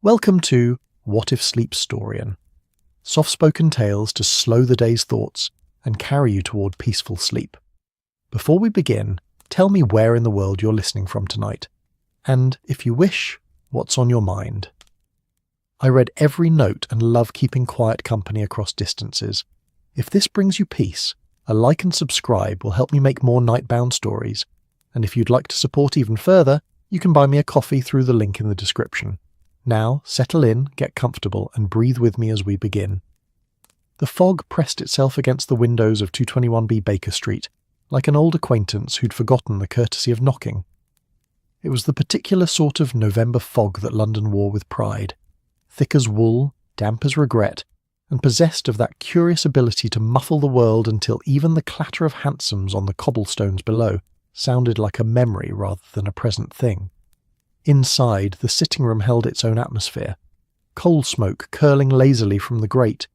Welcome to What If Sleep Storian, soft-spoken tales to slow the day's thoughts and carry you toward peaceful sleep. Before we begin, tell me where in the world you're listening from tonight, and, if you wish, what's on your mind. I read every note and love keeping quiet company across distances. If this brings you peace, a like and subscribe will help me make more nightbound stories, and if you'd like to support even further, you can buy me a coffee through the link in the description. Now, settle in, get comfortable, and breathe with me as we begin. The fog pressed itself against the windows of 221B Baker Street, like an old acquaintance who'd forgotten the courtesy of knocking. It was the particular sort of November fog that London wore with pride, thick as wool, damp as regret, and possessed of that curious ability to muffle the world until even the clatter of hansoms on the cobblestones below sounded like a memory rather than a present thing. Inside, the sitting room held its own atmosphere, coal smoke curling lazily from the grate,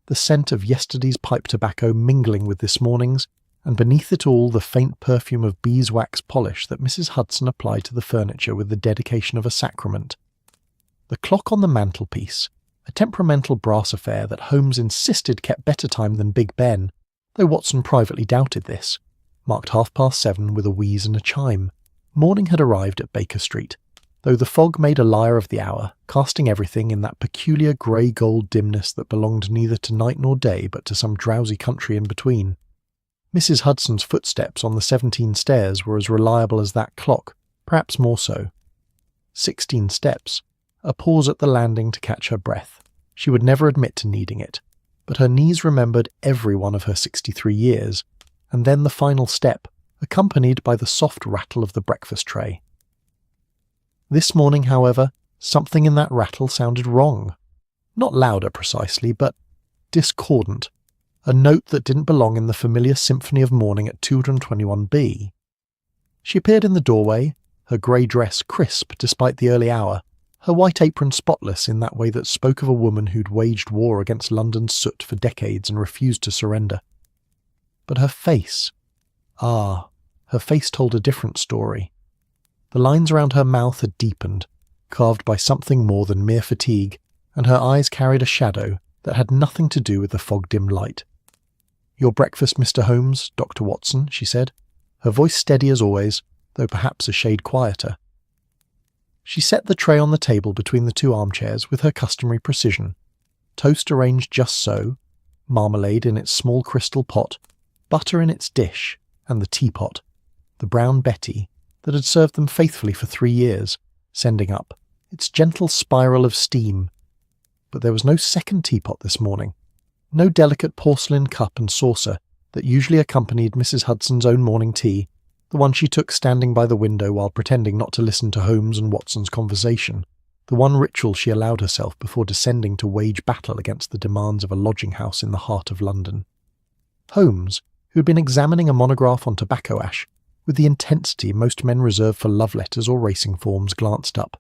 the scent of yesterday's pipe tobacco mingling with this morning's, and beneath it all the faint perfume of beeswax polish that Mrs. Hudson applied to the furniture with the dedication of a sacrament. The clock on the mantelpiece, a temperamental brass affair that Holmes insisted kept better time than Big Ben, though Watson privately doubted this, marked 7:30 with a wheeze and a chime. Morning had arrived at Baker Street, though the fog made a liar of the hour, casting everything in that peculiar grey-gold dimness that belonged neither to night nor day but to some drowsy country in between. Mrs. Hudson's footsteps on the 17 stairs were as reliable as that clock, perhaps more so. 16 steps, a pause at the landing to catch her breath. She would never admit to needing it, but her knees remembered every one of her 63 years, and then the final step, accompanied by the soft rattle of the breakfast tray. This morning, however, something in that rattle sounded wrong. Not louder precisely, but discordant, a note that didn't belong in the familiar symphony of morning at 221B. She appeared in the doorway, her grey dress crisp despite the early hour, her white apron spotless in that way that spoke of a woman who'd waged war against London's soot for decades and refused to surrender. But her face, her face told a different story. The lines around her mouth had deepened, carved by something more than mere fatigue, and her eyes carried a shadow that had nothing to do with the fog-dimmed light. "Your breakfast, Mr. Holmes, Dr. Watson," she said, her voice steady as always, though perhaps a shade quieter. She set the tray on the table between the two armchairs with her customary precision. Toast arranged just so, marmalade in its small crystal pot, butter in its dish, and the teapot, the brown Betty, that had served them faithfully for 3 years, sending up its gentle spiral of steam. But there was no second teapot this morning, no delicate porcelain cup and saucer that usually accompanied Mrs. Hudson's own morning tea, the one she took standing by the window while pretending not to listen to Holmes and Watson's conversation, the one ritual she allowed herself before descending to wage battle against the demands of a lodging-house in the heart of London. Holmes, who had been examining a monograph on tobacco ash, with the intensity most men reserve for love letters or racing forms, glanced up.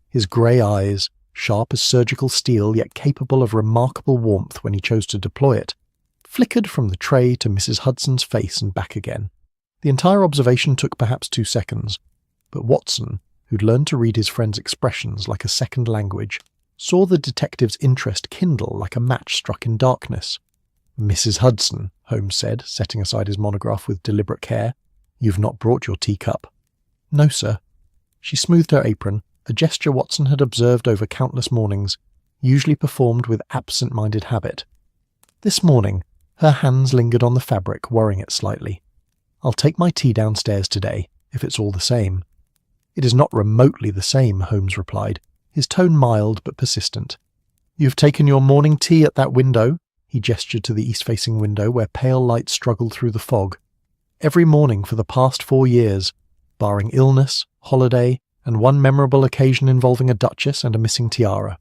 His grey eyes, sharp as surgical steel yet capable of remarkable warmth when he chose to deploy it, flickered from the tray to Mrs. Hudson's face and back again. The entire observation took perhaps 2 seconds, but Watson, who'd learned to read his friend's expressions like a second language, saw the detective's interest kindle like a match struck in darkness. "Mrs. Hudson," Holmes said, setting aside his monograph with deliberate care, "you've not brought your teacup." "No, sir." She smoothed her apron, a gesture Watson had observed over countless mornings, usually performed with absent-minded habit. This morning, her hands lingered on the fabric, worrying it slightly. "I'll take my tea downstairs today, if it's all the same." "It is not remotely the same," Holmes replied, his tone mild but persistent. "You've taken your morning tea at that window?" He gestured to the east-facing window where pale light struggled through the fog. "Every morning for the past 4 years, barring illness, holiday, and one memorable occasion involving a duchess and a missing tiara.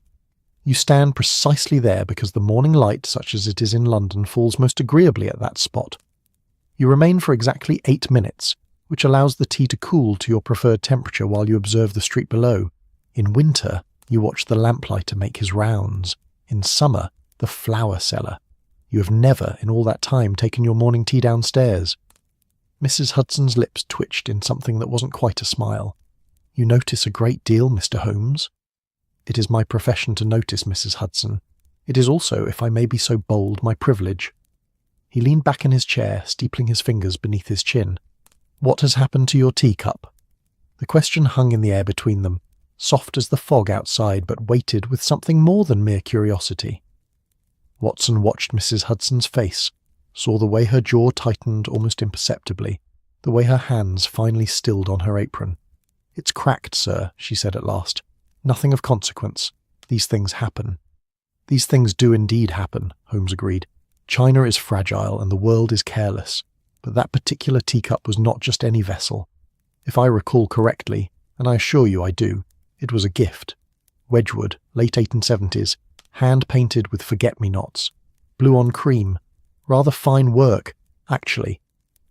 You stand precisely there because the morning light, such as it is in London, falls most agreeably at that spot. You remain for exactly 8 minutes, which allows the tea to cool to your preferred temperature while you observe the street below. In winter, you watch the lamplighter make his rounds. In summer, the flower seller. You have never, in all that time, taken your morning tea downstairs." Mrs. Hudson's lips twitched in something that wasn't quite a smile. "You notice a great deal, Mr. Holmes." It is my profession to notice, Mrs. Hudson. It is also, if I may be so bold, my privilege." He leaned back in his chair, steepling his fingers beneath his chin. "What has happened to your teacup?" The question hung in the air between them, soft as the fog outside, but weighted with something more than mere curiosity. Watson watched Mrs. Hudson's face, saw the way her jaw tightened almost imperceptibly, the way her hands finally stilled on her apron. "It's cracked, sir," she said at last. "Nothing of consequence. These things happen." "These things do indeed happen," Holmes agreed. "China is fragile and the world is careless, but that particular teacup was not just any vessel. If I recall correctly, and I assure you I do, it was a gift. Wedgwood, late 1870s, hand-painted with forget-me-nots. Blue on cream. Rather fine work, actually.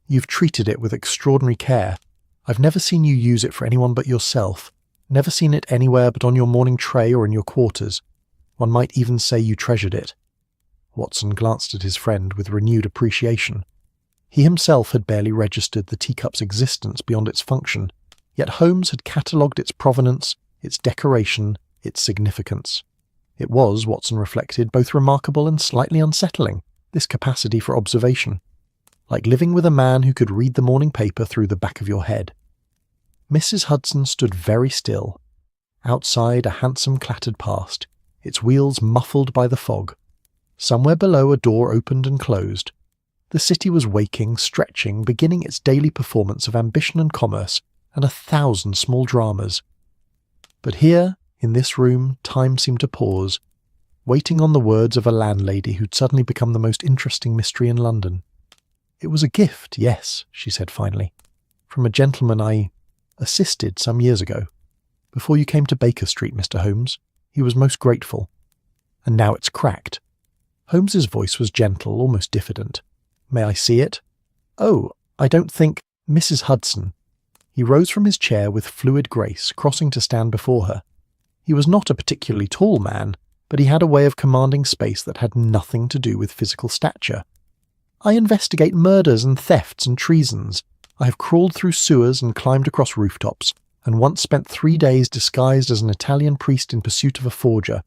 You've treated it with extraordinary care. I've never seen you use it for anyone but yourself. Never seen it anywhere but on your morning tray or in your quarters. One might even say you treasured it." Watson glanced at his friend with renewed appreciation. He himself had barely registered the teacup's existence beyond its function, yet Holmes had catalogued its provenance, its decoration, its significance. It was, Watson reflected, both remarkable and slightly unsettling, this capacity for observation, like living with a man who could read the morning paper through the back of your head. Mrs. Hudson stood very still. Outside, a hansom clattered past, its wheels muffled by the fog. Somewhere below, a door opened and closed. The city was waking, stretching, beginning its daily performance of ambition and commerce, and 1,000 small dramas. But here, in this room, time seemed to pause, waiting on the words of a landlady who'd suddenly become the most interesting mystery in London. "It was a gift, yes," she said finally, "from a gentleman I assisted some years ago. Before you came to Baker Street, Mr. Holmes. He was most grateful. And now it's cracked." Holmes's voice was gentle, almost diffident. "May I see it?" "Oh, I don't think—" "Mrs. Hudson." He rose from his chair with fluid grace, crossing to stand before her. He was not a particularly tall man, but he had a way of commanding space that had nothing to do with physical stature. "I investigate murders and thefts and treasons. I have crawled through sewers and climbed across rooftops, and once spent 3 days disguised as an Italian priest in pursuit of a forger.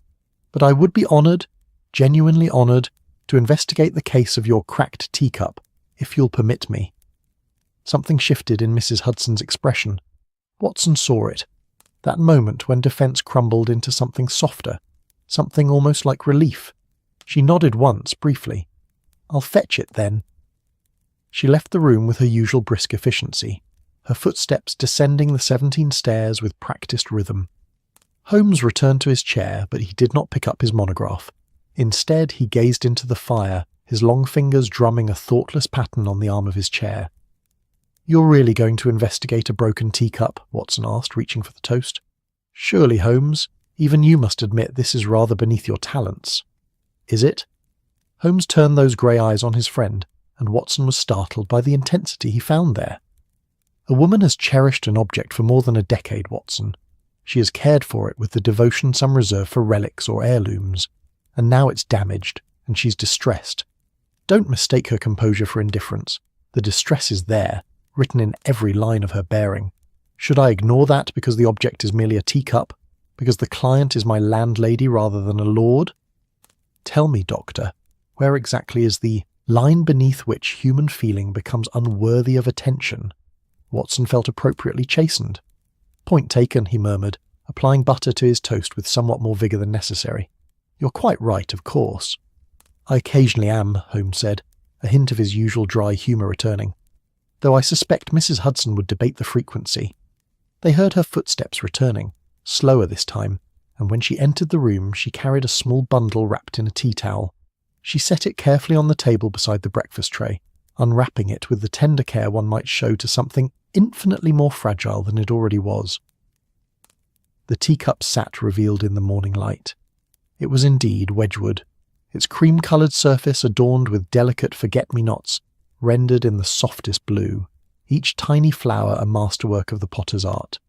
But I would be honoured, genuinely honoured, to investigate the case of your cracked teacup, if you'll permit me." Something shifted in Mrs. Hudson's expression. Watson saw it. That moment when defence crumbled into something softer, something almost like relief. She nodded once, briefly. "I'll fetch it, then." She left the room with her usual brisk efficiency, her footsteps descending the 17 stairs with practised rhythm. Holmes returned to his chair, but he did not pick up his monograph. Instead, he gazed into the fire, his long fingers drumming a thoughtless pattern on the arm of his chair. "You're really going to investigate a broken teacup?" Watson asked, reaching for the toast. "Surely, Holmes, even you must admit this is rather beneath your talents." "Is it?" Holmes turned those grey eyes on his friend, and Watson was startled by the intensity he found there. "A woman has cherished an object for more than a decade, Watson. She has cared for it with the devotion some reserve for relics or heirlooms, and now it's damaged, and she's distressed. Don't mistake her composure for indifference. The distress is there, written in every line of her bearing. Should I ignore that because the object is merely a teacup? Because the client is my landlady rather than a lord? Tell me, Doctor, where exactly is the line beneath which human feeling becomes unworthy of attention?" Watson felt appropriately chastened. "Point taken," he murmured, applying butter to his toast with somewhat more vigour than necessary. "You're quite right, of course." "I occasionally am," Holmes said, a hint of his usual dry humour returning. "Though I suspect Mrs. Hudson would debate the frequency." They heard her footsteps returning, slower this time, and when she entered the room she carried a small bundle wrapped in a tea towel. She set it carefully on the table beside the breakfast tray, unwrapping it with the tender care one might show to something infinitely more fragile than it already was. The teacup sat revealed in the morning light. It was indeed Wedgwood, its cream-coloured surface adorned with delicate forget-me-nots, rendered in the softest blue, each tiny flower a masterwork of the potter's art.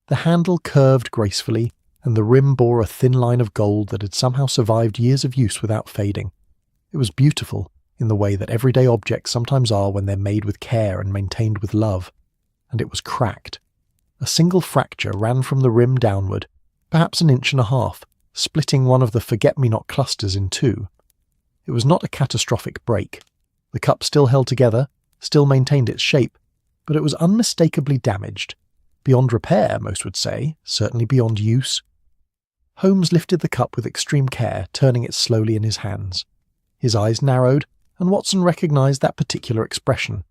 The handle curved gracefully, and the rim bore a thin line of gold that had somehow survived years of use without fading. It was beautiful, in the way that everyday objects sometimes are when they're made with care and maintained with love. And it was cracked. A single fracture ran from the rim downward, perhaps an inch and a half, splitting one of the forget-me-not clusters in two. It was not a catastrophic break. The cup still held together, still maintained its shape, but it was unmistakably damaged. Beyond repair, most would say, certainly beyond use. Holmes lifted the cup with extreme care, turning it slowly in his hands. His eyes narrowed, and Watson recognised that particular expression.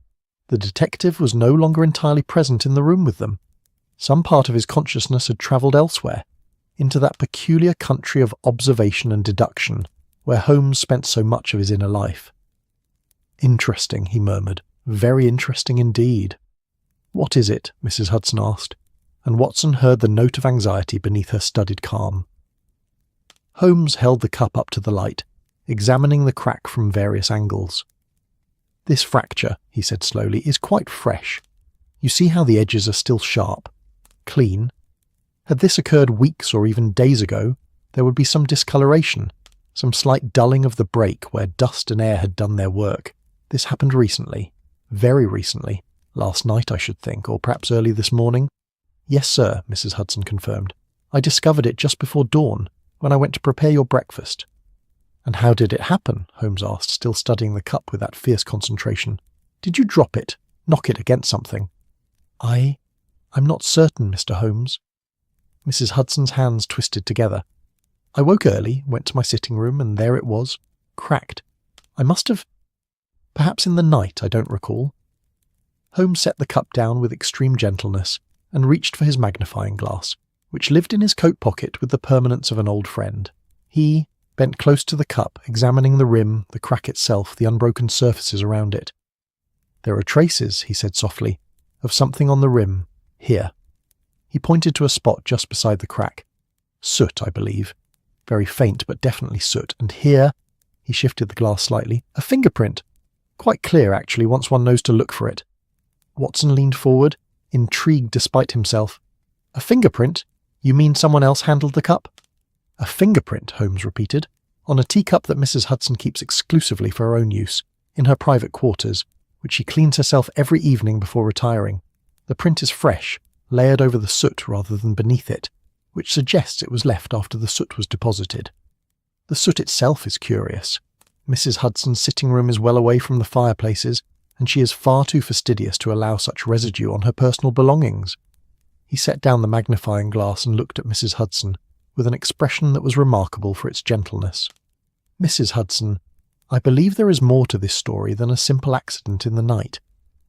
The detective was no longer entirely present in the room with them. Some part of his consciousness had travelled elsewhere, into that peculiar country of observation and deduction, where Holmes spent so much of his inner life. "Interesting," he murmured. "Very interesting indeed." "What is it?" Mrs. Hudson asked, and Watson heard the note of anxiety beneath her studied calm. Holmes held the cup up to the light, examining the crack from various angles. "This fracture," he said slowly, "is quite fresh. You see how the edges are still sharp, clean. Had this occurred weeks or even days ago, there would be some discoloration, some slight dulling of the break where dust and air had done their work. This happened recently, very recently, last night I should think, or perhaps early this morning." "Yes, sir," Mrs. Hudson confirmed. "I discovered it just before dawn, when I went to prepare your breakfast." "And how did it happen?" Holmes asked, still studying the cup with that fierce concentration. "Did you drop it, knock it against something?" I'm not certain, Mr. Holmes." Mrs. Hudson's hands twisted together. "I woke early, went to my sitting room, and there it was, cracked. I must have... perhaps in the night, I don't recall." Holmes set the cup down with extreme gentleness and reached for his magnifying glass, which lived in his coat pocket with the permanence of an old friend. He bent close to the cup, examining the rim, the crack itself, the unbroken surfaces around it. "There are traces," he said softly, "of something on the rim, here." He pointed to a spot just beside the crack. "Soot, I believe. Very faint, but definitely soot. And here," he shifted the glass slightly, "a fingerprint. Quite clear, actually, once one knows to look for it." Watson leaned forward, intrigued despite himself. "A fingerprint? You mean someone else handled the cup?" "A fingerprint," Holmes repeated, "on a teacup that Mrs. Hudson keeps exclusively for her own use, in her private quarters, which she cleans herself every evening before retiring. The print is fresh, layered over the soot rather than beneath it, which suggests it was left after the soot was deposited. The soot itself is curious. Mrs. Hudson's sitting room is well away from the fireplaces, and she is far too fastidious to allow such residue on her personal belongings." He set down the magnifying glass and looked at Mrs. Hudson, with an expression that was remarkable for its gentleness. "Mrs. Hudson, I believe there is more to this story than a simple accident in the night.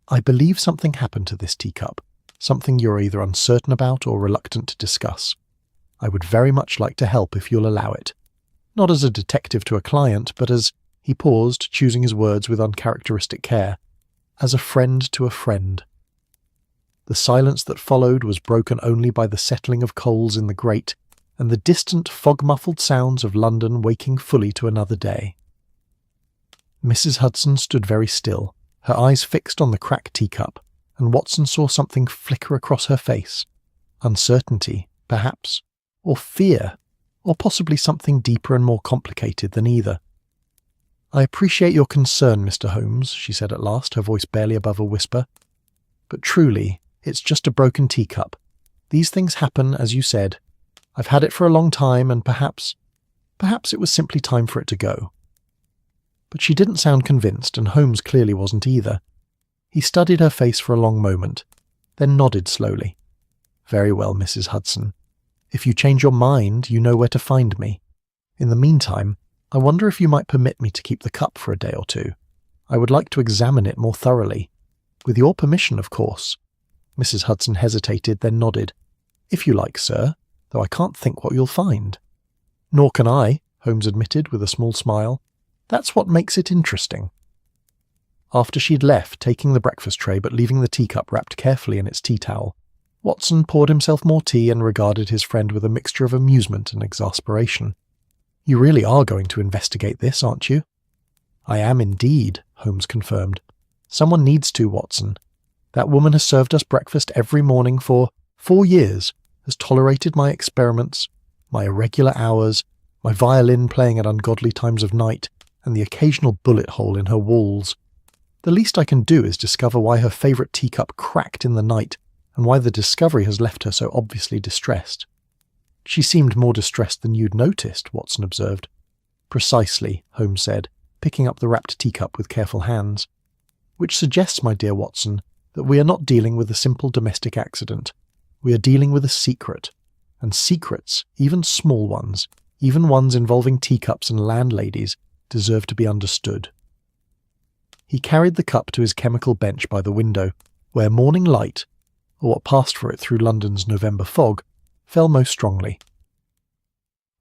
I believe something happened to this teacup, something you're either uncertain about or reluctant to discuss. I would very much like to help if you'll allow it. Not as a detective to a client, but as," he paused, choosing his words with uncharacteristic care, "as a friend to a friend." The silence that followed was broken only by the settling of coals in the grate and the distant fog-muffled sounds of London waking fully to another day. Mrs. Hudson stood very still, her eyes fixed on the cracked teacup, and Watson saw something flicker across her face. Uncertainty, perhaps, or fear, or possibly something deeper and more complicated than either. "I appreciate your concern, Mr. Holmes," she said at last, her voice barely above a whisper. "But truly, it's just a broken teacup. These things happen, as you said. I've had it for a long time, and perhaps it was simply time for it to go." But she didn't sound convinced, and Holmes clearly wasn't either. He studied her face for a long moment, then nodded slowly. "Very well, Mrs. Hudson. If you change your mind, you know where to find me. In the meantime, I wonder if you might permit me to keep the cup for a day or two. I would like to examine it more thoroughly. With your permission, of course." Mrs. Hudson hesitated, then nodded. "If you like, sir, though I can't think what you'll find." "Nor can I," Holmes admitted with a small smile. "That's what makes it interesting." After she'd left, taking the breakfast tray but leaving the teacup wrapped carefully in its tea towel, Watson poured himself more tea and regarded his friend with a mixture of amusement and exasperation. "You really are going to investigate this, aren't you?" "I am indeed," Holmes confirmed. "Someone needs to, Watson. That woman has served us breakfast every morning for 4 years, has tolerated my experiments, my irregular hours, my violin playing at ungodly times of night, and the occasional bullet hole in her walls. The least I can do is discover why her favourite teacup cracked in the night, and why the discovery has left her so obviously distressed. She seemed more distressed than you'd noticed, Watson observed. Precisely, Holmes said, picking up the wrapped teacup with careful hands. Which suggests, my dear Watson, that we are not dealing with a simple domestic accident. We are dealing with a secret. And secrets, even small ones, even ones involving teacups and landladies, deserve to be understood. He carried the cup to his chemical bench by the window, where morning light, or what passed for it through London's November fog, fell most strongly.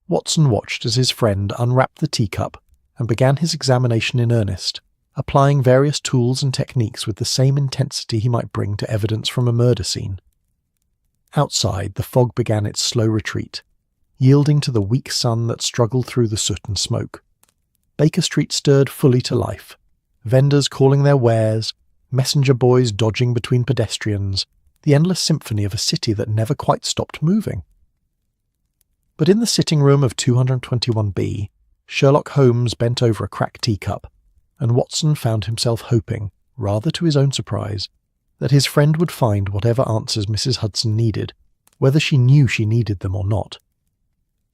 Watson watched as his friend unwrapped the teacup and began his examination in earnest, applying various tools and techniques with the same intensity he might bring to evidence from a murder scene. Outside, the fog began its slow retreat, yielding to the weak sun that struggled through the soot and smoke. Baker Street stirred fully to life, vendors calling their wares, messenger boys dodging between pedestrians, the endless symphony of a city that never quite stopped moving. But in the sitting room of 221B, Sherlock Holmes bent over a cracked teacup, and Watson found himself hoping, rather to his own surprise, that his friend would find whatever answers Mrs. Hudson needed, whether she knew she needed them or not.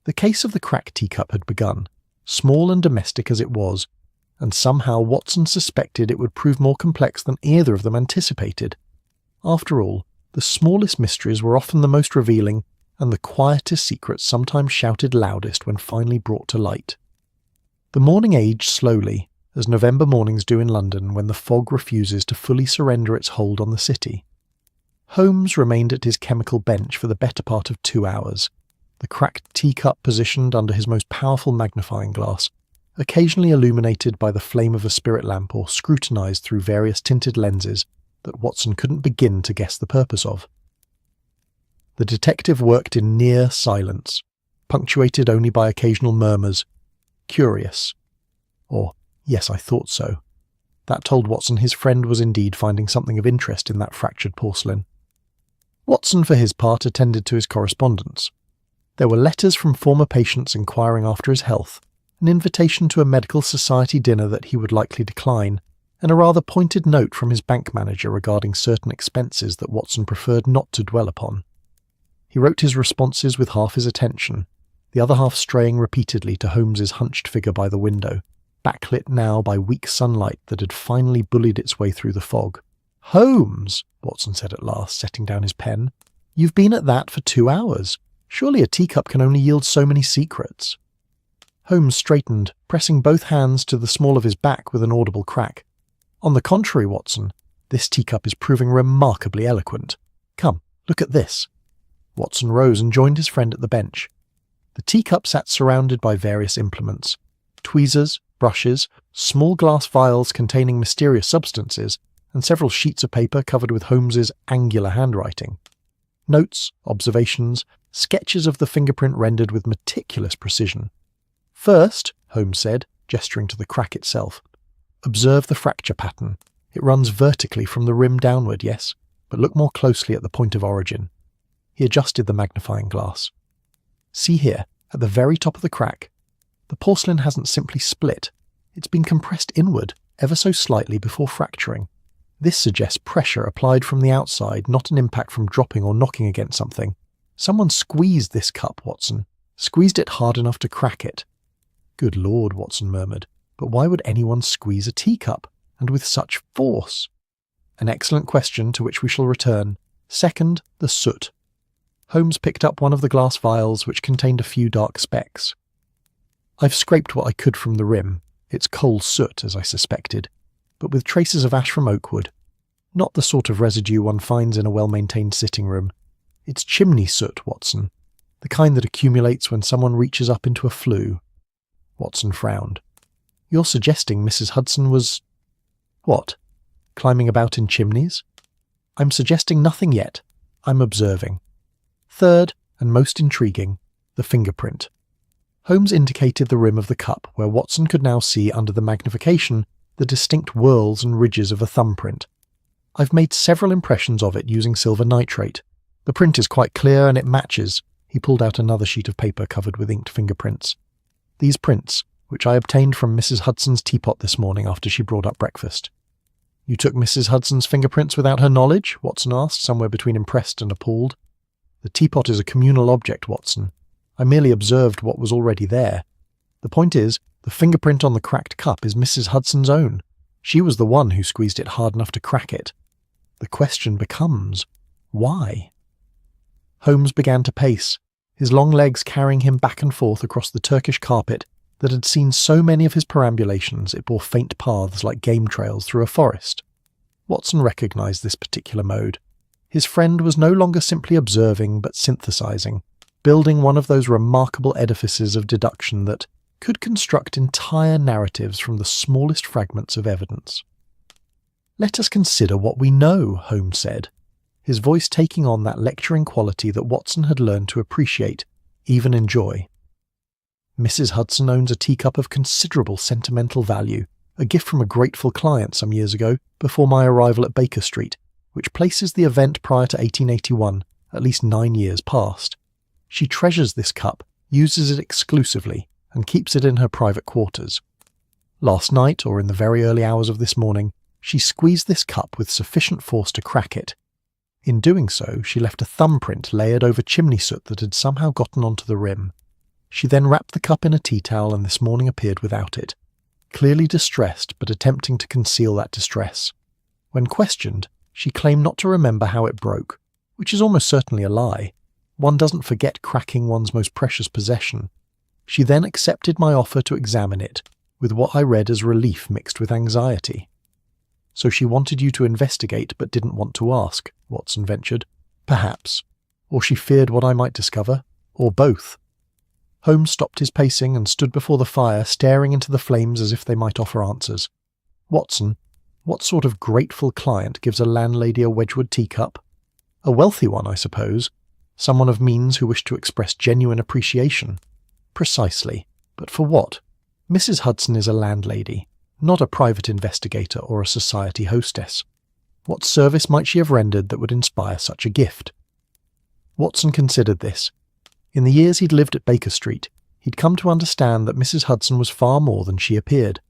The case of the cracked teacup had begun, small and domestic as it was, and somehow Watson suspected it would prove more complex than either of them anticipated. After all, the smallest mysteries were often the most revealing, and the quietest secrets sometimes shouted loudest when finally brought to light. The morning aged slowly, as November mornings do in London when the fog refuses to fully surrender its hold on the city. Holmes remained at his chemical bench for the better part of 2 hours, the cracked teacup positioned under his most powerful magnifying glass, occasionally illuminated by the flame of a spirit lamp or scrutinized through various tinted lenses that Watson couldn't begin to guess the purpose of. The detective worked in near silence, punctuated only by occasional murmurs, "Curious," or "Yes, I thought so." That told Watson his friend was indeed finding something of interest in that fractured porcelain. Watson, for his part, attended to his correspondence. There were letters from former patients inquiring after his health, an invitation to a medical society dinner that he would likely decline, and a rather pointed note from his bank manager regarding certain expenses that Watson preferred not to dwell upon. He wrote his responses with half his attention, the other half straying repeatedly to Holmes's hunched figure by the window, backlit now by weak sunlight that had finally bullied its way through the fog. "Holmes," Watson said at last, setting down his pen, "you've been at that for 2 hours. Surely a teacup can only yield so many secrets." Holmes straightened, pressing both hands to the small of his back with an audible crack. "On the contrary, Watson, this teacup is proving remarkably eloquent. Come, look at this." Watson rose and joined his friend at the bench. The teacup sat surrounded by various implements, tweezers, brushes, small glass vials containing mysterious substances, and several sheets of paper covered with Holmes's angular handwriting. Notes, observations, sketches of the fingerprint rendered with meticulous precision. "First," Holmes said, gesturing to the crack itself, "observe the fracture pattern. It runs vertically from the rim downward, yes, but look more closely at the point of origin." He adjusted the magnifying glass. "See here, at the very top of the crack. The porcelain hasn't simply split. It's been compressed inward, ever so slightly before fracturing. This suggests pressure applied from the outside, not an impact from dropping or knocking against something. Someone squeezed this cup, Watson. Squeezed it hard enough to crack it." "Good Lord," Watson murmured, "but why would anyone squeeze a teacup, and with such force?" "An excellent question to which we shall return. Second, the soot." Holmes picked up one of the glass vials which contained a few dark specks. "I've scraped what I could from the rim. It's coal soot, as I suspected, but with traces of ash from oak wood. Not the sort of residue one finds in a well-maintained sitting room. It's chimney soot, Watson, the kind that accumulates when someone reaches up into a flue." Watson frowned. "You're suggesting Mrs. Hudson was—" "What? Climbing about in chimneys?" "I'm suggesting nothing yet. I'm observing. Third, and most intriguing, the fingerprint." Holmes indicated the rim of the cup, where Watson could now see under the magnification the distinct whorls and ridges of a thumbprint. "I've made several impressions of it using silver nitrate. The print is quite clear and it matches." He pulled out another sheet of paper covered with inked fingerprints. "These prints, which I obtained from Mrs. Hudson's teapot this morning after she brought up breakfast." "You took Mrs. Hudson's fingerprints without her knowledge?" Watson asked, somewhere between impressed and appalled. "The teapot is a communal object, Watson. I merely observed what was already there. The point is, the fingerprint on the cracked cup is Mrs. Hudson's own. She was the one who squeezed it hard enough to crack it. The question becomes, why? Holmes began to pace, his long legs carrying him back and forth across the Turkish carpet that had seen so many of his perambulations it bore faint paths like game trails through a forest. Watson recognised this particular mode. His friend was no longer simply observing but synthesising, building one of those remarkable edifices of deduction that could construct entire narratives from the smallest fragments of evidence. "Let us consider what we know," Holmes said, his voice taking on that lecturing quality that Watson had learned to appreciate, even enjoy. "Mrs. Hudson owns a teacup of considerable sentimental value, a gift from a grateful client some years ago, before my arrival at Baker Street, which places the event prior to 1881, at least 9 years past. She treasures this cup, uses it exclusively, and keeps it in her private quarters. Last night, or in the very early hours of this morning, she squeezed this cup with sufficient force to crack it. In doing so, she left a thumbprint layered over chimney soot that had somehow gotten onto the rim. She then wrapped the cup in a tea towel and this morning appeared without it, clearly distressed but attempting to conceal that distress. When questioned, she claimed not to remember how it broke, which is almost certainly a lie. One doesn't forget cracking one's most precious possession. She then accepted my offer to examine it, with what I read as relief mixed with anxiety. So she wanted you to investigate but didn't want to ask, Watson ventured. Perhaps. Or she feared what I might discover. Or both. Holmes stopped his pacing and stood before the fire, staring into the flames as if they might offer answers. "Watson, what sort of grateful client gives a landlady a Wedgwood teacup? A wealthy one, I suppose. Someone of means who wished to express genuine appreciation." "Precisely. But for what? Mrs. Hudson is a landlady, not a private investigator or a society hostess. What service might she have rendered that would inspire such a gift?" Watson considered this. In the years he'd lived at Baker Street, he'd come to understand that Mrs. Hudson was far more than she appeared.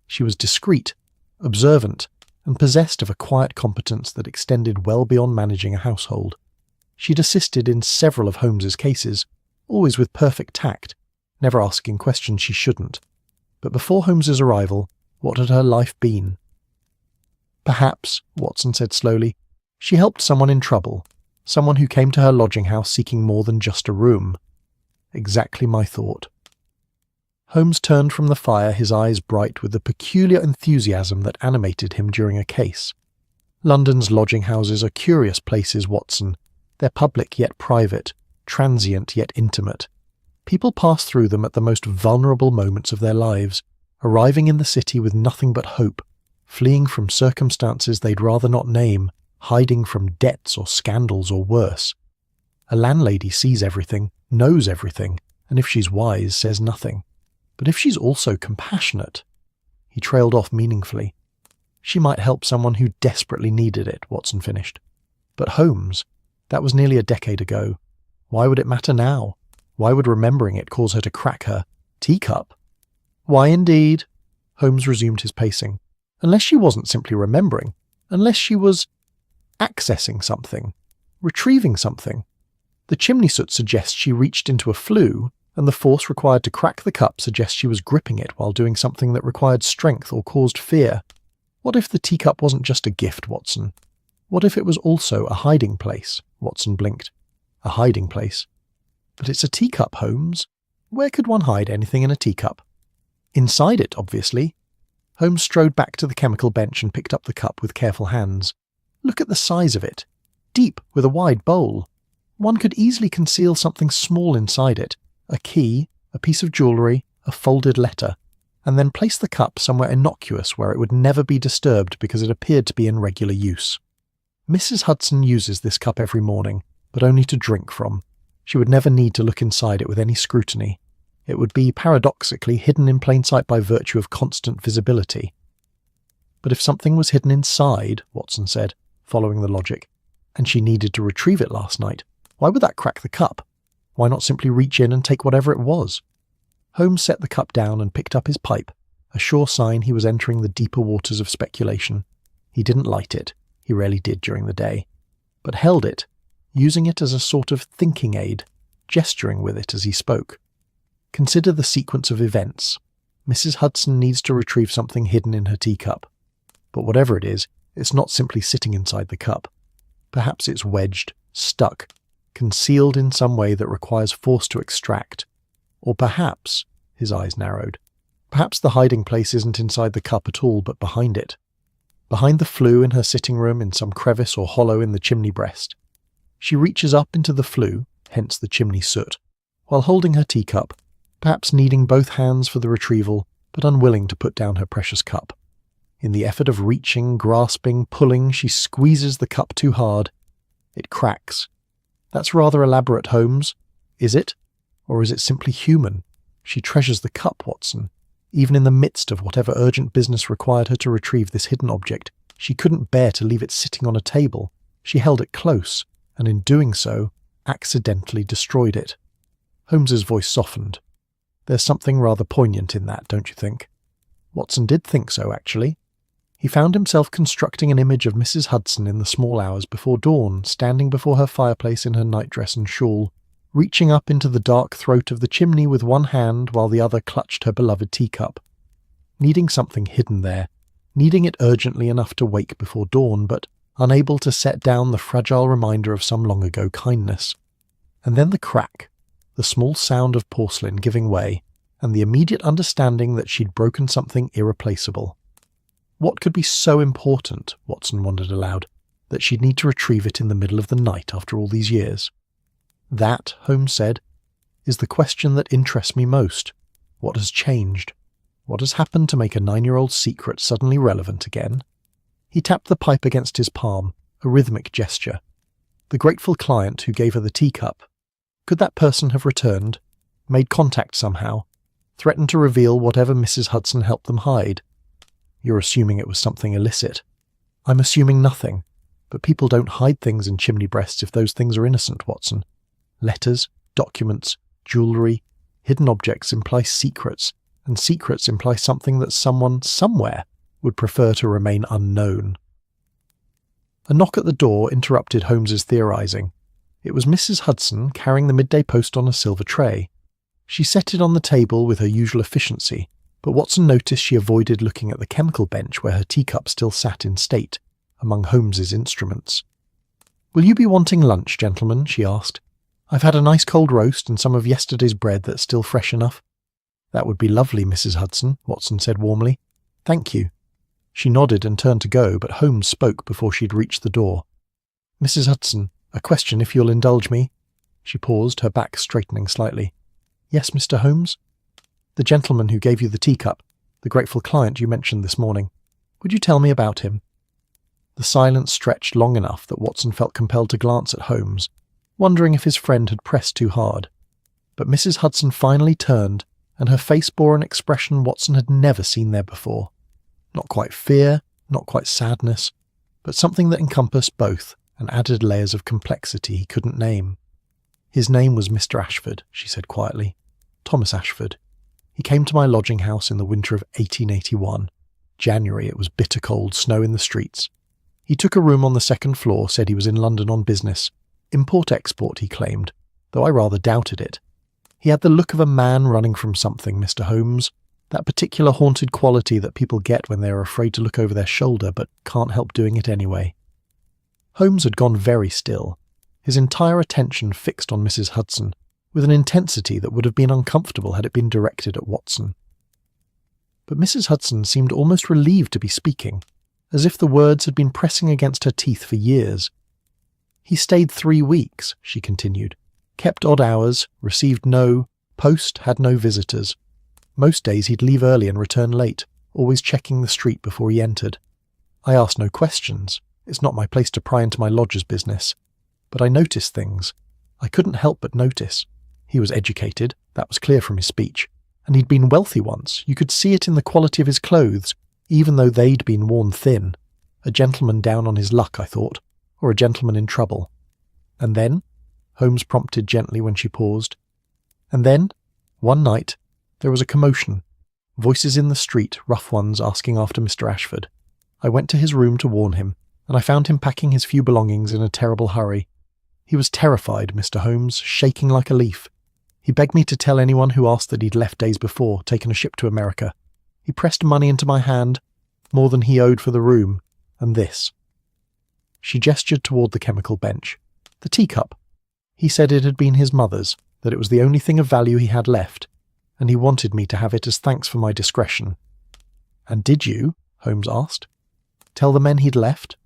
She was discreet, observant, and possessed of a quiet competence that extended well beyond managing a household. She'd assisted in several of Holmes's cases, always with perfect tact, never asking questions she shouldn't. But before Holmes's arrival, what had her life been? "Perhaps," Watson said slowly, "she helped someone in trouble, someone who came to her lodging house seeking more than just a room." Exactly my thought. Holmes turned from the fire, his eyes bright with the peculiar enthusiasm that animated him during a case. "London's lodging houses are curious places, Watson. They're public yet private, transient yet intimate. People pass through them at the most vulnerable moments of their lives, arriving in the city with nothing but hope, fleeing from circumstances they'd rather not name, hiding from debts or scandals or worse. A landlady sees everything, knows everything, and if she's wise, says nothing. But if she's also compassionate—" He trailed off meaningfully. "She might help someone who desperately needed it," Watson finished. "But Holmes, that was nearly a decade ago. Why would it matter now? Why would remembering it cause her to crack her teacup?" "Why indeed?" Holmes resumed his pacing. "Unless she wasn't simply remembering. Unless she was accessing something. Retrieving something. The chimney soot suggests she reached into a flue, and the force required to crack the cup suggests she was gripping it while doing something that required strength or caused fear. What if the teacup wasn't just a gift, Watson? What if it was also a hiding place?" Watson blinked. "A hiding place? But it's a teacup, Holmes. Where could one hide anything in a teacup?" "Inside it, obviously." Holmes strode back to the chemical bench and picked up the cup with careful hands. "Look at the size of it. Deep, with a wide bowl. One could easily conceal something small inside it, a key, a piece of jewellery, a folded letter, and then place the cup somewhere innocuous where it would never be disturbed because it appeared to be in regular use. Mrs. Hudson uses this cup every morning, but only to drink from. She would never need to look inside it with any scrutiny. It would be, paradoxically, hidden in plain sight by virtue of constant visibility." "But if something was hidden inside," Watson said, following the logic, "and she needed to retrieve it last night, why would that crack the cup? Why not simply reach in and take whatever it was?" Holmes set the cup down and picked up his pipe, a sure sign he was entering the deeper waters of speculation. He didn't light it, he rarely did during the day, but held it, using it as a sort of thinking aid, gesturing with it as he spoke. Consider the sequence of events. Mrs. Hudson needs to retrieve something hidden in her teacup. But whatever it is, it's not simply sitting inside the cup. Perhaps it's wedged, stuck, concealed in some way that requires force to extract. Or perhaps, his eyes narrowed, perhaps the hiding place isn't inside the cup at all but behind it. Behind the flue in her sitting room, in some crevice or hollow in the chimney breast. She reaches up into the flue, hence the chimney soot, while holding her teacup, perhaps needing both hands for the retrieval, but unwilling to put down her precious cup. In the effort of reaching, grasping, pulling, she squeezes the cup too hard. It cracks. That's rather elaborate, Holmes. Is it? Or is it simply human? She treasures the cup, Watson. Even in the midst of whatever urgent business required her to retrieve this hidden object, she couldn't bear to leave it sitting on a table. She held it close, and in doing so, accidentally destroyed it. Holmes's voice softened. There's something rather poignant in that, don't you think? Watson did think so, actually. He found himself constructing an image of Mrs. Hudson in the small hours before dawn, standing before her fireplace in her nightdress and shawl, reaching up into the dark throat of the chimney with one hand while the other clutched her beloved teacup. Needing something hidden there, needing it urgently enough to wake before dawn, but unable to set down the fragile reminder of some long-ago kindness. And then the crack, the small sound of porcelain giving way, and the immediate understanding that she'd broken something irreplaceable. What could be so important, Watson wondered aloud, that she'd need to retrieve it in the middle of the night after all these years? That, Holmes said, is the question that interests me most. What has changed? What has happened to make a 9-year-old's secret suddenly relevant again? He tapped the pipe against his palm, a rhythmic gesture. The grateful client who gave her the teacup. Could that person have returned, made contact somehow, threatened to reveal whatever Mrs. Hudson helped them hide? You're assuming it was something illicit. I'm assuming nothing, but people don't hide things in chimney breasts if those things are innocent, Watson. Letters, documents, jewellery, hidden objects imply secrets, and secrets imply something that someone, somewhere, would prefer to remain unknown. A knock at the door interrupted Holmes's theorising. It was Mrs. Hudson carrying the midday post on a silver tray. She set it on the table with her usual efficiency, but Watson noticed she avoided looking at the chemical bench where her teacup still sat in state, among Holmes's instruments. "Will you be wanting lunch, gentlemen?" she asked. "I've had a nice cold roast and some of yesterday's bread that's still fresh enough." "That would be lovely, Mrs. Hudson," Watson said warmly. "Thank you." She nodded and turned to go, but Holmes spoke before she'd reached the door. "Mrs. Hudson, a question if you'll indulge me." She paused, her back straightening slightly. "Yes, Mr. Holmes?" "The gentleman who gave you the teacup, the grateful client you mentioned this morning. Would you tell me about him?" The silence stretched long enough that Watson felt compelled to glance at Holmes, wondering if his friend had pressed too hard. But Mrs. Hudson finally turned, and her face bore an expression Watson had never seen there before. Not quite fear, not quite sadness, but something that encompassed both and added layers of complexity he couldn't name. "His name was Mr. Ashford," she said quietly. "Thomas Ashford. He came to my lodging house in the winter of 1881. January, it was bitter cold, snow in the streets. He took a room on the second floor, said he was in London on business. Import-export, he claimed, though I rather doubted it. He had the look of a man running from something, Mr. Holmes, that particular haunted quality that people get when they are afraid to look over their shoulder but can't help doing it anyway." Holmes had gone very still, his entire attention fixed on Mrs. Hudson, with an intensity that would have been uncomfortable had it been directed at Watson. But Mrs. Hudson seemed almost relieved to be speaking, as if the words had been pressing against her teeth for years. "He stayed 3 weeks, she continued, kept odd hours, received no post, had no visitors. Most days he'd leave early and return late, always checking the street before he entered. I asked no questions. It's not my place to pry into my lodger's business. But I noticed things. I couldn't help but notice. He was educated, that was clear from his speech, and he'd been wealthy once. You could see it in the quality of his clothes, even though they'd been worn thin. A gentleman down on his luck, I thought, or a gentleman in trouble. And then?" Holmes prompted gently when she paused. "And then, one night, there was a commotion. Voices in the street, rough ones, asking after Mr. Ashford. I went to his room to warn him, and I found him packing his few belongings in a terrible hurry. He was terrified, Mr. Holmes, shaking like a leaf. He begged me to tell anyone who asked that he'd left days before, taken a ship to America. He pressed money into my hand, more than he owed for the room, and this." She gestured toward the chemical bench. "The teacup. He said it had been his mother's, that it was the only thing of value he had left, and he wanted me to have it as thanks for my discretion." "And did you," Holmes asked, "tell the men he'd left?"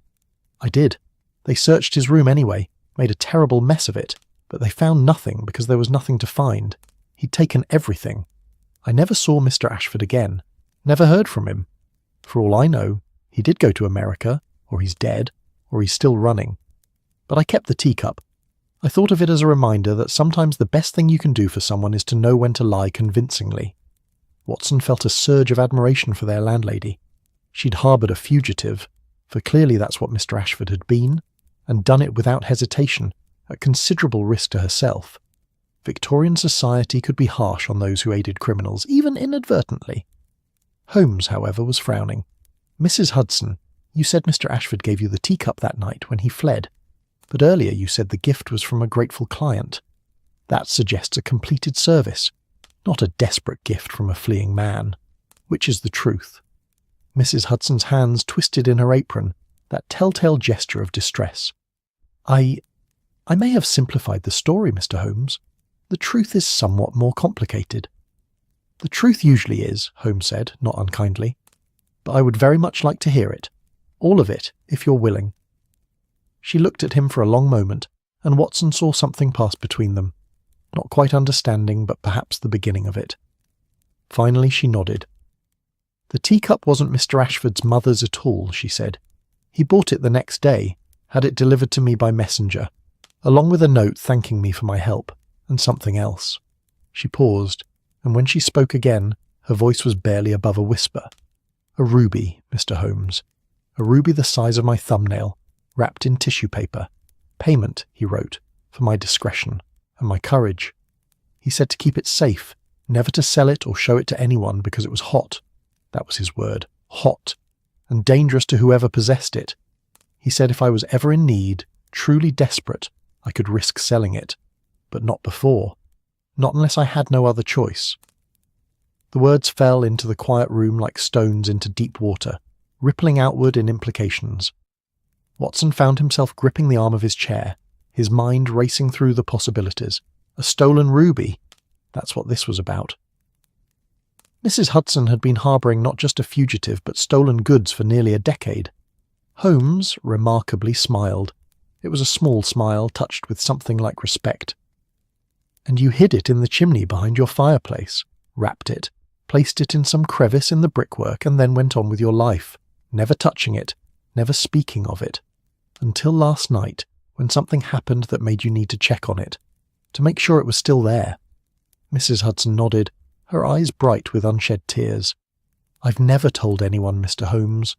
"I did. They searched his room anyway, made a terrible mess of it, but they found nothing because there was nothing to find. He'd taken everything. I never saw Mr. Ashford again, never heard from him. For all I know, he did go to America, or he's dead, or he's still running. But I kept the teacup. I thought of it as a reminder that sometimes the best thing you can do for someone is to know when to lie convincingly." Watson felt a surge of admiration for their landlady. She'd harboured a fugitive, for clearly that's what Mr. Ashford had been, and done it without hesitation, at considerable risk to herself. Victorian society could be harsh on those who aided criminals, even inadvertently. Holmes, however, was frowning. "Mrs. Hudson, you said Mr. Ashford gave you the teacup that night when he fled, but earlier you said the gift was from a grateful client. That suggests a completed service, not a desperate gift from a fleeing man. Which is the truth?" Mrs. Hudson's hands twisted in her apron, that telltale gesture of distress. I may have simplified the story, Mr. Holmes. The truth is somewhat more complicated." "The truth usually is," Holmes said, not unkindly. "But I would very much like to hear it. All of it, if you're willing." She looked at him for a long moment, and Watson saw something pass between them. Not quite understanding, but perhaps the beginning of it. Finally she nodded. "The teacup wasn't Mr. Ashford's mother's at all," she said. "He bought it the next day, had it delivered to me by messenger, along with a note thanking me for my help, and something else." She paused, and when she spoke again, her voice was barely above a whisper. "A ruby, Mr. Holmes. A ruby the size of my thumbnail, wrapped in tissue paper. Payment," he wrote, "for my discretion and my courage. He said to keep it safe, never to sell it or show it to anyone because it was hot. That was his word, hot, and dangerous to whoever possessed it. He said if I was ever in need, truly desperate, I could risk selling it, but not before, not unless I had no other choice." The words fell into the quiet room like stones into deep water, rippling outward in implications. Watson found himself gripping the arm of his chair, his mind racing through the possibilities. A stolen ruby. That's what this was about. Mrs. Hudson had been harbouring not just a fugitive but stolen goods for nearly a decade. Holmes remarkably smiled. It was a small smile touched with something like respect. "And you hid it in the chimney behind your fireplace, wrapped it, placed it in some crevice in the brickwork, and then went on with your life, never touching it, never speaking of it, until last night, when something happened that made you need to check on it, to make sure it was still there." Mrs. Hudson nodded, her eyes bright with unshed tears. "I've never told anyone, Mr. Holmes.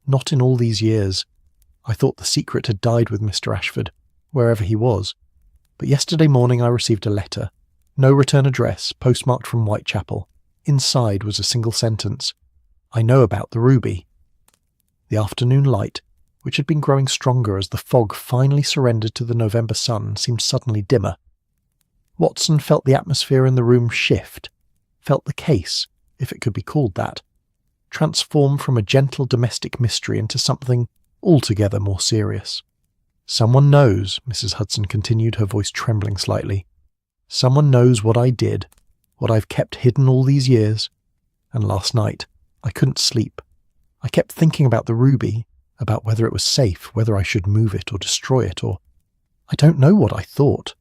Not in all these years. I thought the secret had died with Mr. Ashford, wherever he was. But yesterday morning I received a letter. No return address, postmarked from Whitechapel. Inside was a single sentence. 'I know about the ruby.'" The afternoon light, which had been growing stronger as the fog finally surrendered to the November sun, seemed suddenly dimmer. Watson felt the atmosphere in the room shift, felt the case, if it could be called that, transform from a gentle domestic mystery into something altogether more serious. "Someone knows," Mrs. Hudson continued, her voice trembling slightly. "Someone knows what I did, what I've kept hidden all these years. And last night, I couldn't sleep. I kept thinking about the ruby, about whether it was safe, whether I should move it or destroy it, or... I don't know what I thought.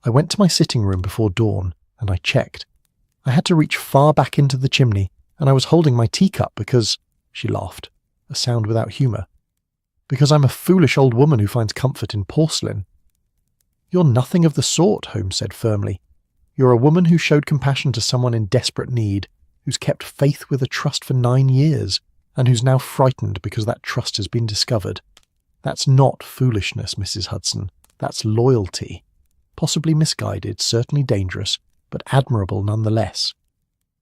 I went to my sitting room before dawn, and I checked. I had to reach far back into the chimney, and I was holding my teacup because," she laughed, a sound without humour, "because I'm a foolish old woman who finds comfort in porcelain." "You're nothing of the sort," Holmes said firmly. "You're a woman who showed compassion to someone in desperate need, who's kept faith with a trust for 9 years, and who's now frightened because that trust has been discovered. That's not foolishness, Mrs. Hudson. That's loyalty. Possibly misguided, certainly dangerous, but admirable nonetheless."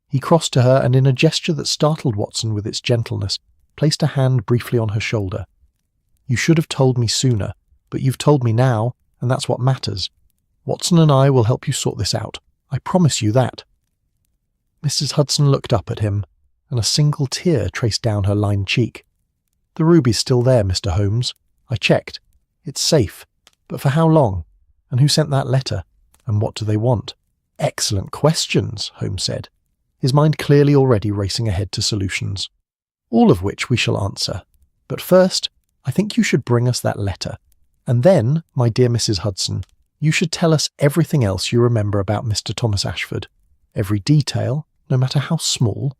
He crossed to her and in a gesture that startled Watson with its gentleness, placed a hand briefly on her shoulder. "You should have told me sooner, but you've told me now, and that's what matters. Watson and I will help you sort this out. I promise you that." Mrs. Hudson looked up at him, and a single tear traced down her lined cheek. "The ruby's still there, Mr. Holmes. I checked. It's safe. But for how long? And who sent that letter? And what do they want?" "Excellent questions," Holmes said, his mind clearly already racing ahead to solutions. "All of which we shall answer. But first, I think you should bring us that letter. And then, my dear Mrs. Hudson, you should tell us everything else you remember about Mr. Thomas Ashford. Every detail, no matter how small.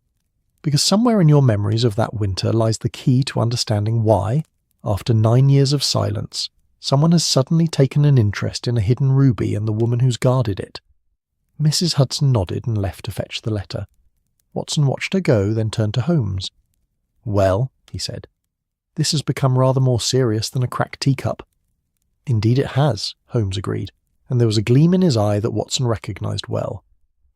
Because somewhere in your memories of that winter lies the key to understanding why, after 9 years of silence, someone has suddenly taken an interest in a hidden ruby and the woman who's guarded it." Mrs. Hudson nodded and left to fetch the letter. Watson watched her go, then turned to Holmes. "Well," he said, "this has become rather more serious than a cracked teacup." "Indeed it has," Holmes agreed, and there was a gleam in his eye that Watson recognised well.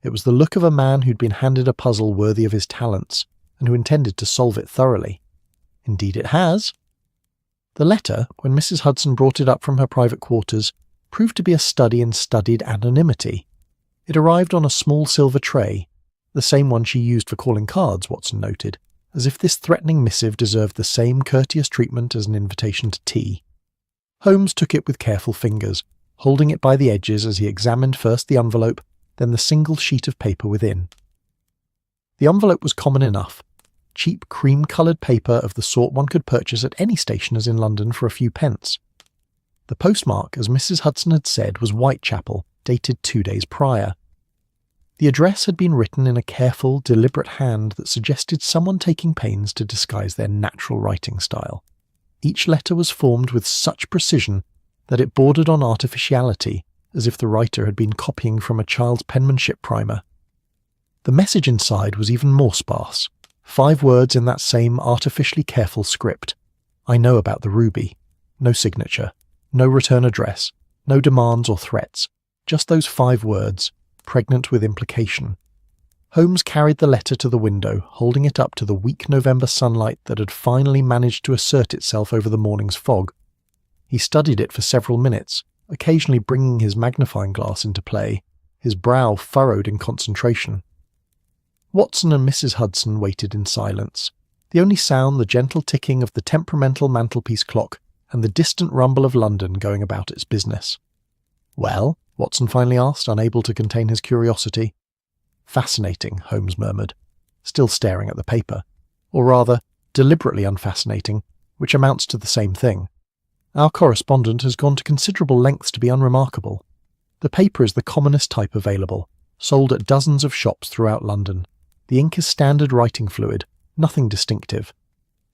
It was the look of a man who'd been handed a puzzle worthy of his talents, and who intended to solve it thoroughly. "Indeed it has." The letter, when Mrs. Hudson brought it up from her private quarters, proved to be a study in studied anonymity. It arrived on a small silver tray, the same one she used for calling cards, Watson noted, as if this threatening missive deserved the same courteous treatment as an invitation to tea. Holmes took it with careful fingers, holding it by the edges as he examined first the envelope, then the single sheet of paper within. The envelope was common enough, cheap cream-coloured paper of the sort one could purchase at any stationer's in London for a few pence. The postmark, as Mrs. Hudson had said, was Whitechapel, dated 2 days prior. The address had been written in a careful, deliberate hand that suggested someone taking pains to disguise their natural writing style. Each letter was formed with such precision that it bordered on artificiality, as if the writer had been copying from a child's penmanship primer. The message inside was even more sparse. 5 words in that same artificially careful script. "I know about the ruby." No signature, no return address, no demands or threats. Just those 5 words, pregnant with implication. Holmes carried the letter to the window, holding it up to the weak November sunlight that had finally managed to assert itself over the morning's fog. He studied it for several minutes, occasionally bringing his magnifying glass into play, his brow furrowed in concentration. Watson and Mrs. Hudson waited in silence, the only sound the gentle ticking of the temperamental mantelpiece clock and the distant rumble of London going about its business. "Well?" Watson finally asked, unable to contain his curiosity. "Fascinating," Holmes murmured, still staring at the paper. Or rather, deliberately unfascinating, which amounts to the same thing. "Our correspondent has gone to considerable lengths to be unremarkable. The paper is the commonest type available, sold at dozens of shops throughout London. The ink is standard writing fluid, nothing distinctive.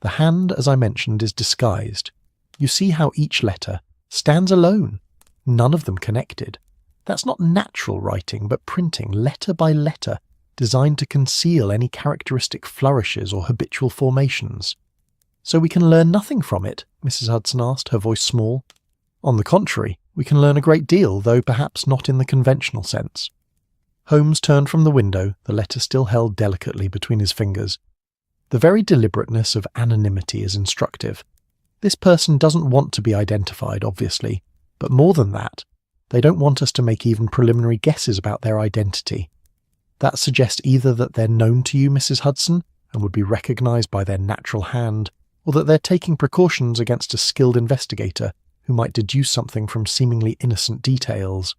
The hand, as I mentioned, is disguised. You see how each letter stands alone, none of them connected. That's not natural writing, but printing, letter by letter, designed to conceal any characteristic flourishes or habitual formations." "So we can learn nothing from it?" Mrs. Hudson asked, her voice small. "On the contrary, we can learn a great deal, though perhaps not in the conventional sense." Holmes turned from the window, the letter still held delicately between his fingers. The very deliberateness of anonymity is instructive. This person doesn't want to be identified, obviously, but more than that, they don't want us to make even preliminary guesses about their identity. That suggests either that they're known to you, Mrs. Hudson, and would be recognised by their natural hand, or that they're taking precautions against a skilled investigator who might deduce something from seemingly innocent details.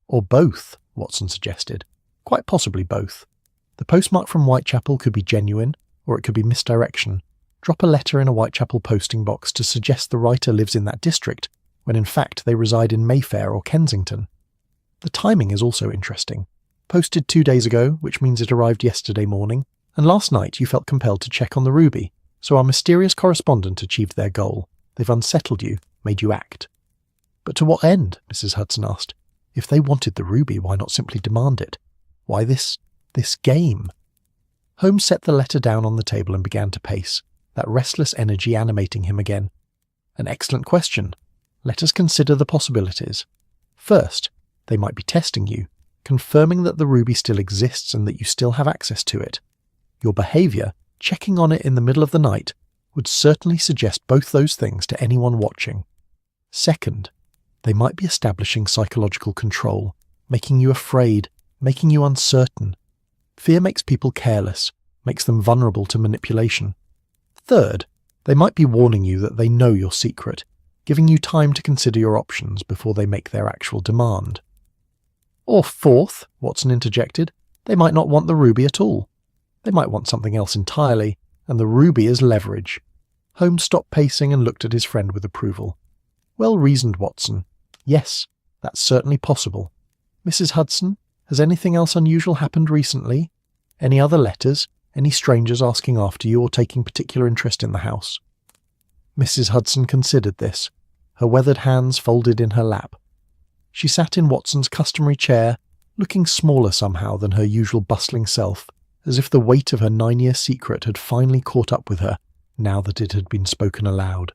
Or both, Watson suggested. Quite possibly both. The postmark from Whitechapel could be genuine, or it could be misdirection. Drop a letter in a Whitechapel posting box to suggest the writer lives in that district, when in fact they reside in Mayfair or Kensington. The timing is also interesting. Posted 2 days ago, which means it arrived yesterday morning, and last night you felt compelled to check on the ruby, so our mysterious correspondent achieved their goal. They've unsettled you, made you act. But to what end? Mrs. Hudson asked. If they wanted the ruby, why not simply demand it? Why this game? Holmes set the letter down on the table and began to pace, that restless energy animating him again. An excellent question. Let us consider the possibilities. First, they might be testing you, confirming that the ruby still exists and that you still have access to it. Your behaviour, checking on it in the middle of the night, would certainly suggest both those things to anyone watching. Second, They might be establishing psychological control, making you afraid, making you uncertain. Fear makes people careless, makes them vulnerable to manipulation. Third, they might be warning you that they know your secret, giving you time to consider your options before they make their actual demand. Or fourth, Watson interjected, they might not want the ruby at all. They might want something else entirely, and the ruby is leverage. Holmes stopped pacing and looked at his friend with approval. Well reasoned, Watson. Yes, that's certainly possible. Mrs. Hudson, has anything else unusual happened recently? Any other letters? Any strangers asking after you or taking particular interest in the house? Mrs. Hudson considered this, her weathered hands folded in her lap. She sat in Watson's customary chair, looking smaller somehow than her usual bustling self, as if the weight of her 9-year secret had finally caught up with her, now that it had been spoken aloud.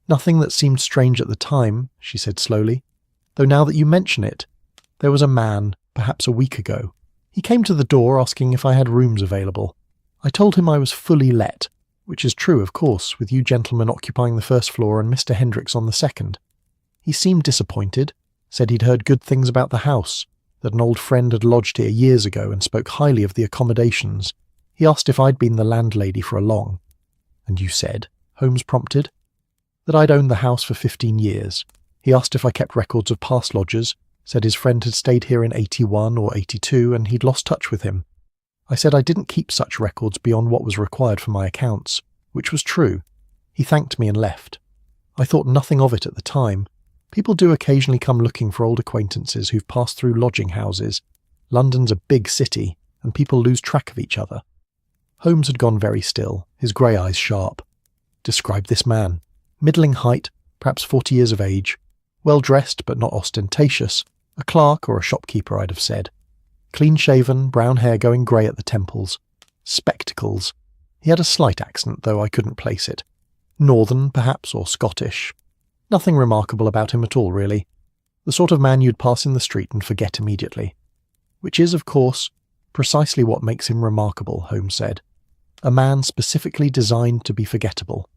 Nothing that seemed strange at the time, she said slowly, though now that you mention it, there was a man, perhaps a week ago. He came to the door asking if I had rooms available. I told him I was fully let, which is true, of course, with you gentlemen occupying the first floor and Mr. Hendricks on the second. He seemed disappointed, said he'd heard good things about the house, that an old friend had lodged here years ago and spoke highly of the accommodations. He asked if I'd been the landlady for a long. And you said, Holmes prompted, that I'd owned the house for 15 years. He asked if I kept records of past lodgers, said his friend had stayed here in 81 or 82 and he'd lost touch with him. I said I didn't keep such records beyond what was required for my accounts, which was true. He thanked me and left. I thought nothing of it at the time. People do occasionally come looking for old acquaintances who've passed through lodging houses. London's a big city, and people lose track of each other. Holmes had gone very still, his grey eyes sharp. Describe this man. Middling height, perhaps 40 years of age. Well-dressed but not ostentatious. A clerk or a shopkeeper, I'd have said. Clean-shaven, brown hair going grey at the temples. Spectacles. He had a slight accent, though I couldn't place it. Northern, perhaps, or Scottish. Nothing remarkable about him at all, really. The sort of man you'd pass in the street and forget immediately. Which is, of course, precisely what makes him remarkable, Holmes said. A man specifically designed to be forgettable.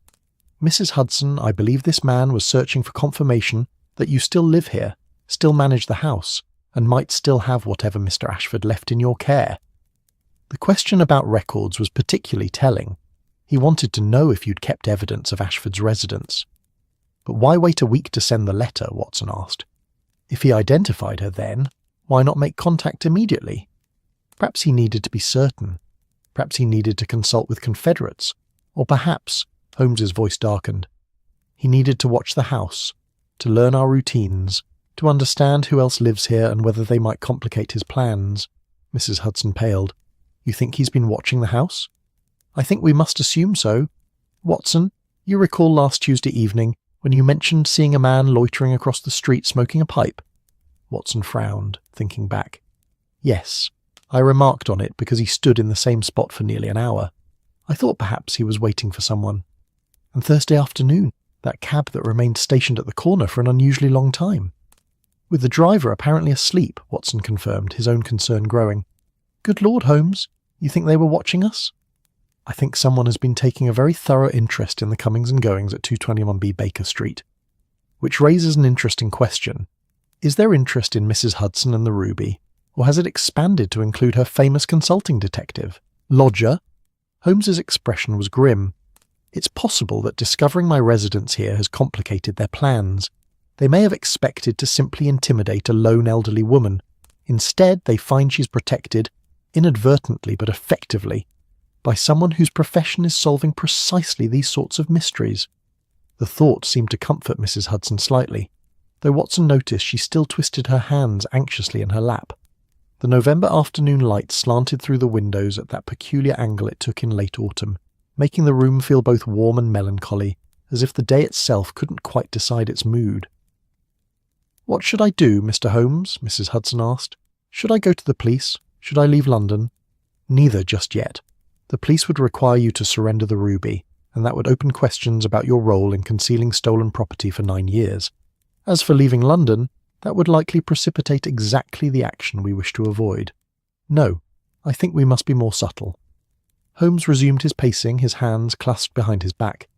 Mrs. Hudson, I believe this man was searching for confirmation that you still live here, still manage the house, and might still have whatever Mr. Ashford left in your care. The question about records was particularly telling. He wanted to know if you'd kept evidence of Ashford's residence. But why wait a week to send the letter, Watson asked. If he identified her then, why not make contact immediately? Perhaps he needed to be certain. Perhaps he needed to consult with confederates. Or perhaps, Holmes's voice darkened, he needed to watch the house, to learn our routines, to understand who else lives here and whether they might complicate his plans. Mrs. Hudson paled. You think he's been watching the house? I think we must assume so. Watson, you recall last Tuesday evening when you mentioned seeing a man loitering across the street smoking a pipe? Watson frowned, thinking back. Yes, I remarked on it because he stood in the same spot for nearly an hour. I thought perhaps he was waiting for someone. And Thursday afternoon, that cab that remained stationed at the corner for an unusually long time. With the driver apparently asleep, Watson confirmed, his own concern growing. Good Lord, Holmes, you think they were watching us? I think someone has been taking a very thorough interest in the comings and goings at 221B Baker Street. Which raises an interesting question. Is their interest in Mrs. Hudson and the ruby, or has it expanded to include her famous consulting detective? Lodger? Holmes's expression was grim. It's possible that discovering my residence here has complicated their plans. They may have expected to simply intimidate a lone elderly woman. Instead, they find she's protected, inadvertently but effectively, by someone whose profession is solving precisely these sorts of mysteries. The thought seemed to comfort Mrs. Hudson slightly, though Watson noticed she still twisted her hands anxiously in her lap. The November afternoon light slanted through the windows at that peculiar angle it took in late autumn, making the room feel both warm and melancholy, as if the day itself couldn't quite decide its mood. What should I do, Mr. Holmes? Mrs. Hudson asked. Should I go to the police? Should I leave London? Neither just yet. The police would require you to surrender the ruby, and that would open questions about your role in concealing stolen property for 9 years. As for leaving London, that would likely precipitate exactly the action we wish to avoid. No, I think we must be more subtle. Holmes resumed his pacing, his hands clasped behind his back.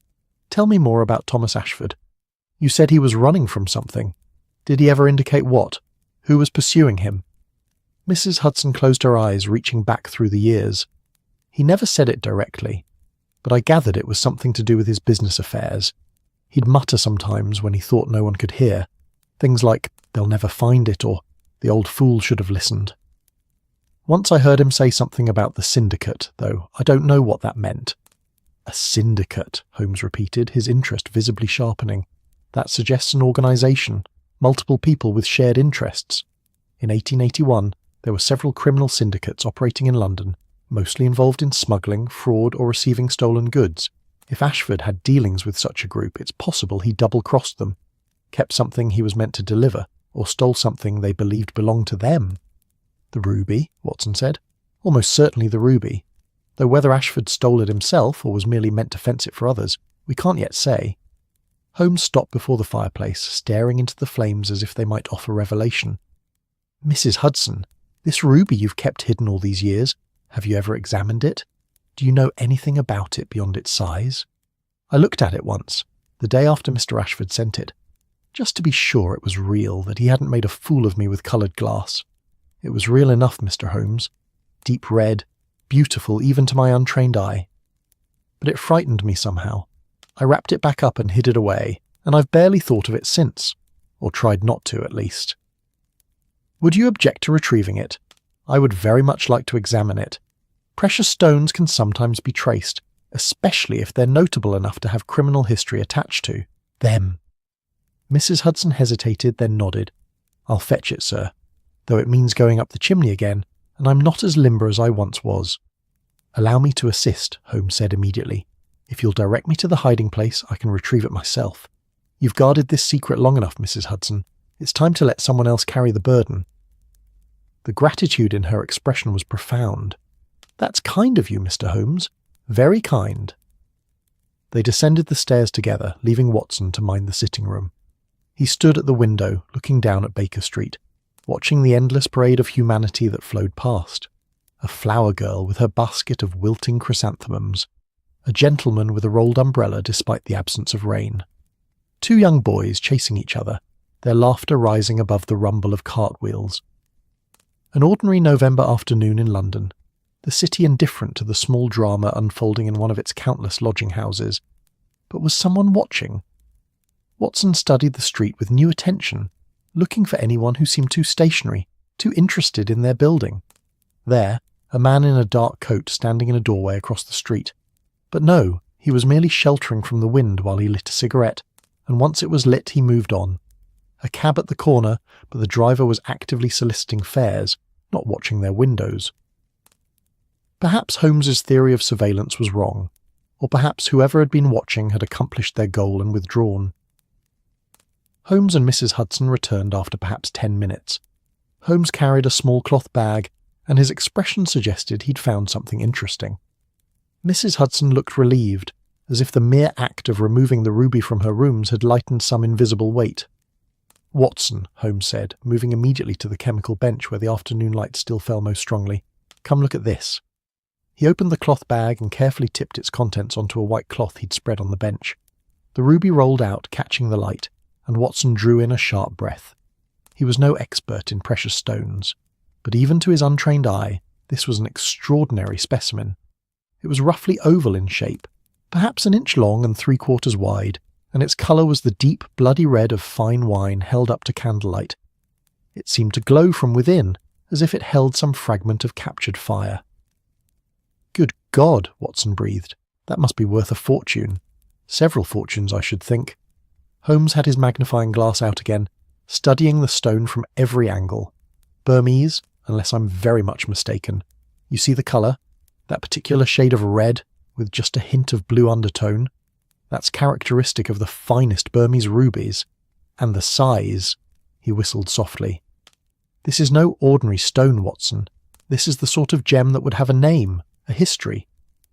Tell me more about Thomas Ashford. You said he was running from something. Did he ever indicate what? Who was pursuing him? Mrs. Hudson closed her eyes, reaching back through the years. He never said it directly, but I gathered it was something to do with his business affairs. He'd mutter sometimes when he thought no one could hear, things like, "They'll never find it," or "The old fool should have listened." Once I heard him say something about the syndicate, though I don't know what that meant. "A syndicate," Holmes repeated, his interest visibly sharpening. "That suggests an organisation, multiple people with shared interests." In 1881, there were several criminal syndicates operating in London, mostly involved in smuggling, fraud, or receiving stolen goods. If Ashford had dealings with such a group, it's possible he double-crossed them, kept something he was meant to deliver, or stole something they believed belonged to them. "The ruby," Watson said. "Almost certainly the ruby. Though whether Ashford stole it himself or was merely meant to fence it for others, we can't yet say." Holmes stopped before the fireplace, staring into the flames as if they might offer revelation. "Mrs. Hudson, this ruby you've kept hidden all these years, have you ever examined it? Do you know anything about it beyond its size?" I looked at it once, the day after Mr. Ashford sent it, just to be sure it was real, that he hadn't made a fool of me with coloured glass. It was real enough, Mr. Holmes. Deep red, beautiful even to my untrained eye. But it frightened me somehow. I wrapped it back up and hid it away, and I've barely thought of it since, or tried not to at least. "Would you object to retrieving it? I would very much like to examine it. Precious stones can sometimes be traced, especially if they're notable enough to have criminal history attached to them." Mrs. Hudson hesitated, then nodded. "I'll fetch it, sir, though it means going up the chimney again, and I'm not as limber as I once was." "Allow me to assist," Holmes said immediately. "If you'll direct me to the hiding place, I can retrieve it myself. You've guarded this secret long enough, Mrs. Hudson. It's time to let someone else carry the burden." The gratitude in her expression was profound. "That's kind of you, Mr. Holmes. Very kind." They descended the stairs together, leaving Watson to mind the sitting room. He stood at the window, looking down at Baker Street, watching the endless parade of humanity that flowed past. A flower girl with her basket of wilting chrysanthemums. A gentleman with a rolled umbrella despite the absence of rain. Two young boys chasing each other, their laughter rising above the rumble of cartwheels. An ordinary November afternoon in London, the city indifferent to the small drama unfolding in one of its countless lodging-houses. But was someone watching? Watson studied the street with new attention, looking for anyone who seemed too stationary, too interested in their building. There, a man in a dark coat standing in a doorway across the street. But no, he was merely sheltering from the wind while he lit a cigarette, and once it was lit he moved on. A cab at the corner, but the driver was actively soliciting fares, not watching their windows. Perhaps Holmes's theory of surveillance was wrong, or perhaps whoever had been watching had accomplished their goal and withdrawn. Holmes and Mrs. Hudson returned after perhaps 10 minutes. Holmes carried a small cloth bag, and his expression suggested he'd found something interesting. Mrs. Hudson looked relieved, as if the mere act of removing the ruby from her rooms had lightened some invisible weight. "Watson," Holmes said, moving immediately to the chemical bench where the afternoon light still fell most strongly, "come look at this." He opened the cloth bag and carefully tipped its contents onto a white cloth he'd spread on the bench. The ruby rolled out, catching the light, and Watson drew in a sharp breath. He was no expert in precious stones, but even to his untrained eye, this was an extraordinary specimen. It was roughly oval in shape, perhaps an inch long and 3/4 wide, and its colour was the deep, bloody red of fine wine held up to candlelight. It seemed to glow from within, as if it held some fragment of captured fire. "Good God," Watson breathed. "That must be worth a fortune. Several fortunes, I should think." Holmes had his magnifying glass out again, studying the stone from every angle. "Burmese, unless I'm very much mistaken. You see the colour? That particular shade of red, with just a hint of blue undertone? That's characteristic of the finest Burmese rubies. And the size," he whistled softly. "This is no ordinary stone, Watson. This is the sort of gem that would have a name, a history,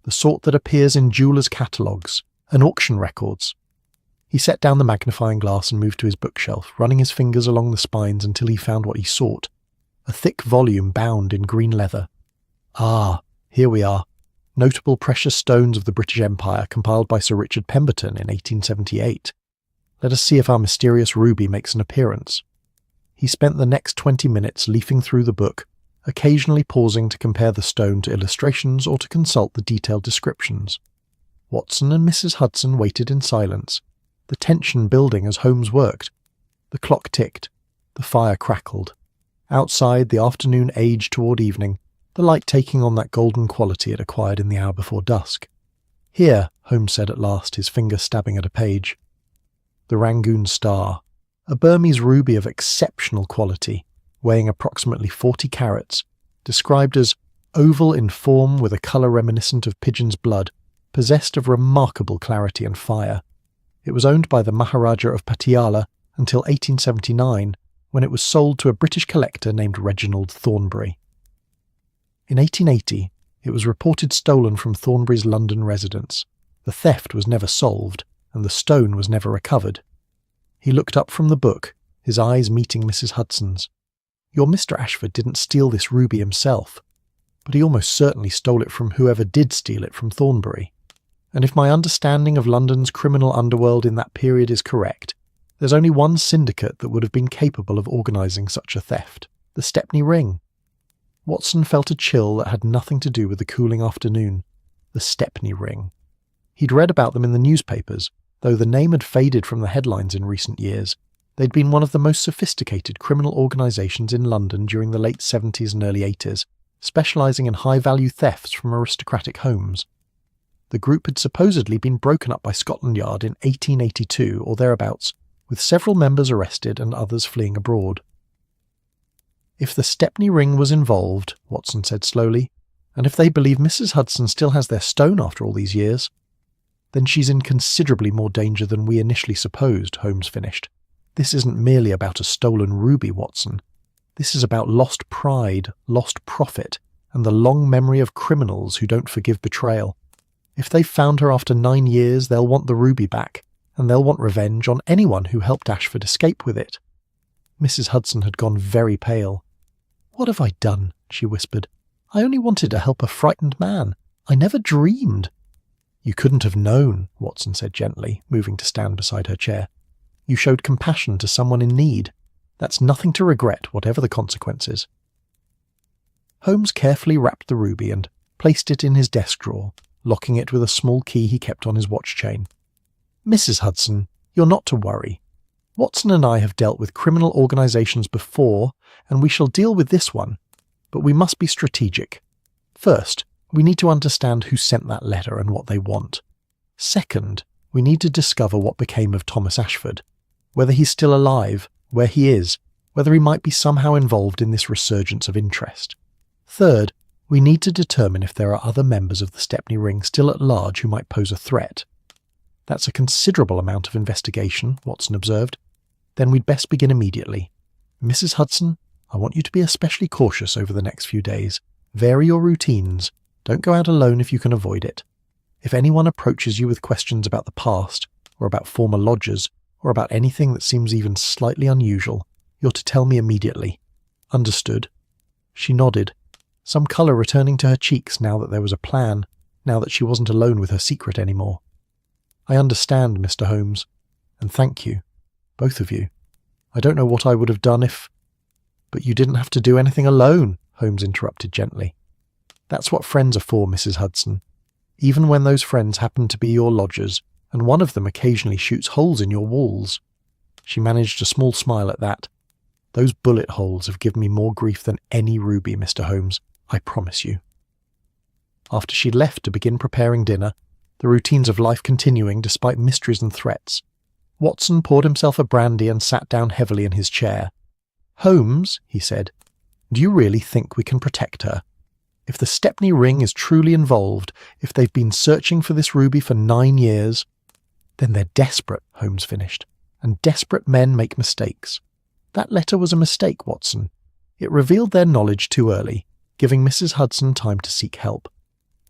the sort that appears in jewellers' catalogues and auction records." He set down the magnifying glass and moved to his bookshelf, running his fingers along the spines until he found what he sought, a thick volume bound in green leather. "Ah, here we are. Notable precious stones of the British Empire, compiled by Sir Richard Pemberton in 1878. Let us see if our mysterious ruby makes an appearance." He spent the next 20 minutes leafing through the book, occasionally pausing to compare the stone to illustrations or to consult the detailed descriptions. Watson and Mrs. Hudson waited in silence, the tension building as Holmes worked. The clock ticked. The fire crackled. Outside, the afternoon aged toward evening, the light taking on that golden quality it acquired in the hour before dusk. "Here," Holmes said at last, his finger stabbing at a page. The Rangoon Star, a Burmese ruby of exceptional quality, weighing approximately 40 carats, described as oval in form with a colour reminiscent of pigeon's blood, possessed of remarkable clarity and fire. It was owned by the Maharaja of Patiala until 1879, when it was sold to a British collector named Reginald Thornbury. In 1880, it was reported stolen from Thornbury's London residence. The theft was never solved, and the stone was never recovered. He looked up from the book, his eyes meeting Mrs. Hudson's. "Your Mr. Ashford didn't steal this ruby himself, but he almost certainly stole it from whoever did steal it from Thornbury. And if my understanding of London's criminal underworld in that period is correct, there's only one syndicate that would have been capable of organising such a theft: the Stepney Ring." Watson felt a chill that had nothing to do with the cooling afternoon. The Stepney Ring. He'd read about them in the newspapers, though the name had faded from the headlines in recent years. They'd been one of the most sophisticated criminal organisations in London during the late 70s and early 80s, specialising in high-value thefts from aristocratic homes. The group had supposedly been broken up by Scotland Yard in 1882 or thereabouts, with several members arrested and others fleeing abroad. "If the Stepney Ring was involved," Watson said slowly, "and if they believe Mrs. Hudson still has their stone after all these years, then she's in considerably more danger than we initially supposed," Holmes finished. "This isn't merely about a stolen ruby, Watson. This is about lost pride, lost profit, and the long memory of criminals who don't forgive betrayal. If they've found her after 9 years, they'll want the ruby back, and they'll want revenge on anyone who helped Ashford escape with it." Mrs. Hudson had gone very pale. "What have I done?" she whispered. "I only wanted to help a frightened man. I never dreamed." "You couldn't have known," Watson said gently, moving to stand beside her chair. "You showed compassion to someone in need. That's nothing to regret, whatever the consequences." Holmes carefully wrapped the ruby and placed it in his desk drawer, locking it with a small key he kept on his watch chain. "Mrs. Hudson, you're not to worry. Watson and I have dealt with criminal organisations before, and we shall deal with this one, but we must be strategic. First, we need to understand who sent that letter and what they want. Second, we need to discover what became of Thomas Ashford, whether he's still alive, where he is, whether he might be somehow involved in this resurgence of interest. Third, we need to determine if there are other members of the Stepney Ring still at large who might pose a threat." "That's a considerable amount of investigation," Watson observed. "Then we'd best begin immediately. Mrs. Hudson, I want you to be especially cautious over the next few days. Vary your routines. Don't go out alone if you can avoid it. If anyone approaches you with questions about the past, or about former lodgers, or about anything that seems even slightly unusual, you're to tell me immediately. Understood?" She nodded, some colour returning to her cheeks now that there was a plan, now that she wasn't alone with her secret anymore. "I understand, Mr. Holmes, and thank you, both of you. I don't know what I would have done if—" "But you didn't have to do anything alone," Holmes interrupted gently. "That's what friends are for, Mrs. Hudson. Even when those friends happen to be your lodgers, and one of them occasionally shoots holes in your walls." She managed a small smile at that. "Those bullet holes have given me more grief than any ruby, Mr. Holmes, I promise you." After she'd left to begin preparing dinner, the routines of life continuing despite mysteries and threats, Watson poured himself a brandy and sat down heavily in his chair. "Holmes," he said, "do you really think we can protect her? If the Stepney Ring is truly involved, if they've been searching for this ruby for 9 years—" "Then they're desperate," Holmes finished, "and desperate men make mistakes. That letter was a mistake, Watson. It revealed their knowledge too early, giving Mrs. Hudson time to seek help.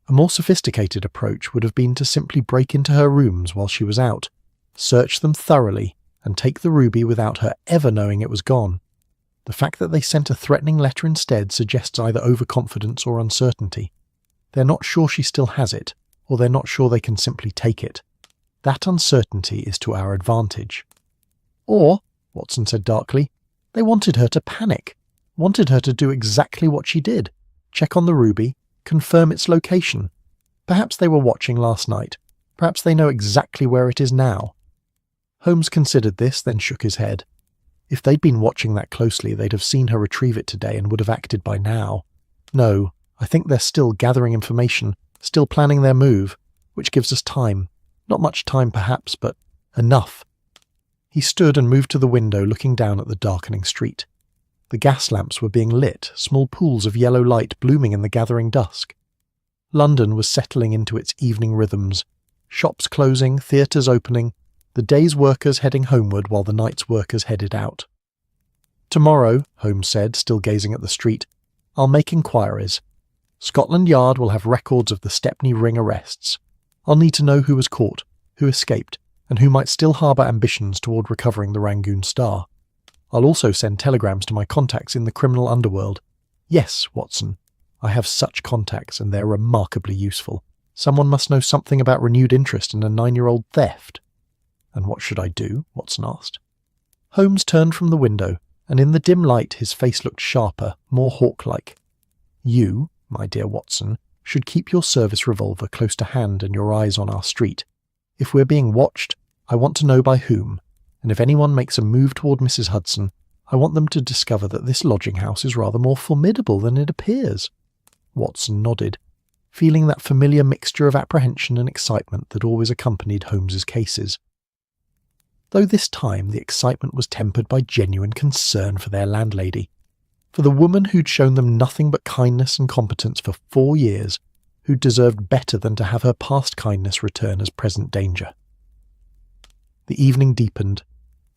A more sophisticated approach would have been to simply break into her rooms while she was out, search them thoroughly, and take the ruby without her ever knowing it was gone. The fact that they sent a threatening letter instead suggests either overconfidence or uncertainty. They're not sure she still has it, or they're not sure they can simply take it. That uncertainty is to our advantage." "Or," Watson said darkly, They wanted her to panic, wanted her to do exactly what she did, check on the ruby, confirm its location. Perhaps they were watching last night. Perhaps they know exactly where it is now. Holmes considered this, then shook his head. If they'd been watching that closely, they'd have seen her retrieve it today and would have acted by now. No, I think they're still gathering information, still planning their move, which gives us time. Not much time perhaps, but enough. He stood and moved to the window, looking down at the darkening street. The gas lamps were being lit, small pools of yellow light blooming in the gathering dusk. London was settling into its evening rhythms. Shops closing, theatres opening, the day's workers heading homeward while the night's workers headed out. Tomorrow, Holmes said, still gazing at the street, I'll make inquiries. Scotland Yard will have records of the Stepney Ring arrests. I'll need to know who was caught, who escaped, and who might still harbour ambitions toward recovering the Rangoon Star. I'll also send telegrams to my contacts in the criminal underworld. Yes, Watson, I have such contacts, and they're remarkably useful. Someone must know something about renewed interest in a 9-year-old theft. And what should I do? Watson asked. Holmes turned from the window, and in the dim light his face looked sharper, more hawk-like. You, my dear Watson, should keep your service revolver close to hand and your eyes on our street. If we're being watched, I want to know by whom, and if anyone makes a move toward Mrs. Hudson, I want them to discover that this lodging-house is rather more formidable than it appears. Watson nodded, feeling that familiar mixture of apprehension and excitement that always accompanied Holmes's cases. Though this time the excitement was tempered by genuine concern for their landlady, for the woman who'd shown them nothing but kindness and competence for 4 years, who deserved better than to have her past kindness return as present danger. The evening deepened.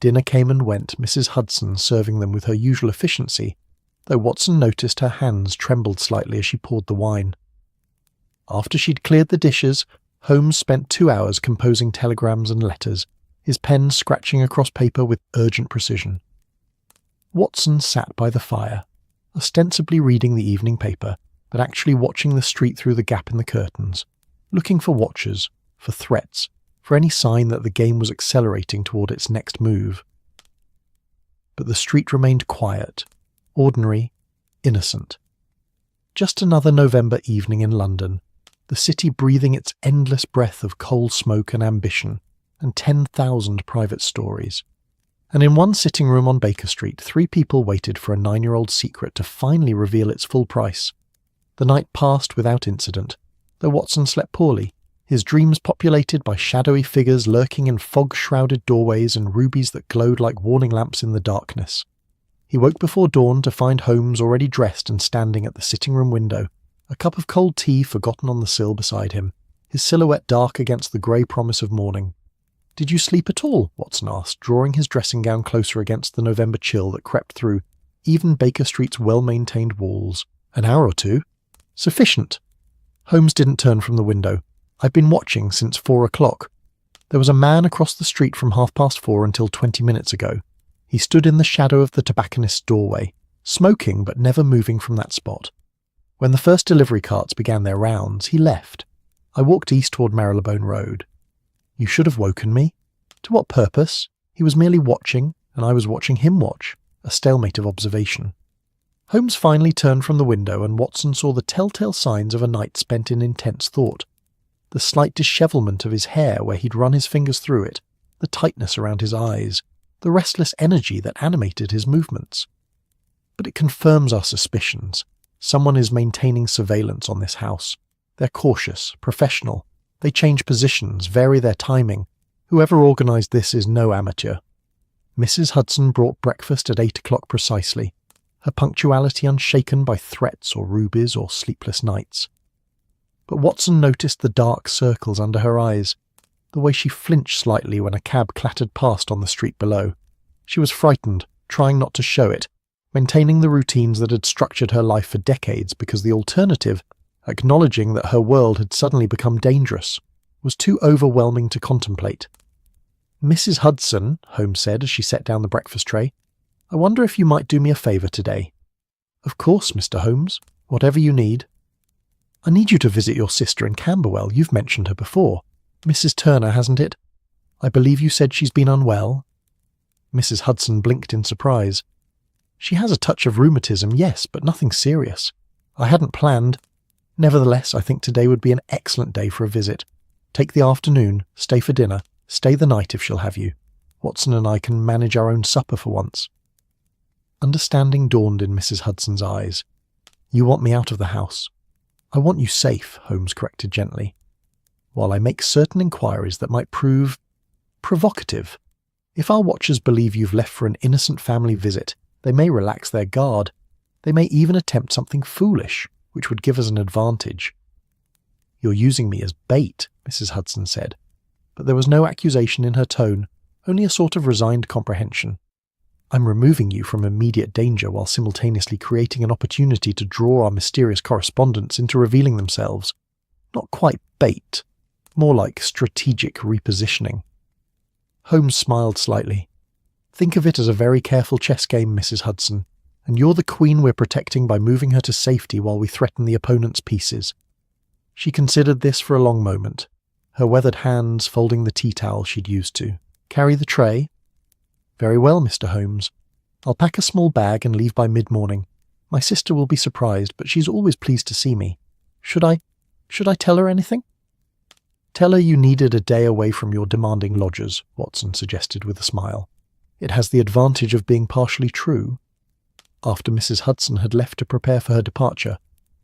Dinner came and went, Mrs. Hudson serving them with her usual efficiency, though Watson noticed her hands trembled slightly as she poured the wine. After she'd cleared the dishes, Holmes spent 2 hours composing telegrams and letters, his pen scratching across paper with urgent precision. Watson sat by the fire, ostensibly reading the evening paper, but actually watching the street through the gap in the curtains, looking for watchers, for threats, for any sign that the game was accelerating toward its next move. But the street remained quiet, ordinary, innocent. Just another November evening in London, the city breathing its endless breath of coal smoke and ambition, and 10,000 private stories. And in one sitting room on Baker Street, 3 people waited for a 9-year-old secret to finally reveal its full price. The night passed without incident, though Watson slept poorly, his dreams populated by shadowy figures lurking in fog-shrouded doorways and rubies that glowed like warning lamps in the darkness. He woke before dawn to find Holmes already dressed and standing at the sitting-room window, a cup of cold tea forgotten on the sill beside him, his silhouette dark against the grey promise of morning. "Did you sleep at all?" Watson asked, drawing his dressing gown closer against the November chill that crept through even Baker Street's well-maintained walls. "An hour or 2. Sufficient." Holmes didn't turn from the window. "I've been watching since 4 o'clock. There was a man across the street from 4:30 until 20 minutes ago. He stood in the shadow of the tobacconist's doorway, smoking but never moving from that spot. When the first delivery carts began their rounds, he left. I walked east toward Marylebone Road. You should have woken me. To what purpose? He was merely watching, and I was watching him watch, a stalemate of observation." Holmes finally turned from the window, and Watson saw the telltale signs of a night spent in intense thought. The slight dishevelment of his hair where he'd run his fingers through it, the tightness around his eyes, the restless energy that animated his movements. But it confirms our suspicions. Someone is maintaining surveillance on this house. They're cautious, professional. They change positions, vary their timing. Whoever organised this is no amateur. Mrs. Hudson brought breakfast at 8 o'clock precisely, her punctuality unshaken by threats or rubies or sleepless nights. But Watson noticed the dark circles under her eyes, the way she flinched slightly when a cab clattered past on the street below. She was frightened, trying not to show it, maintaining the routines that had structured her life for decades because the alternative, acknowledging that her world had suddenly become dangerous, was too overwhelming to contemplate. "Mrs. Hudson," Holmes said as she set down the breakfast tray, "I wonder if you might do me a favour today." "Of course, Mr. Holmes. Whatever you need." "I need you to visit your sister in Camberwell. You've mentioned her before. Mrs. Turner, hasn't it? I believe you said she's been unwell." Mrs. Hudson blinked in surprise. She has a touch of rheumatism, yes, but nothing serious. I hadn't planned. Nevertheless, I think today would be an excellent day for a visit. Take the afternoon, stay for dinner, stay the night if she'll have you. Watson and I can manage our own supper for once." Understanding dawned in Mrs. Hudson's eyes. "You want me out of the house." "I want you safe," Holmes corrected gently, "while I make certain inquiries that might prove provocative. If our watchers believe you've left for an innocent family visit, they may relax their guard. They may even attempt something foolish, which would give us an advantage." "You're using me as bait," Mrs. Hudson said, but there was no accusation in her tone, only a sort of resigned comprehension. "I'm removing you from immediate danger while simultaneously creating an opportunity to draw our mysterious correspondents into revealing themselves. Not quite bait, more like strategic repositioning." Holmes smiled slightly. "Think of it as a very careful chess game, Mrs. Hudson, and you're the queen we're protecting by moving her to safety while we threaten the opponent's pieces." She considered this for a long moment, her weathered hands folding the tea towel she'd used to. "Carry the tray?" "Very well, Mr. Holmes. I'll pack a small bag and leave by mid-morning. My sister will be surprised, but she's always pleased to see me. Should I tell her anything?" "Tell her you needed a day away from your demanding lodgers," Watson suggested with a smile. "It has the advantage of being partially true." After Mrs. Hudson had left to prepare for her departure,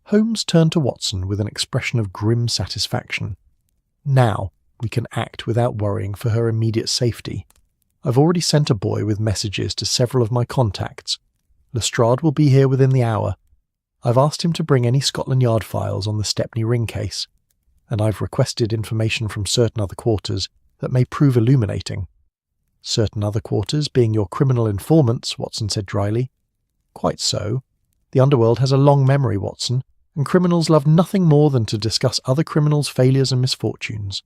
Holmes turned to Watson with an expression of grim satisfaction. "Now we can act without worrying for her immediate safety. I've already sent a boy with messages to several of my contacts. Lestrade will be here within the hour. I've asked him to bring any Scotland Yard files on the Stepney ring case, and I've requested information from certain other quarters that may prove illuminating." "Certain other quarters being your criminal informants," Watson said dryly. "Quite so. The underworld has a long memory, Watson, and criminals love nothing more than to discuss other criminals' failures and misfortunes.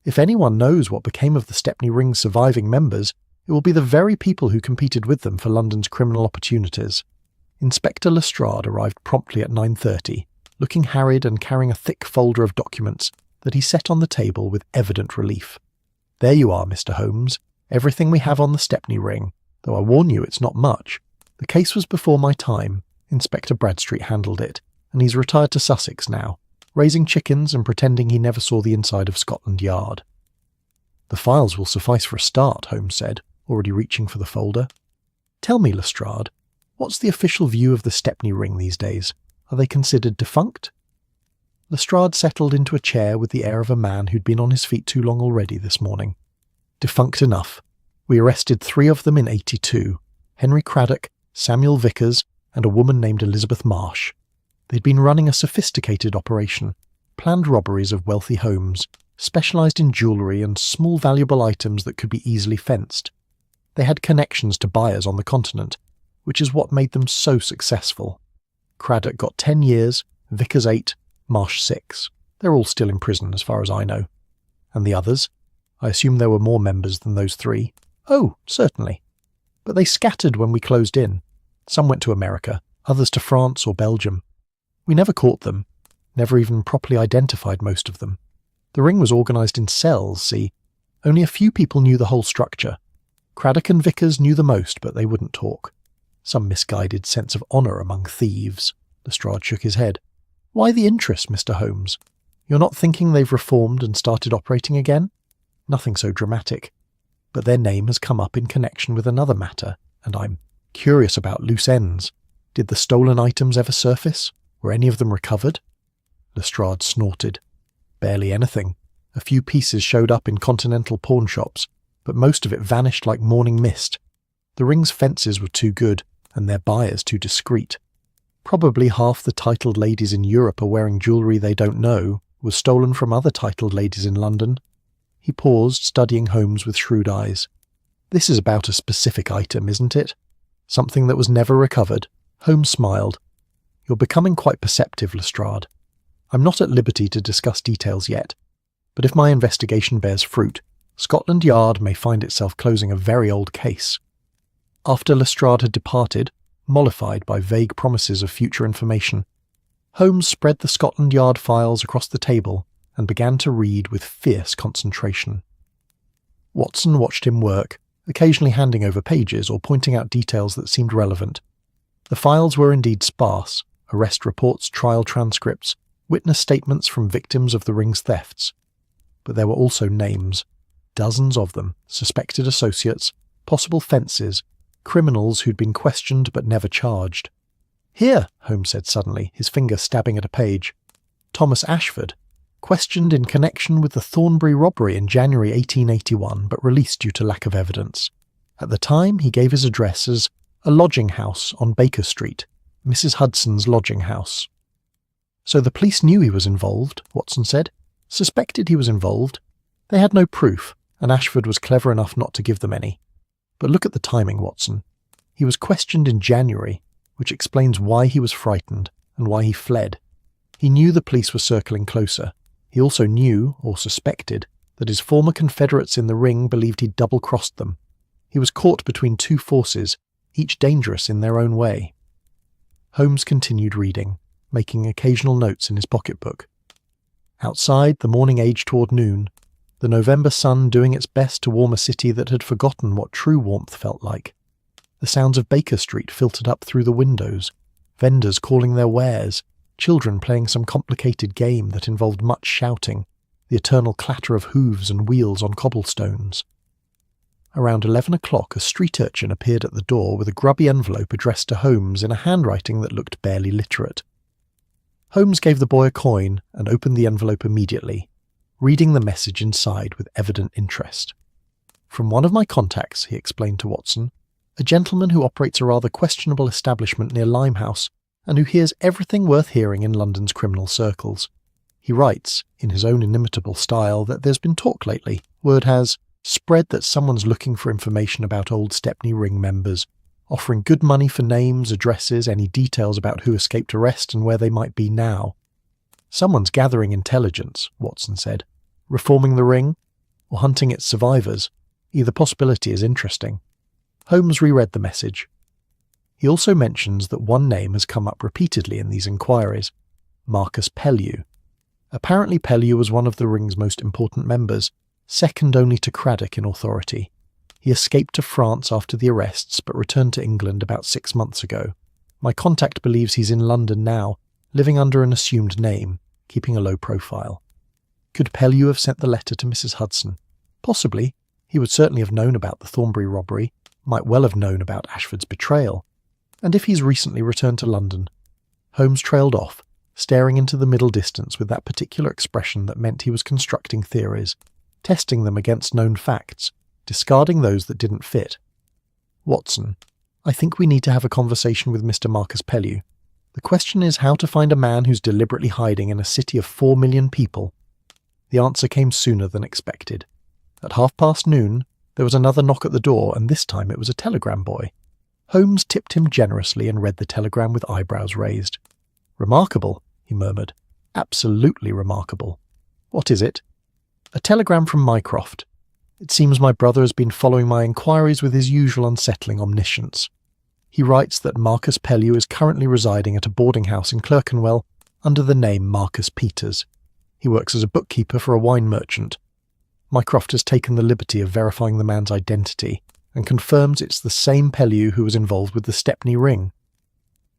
If anyone knows what became of the Stepney Ring's surviving members, it will be the very people who competed with them for London's criminal opportunities." Inspector Lestrade arrived promptly at 9:30, looking harried and carrying a thick folder of documents that he set on the table with evident relief. "There you are, Mr. Holmes. Everything we have on the Stepney Ring, though I warn you it's not much. The case was before my time. Inspector Bradstreet handled it, and he's retired to Sussex now, raising chickens and pretending he never saw the inside of Scotland Yard." "The files will suffice for a start," Holmes said, already reaching for the folder. "Tell me, Lestrade, what's the official view of the Stepney Ring these days? Are they considered defunct?" Lestrade settled into a chair with the air of a man who'd been on his feet too long already this morning. "Defunct enough. We arrested 3 of them in 82, Henry Craddock, Samuel Vickers, and a woman named Elizabeth Marsh. They'd been running a sophisticated operation, planned robberies of wealthy homes, specialised in jewellery and small valuable items that could be easily fenced. They had connections to buyers on the continent, which is what made them so successful. Craddock got 10 years, Vickers 8, Marsh 6. They're all still in prison as far as I know. And the others? I assume there were more members than those 3. "Oh, certainly. But they scattered when we closed in. Some went to America, others to France or Belgium. We never caught them, never even properly identified most of them. The ring was organised in cells, see. Only a few people knew the whole structure. Craddock and Vickers knew the most, but they wouldn't talk. Some misguided sense of honour among thieves." Lestrade shook his head. "Why the interest, Mr. Holmes? You're not thinking they've reformed and started operating again? Nothing so dramatic. But their name has come up in connection with another matter, and I'm curious about loose ends. Did the stolen items ever surface? Were any of them recovered?" Lestrade snorted. "Barely anything. A few pieces showed up in continental pawn shops, but most of it vanished like morning mist. The ring's fences were too good, and their buyers too discreet. Probably half the titled ladies in Europe are wearing jewellery they don't know was stolen from other titled ladies in London." He paused, studying Holmes with shrewd eyes. "This is about a specific item, isn't it? Something that was never recovered." Holmes smiled. "You're becoming quite perceptive, Lestrade. I'm not at liberty to discuss details yet, but if my investigation bears fruit, Scotland Yard may find itself closing a very old case." After Lestrade had departed, mollified by vague promises of future information, Holmes spread the Scotland Yard files across the table and began to read with fierce concentration. Watson watched him work, occasionally handing over pages or pointing out details that seemed relevant, The files were indeed sparse: arrest reports, trial transcripts, witness statements from victims of the ring's thefts. But there were also names, dozens of them, suspected associates, possible fences, criminals who'd been questioned but never charged. "Here," Holmes said suddenly, his finger stabbing at a page. "Thomas Ashford, questioned in connection with the Thornbury robbery in January 1881, but released due to lack of evidence. At the time, he gave his address as a lodging house on Baker Street, Mrs. Hudson's lodging house." "So the police knew he was involved," Watson said. "Suspected he was involved. They had no proof, and Ashford was clever enough not to give them any. But look at the timing, Watson. He was questioned in January, which explains why he was frightened and why he fled. He knew the police were circling closer. He also knew, or suspected, that his former confederates in the ring believed he'd double-crossed them. He was caught between two forces, each dangerous in their own way." Holmes continued reading, making occasional notes in his pocketbook. Outside, the morning aged toward noon, the November sun doing its best to warm a city that had forgotten what true warmth felt like. The sounds of Baker Street filtered up through the windows, vendors calling their wares, children playing some complicated game that involved much shouting, the eternal clatter of hooves and wheels on cobblestones. Around 11 o'clock, a street urchin appeared at the door with a grubby envelope addressed to Holmes in a handwriting that looked barely literate. Holmes gave the boy a coin and opened the envelope immediately, reading the message inside with evident interest. "From one of my contacts," he explained to Watson, "a gentleman who operates a rather questionable establishment near Limehouse and who hears everything worth hearing in London's criminal circles. He writes, in his own inimitable style, that there's been talk lately. Word has spread that someone's looking for information about old Stepney Ring members, offering good money for names, addresses, any details about who escaped arrest and where they might be now. Someone's gathering intelligence," Watson said. "Reforming the ring, or hunting its survivors. Either possibility is interesting." Holmes reread the message. He also mentions that one name has come up repeatedly in these inquiries: Marcus Pellew. Apparently Pellew was one of the ring's most important members, second only to Craddock in authority. He escaped to France after the arrests, but returned to England about 6 months ago. My contact believes he's in London now, living under an assumed name, keeping a low profile. Could Pellew have sent the letter to Mrs. Hudson? Possibly. He would certainly have known about the Thornbury robbery, might well have known about Ashford's betrayal. And if he's recently returned to London? Holmes trailed off, staring into the middle distance with that particular expression that meant he was constructing theories, testing them against known facts, discarding those that didn't fit. "Watson, I think we need to have a conversation with Mr. Marcus Pellew. The question is how to find a man who's deliberately hiding in a city of 4 million people." The answer came sooner than expected. At noon, there was another knock at the door, and this time it was a telegram boy. Holmes tipped him generously and read the telegram with eyebrows raised. "Remarkable," he murmured. "Absolutely remarkable. What is it?" "A telegram from Mycroft. It seems my brother has been following my inquiries with his usual unsettling omniscience. He writes that Marcus Pellew is currently residing at a boarding house in Clerkenwell under the name Marcus Peters. He works as a bookkeeper for a wine merchant. Mycroft has taken the liberty of verifying the man's identity and confirms it's the same Pellew who was involved with the Stepney ring."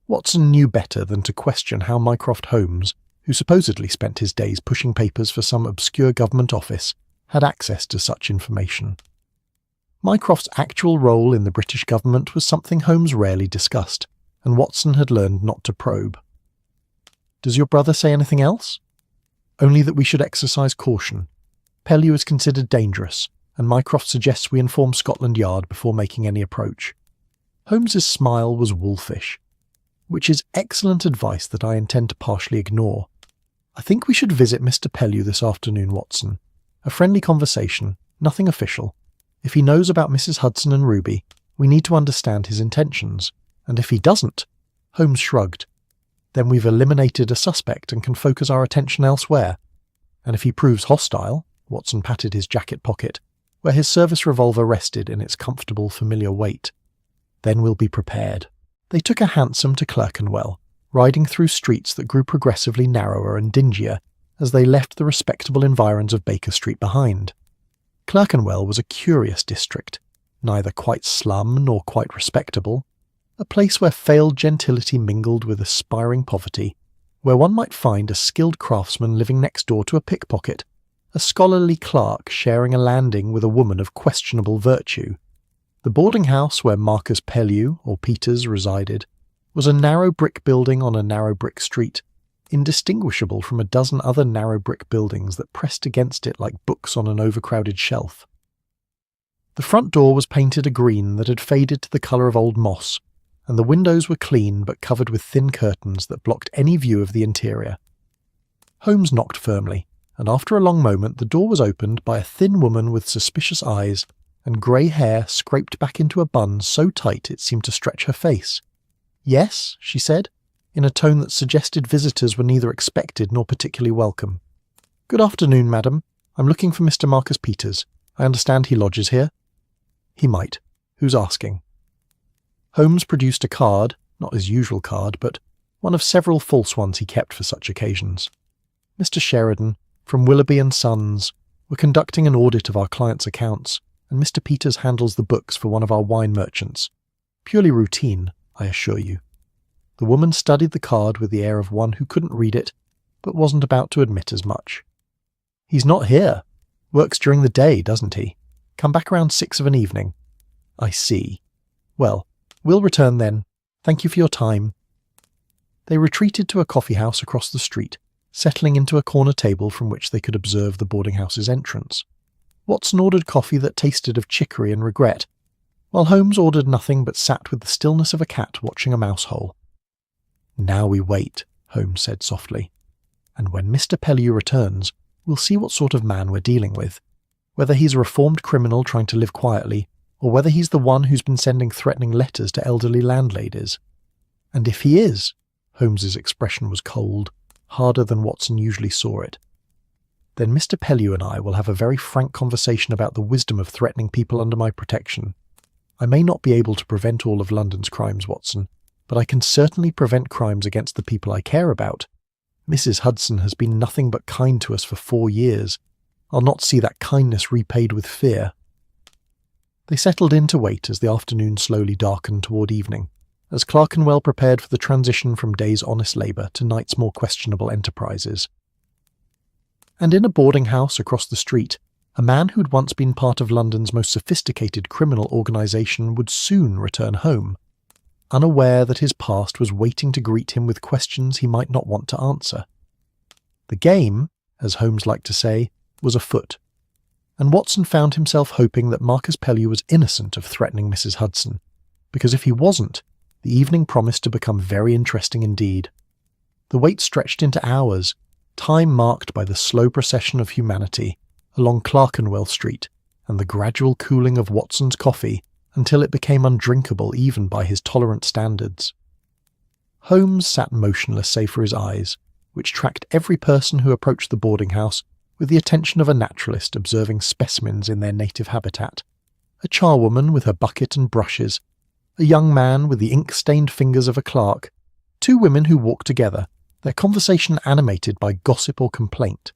Watson knew better than to question how Mycroft Holmes, who supposedly spent his days pushing papers for some obscure government office, had access to such information. Mycroft's actual role in the British government was something Holmes rarely discussed, and Watson had learned not to probe. "Does your brother say anything else?" "Only that we should exercise caution. Pellew is considered dangerous, and Mycroft suggests we inform Scotland Yard before making any approach." Holmes's smile was wolfish. "Which is excellent advice that I intend to partially ignore. I think we should visit Mr. Pellew this afternoon, Watson. A friendly conversation, nothing official. If he knows about Mrs. Hudson and Ruby, we need to understand his intentions, and if he doesn't," Holmes shrugged, "then we've eliminated a suspect and can focus our attention elsewhere. And if he proves hostile," Watson patted his jacket pocket, where his service revolver rested in its comfortable, familiar weight, "then we'll be prepared." They took a hansom to Clerkenwell, riding through streets that grew progressively narrower and dingier as they left the respectable environs of Baker Street behind. Clerkenwell was a curious district, neither quite slum nor quite respectable. a place where failed gentility mingled with aspiring poverty, where one might find a skilled craftsman living next door to a pickpocket, a scholarly clerk sharing a landing with a woman of questionable virtue. The boarding house where Marcus Pellew, or Peters, resided was a narrow brick building on a narrow brick street, indistinguishable from a dozen other narrow brick buildings that pressed against it like books on an overcrowded shelf. The front door was painted a green that had faded to the colour of old moss, and the windows were clean but covered with thin curtains that blocked any view of the interior. Holmes knocked firmly, and after a long moment the door was opened by a thin woman with suspicious eyes and grey hair scraped back into a bun so tight it seemed to stretch her face. "Yes," she said, in a tone that suggested visitors were neither expected nor particularly welcome. "Good afternoon, madam. I'm looking for Mr. Marcus Peters. I understand he lodges here." He might. Who's asking? Holmes produced a card, not his usual card, but one of several false ones he kept for such occasions. "Mr. Sheridan, from Willoughby and Sons. We're conducting an audit of our clients' accounts, and Mr. Peters handles the books for one of our wine merchants. Purely routine, I assure you." The woman studied the card with the air of one who couldn't read it, but wasn't about to admit as much. "He's not here. Works during the day, doesn't he? Come back around 6 of an evening." "I see. Well, we'll return then. Thank you for your time." They retreated to a coffee house across the street, settling into a corner table from which they could observe the boarding house's entrance. Watson ordered coffee that tasted of chicory and regret, while Holmes ordered nothing but sat with the stillness of a cat watching a mouse hole. "Now we wait," Holmes said softly, "and when Mr. Pellew returns, we'll see what sort of man we're dealing with, whether he's a reformed criminal trying to live quietly, or whether he's the one who's been sending threatening letters to elderly landladies. And if he is," Holmes's expression was cold, harder than Watson usually saw it, "then Mr. Pellew and I will have a very frank conversation about the wisdom of threatening people under my protection. I may not be able to prevent all of London's crimes, Watson, but I can certainly prevent crimes against the people I care about. Mrs. Hudson has been nothing but kind to us for 4 years. I'll not see that kindness repaid with fear." They settled in to wait as the afternoon slowly darkened toward evening, as Clerkenwell prepared for the transition from day's honest labour to night's more questionable enterprises. And in a boarding house across the street, a man who'd once been part of London's most sophisticated criminal organisation would soon return home, unaware that his past was waiting to greet him with questions he might not want to answer. The game, as Holmes liked to say, was afoot, and Watson found himself hoping that Marcus Pellew was innocent of threatening Mrs. Hudson, because if he wasn't, the evening promised to become very interesting indeed. The wait stretched into hours, time marked by the slow procession of humanity along Clerkenwell Street and the gradual cooling of Watson's coffee until it became undrinkable even by his tolerant standards. Holmes sat motionless save for his eyes, which tracked every person who approached the boarding house with the attention of a naturalist observing specimens in their native habitat. A charwoman with her bucket and brushes, a young man with the ink-stained fingers of a clerk, 2 women who walked together, their conversation animated by gossip or complaint.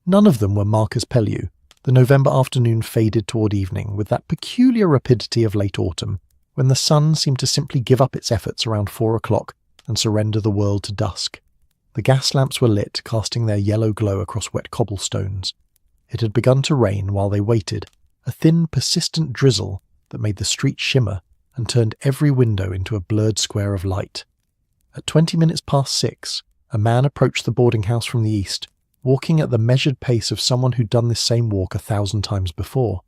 None of them were Marcus Pellew. The November afternoon faded toward evening with that peculiar rapidity of late autumn, when the sun seemed to simply give up its efforts around 4 o'clock and surrender the world to dusk. The gas lamps were lit, casting their yellow glow across wet cobblestones. It had begun to rain while they waited, a thin, persistent drizzle that made the street shimmer and turned every window into a blurred square of light. At 20 minutes past 6, a man approached the boarding house from the east, walking at the measured pace of someone who'd done this same walk 1,000 times before.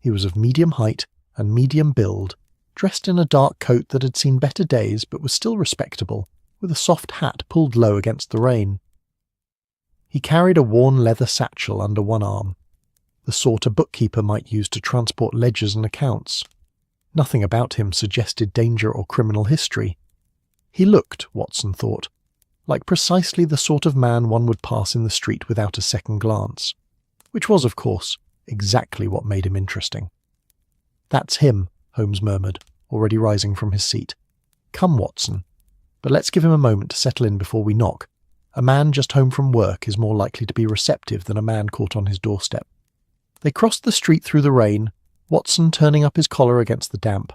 He was of medium height and medium build, dressed in a dark coat that had seen better days but was still respectable, with a soft hat pulled low against the rain. He carried a worn leather satchel under one arm, the sort a bookkeeper might use to transport ledgers and accounts. Nothing about him suggested danger or criminal history. He looked, Watson thought, like precisely the sort of man one would pass in the street without a second glance, which was, of course, exactly what made him interesting. "That's him," Holmes murmured, already rising from his seat. "Come, Watson. But let's give him a moment to settle in before we knock. A man just home from work is more likely to be receptive than a man caught on his doorstep." They crossed the street through the rain, Watson turning up his collar against the damp.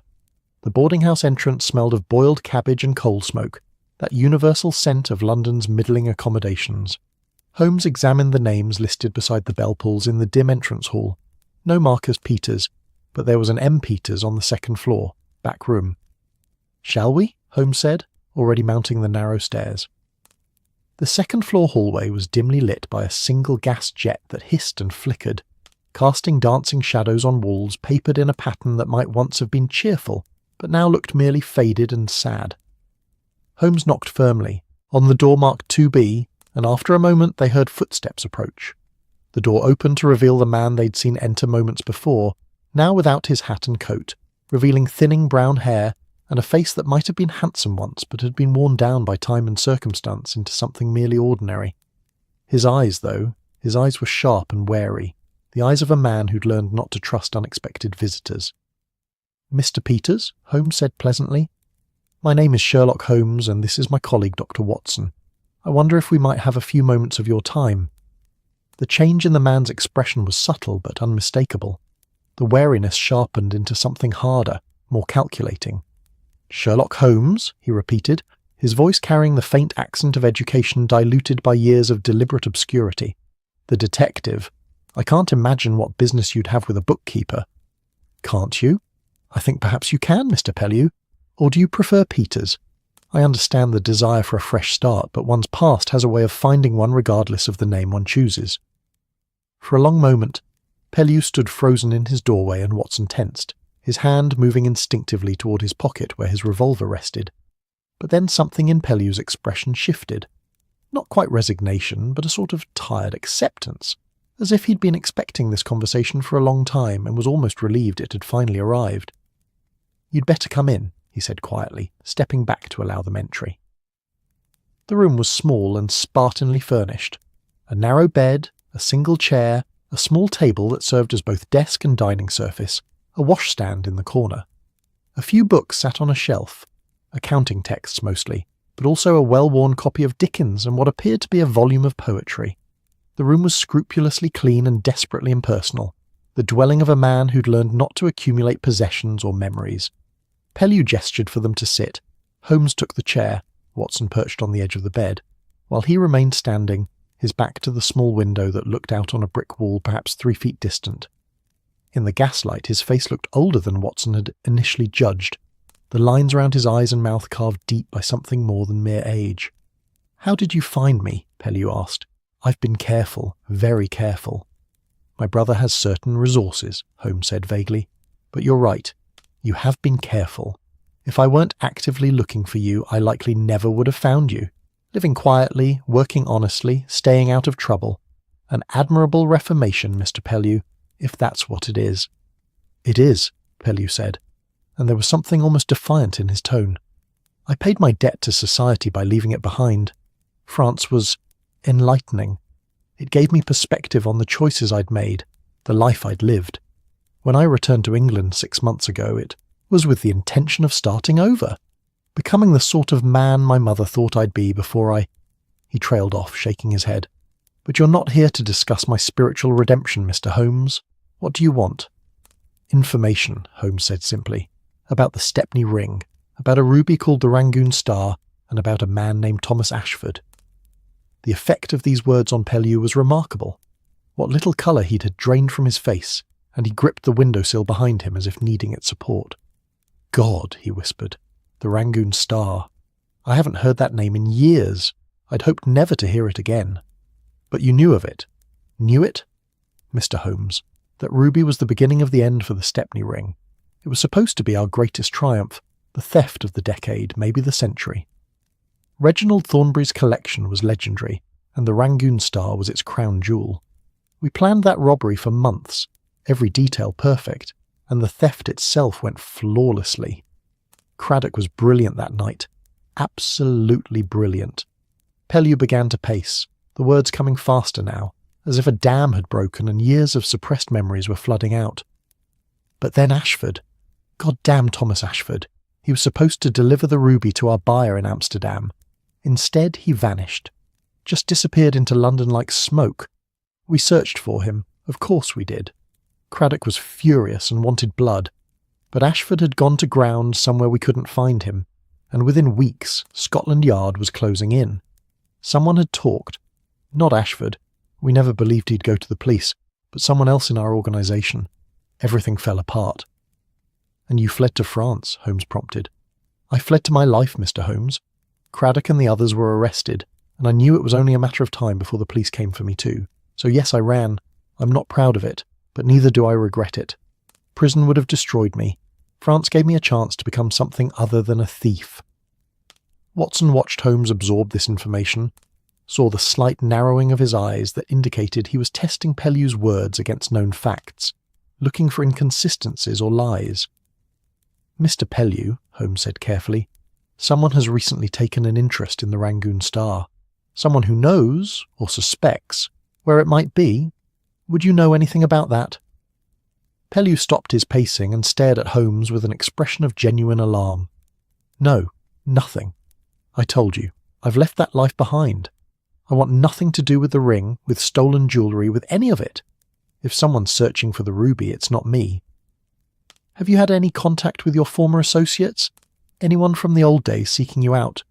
The boarding house entrance smelled of boiled cabbage and coal smoke, that universal scent of London's middling accommodations. Holmes examined the names listed beside the bell pulls in the dim entrance hall. No mark as Peters, but there was an M. Peters on the second floor, back room. "Shall we?" Holmes said, already mounting the narrow stairs. The second-floor hallway was dimly lit by a single gas jet that hissed and flickered, casting dancing shadows on walls papered in a pattern that might once have been cheerful, but now looked merely faded and sad. Holmes knocked firmly, on the door marked 2B, and after a moment they heard footsteps approach. The door opened to reveal the man they'd seen enter moments before, now without his hat and coat, revealing thinning brown hair and a face that might have been handsome once but had been worn down by time and circumstance into something merely ordinary. His eyes were sharp and wary, the eyes of a man who'd learned not to trust unexpected visitors. "Mr. Peters?" Holmes said pleasantly. "My name is Sherlock Holmes, and this is my colleague Dr. Watson. I wonder if we might have a few moments of your time." The change in the man's expression was subtle but unmistakable. The wariness sharpened into something harder, more calculating. "Sherlock Holmes?" he repeated, his voice carrying the faint accent of education diluted by years of deliberate obscurity. "The detective. I can't imagine what business you'd have with a bookkeeper." "Can't you? I think perhaps you can, Mr. Pellew. Or do you prefer Peters? I understand the desire for a fresh start, but one's past has a way of finding one regardless of the name one chooses." For a long moment, Pellew stood frozen in his doorway and Watson tensed, his hand moving instinctively toward his pocket where his revolver rested. But then something in Pellew's expression shifted. Not quite resignation, but a sort of tired acceptance, as if he'd been expecting this conversation for a long time and was almost relieved it had finally arrived. "You'd better come in," he said quietly, stepping back to allow them entry. The room was small and spartanly furnished. A narrow bed, a single chair, a small table that served as both desk and dining surface, a washstand in the corner. A few books sat on a shelf, accounting texts mostly, but also a well-worn copy of Dickens and what appeared to be a volume of poetry. The room was scrupulously clean and desperately impersonal, the dwelling of a man who'd learned not to accumulate possessions or memories. Pellew gestured for them to sit. Holmes took the chair, Watson perched on the edge of the bed, while he remained standing, his back to the small window that looked out on a brick wall perhaps 3 feet distant. In the gaslight, his face looked older than Watson had initially judged, the lines around his eyes and mouth carved deep by something more than mere age. "How did you find me?" Pellew asked. "I've been careful, very careful." "My brother has certain resources," Holmes said vaguely. "But you're right. You have been careful. If I weren't actively looking for you, I likely never would have found you. Living quietly, working honestly, staying out of trouble. An admirable reformation, Mr. Pellew, if that's what it is." "It is," Pellew said, and there was something almost defiant in his tone. "I paid my debt to society by leaving it behind. France was enlightening. It gave me perspective on the choices I'd made, the life I'd lived. When I returned to England 6 months ago, it was with the intention of starting over, becoming the sort of man my mother thought I'd be before I—" He trailed off, shaking his head. "But you're not here to discuss my spiritual redemption, Mr. Holmes. What do you want?" "Information," Holmes said simply. "About the Stepney ring, about a ruby called the Rangoon Star, and about a man named Thomas Ashford." The effect of these words on Pellew was remarkable. What little colour he'd had drained from his face, and he gripped the windowsill behind him as if needing its support. "God," he whispered. "The Rangoon Star. I haven't heard that name in years. I'd hoped never to hear it again. But you knew of it. Knew it? Mr. Holmes, that ruby was the beginning of the end for the Stepney ring. It was supposed to be our greatest triumph, the theft of the decade, maybe the century. Reginald Thornbury's collection was legendary, and the Rangoon Star was its crown jewel. We planned that robbery for months, every detail perfect, and the theft itself went flawlessly. Craddock was brilliant that night, absolutely brilliant." Pellew began to pace, the words coming faster now, as if a dam had broken and years of suppressed memories were flooding out. "But then Ashford. God damn Thomas Ashford. He was supposed to deliver the ruby to our buyer in Amsterdam. Instead, he vanished. Just disappeared into London like smoke. We searched for him. Of course we did. Craddock was furious and wanted blood. But Ashford had gone to ground somewhere we couldn't find him, and within weeks Scotland Yard was closing in. Someone had talked. Not Ashford. We never believed he'd go to the police, but someone else in our organisation. Everything fell apart. "And you fled to France," Holmes prompted. "I fled to my life, Mr. Holmes. Craddock and the others were arrested, and I knew it was only a matter of time before the police came for me too. So yes, I ran. I'm not proud of it, but neither do I regret it. Prison would have destroyed me. France gave me a chance to become something other than a thief." Watson watched Holmes absorb this information, saw the slight narrowing of his eyes that indicated he was testing Pellew's words against known facts, looking for inconsistencies or lies. "Mr. Pellew," Holmes said carefully, "someone has recently taken an interest in the Rangoon Star. Someone who knows, or suspects, where it might be. Would you know anything about that?" Pellew stopped his pacing and stared at Holmes with an expression of genuine alarm. "No, nothing. I told you, I've left that life behind. I want nothing to do with the ring, with stolen jewellery, with any of it. If someone's searching for the ruby, it's not me." "Have you had any contact with your former associates? Anyone from the old days seeking you out?"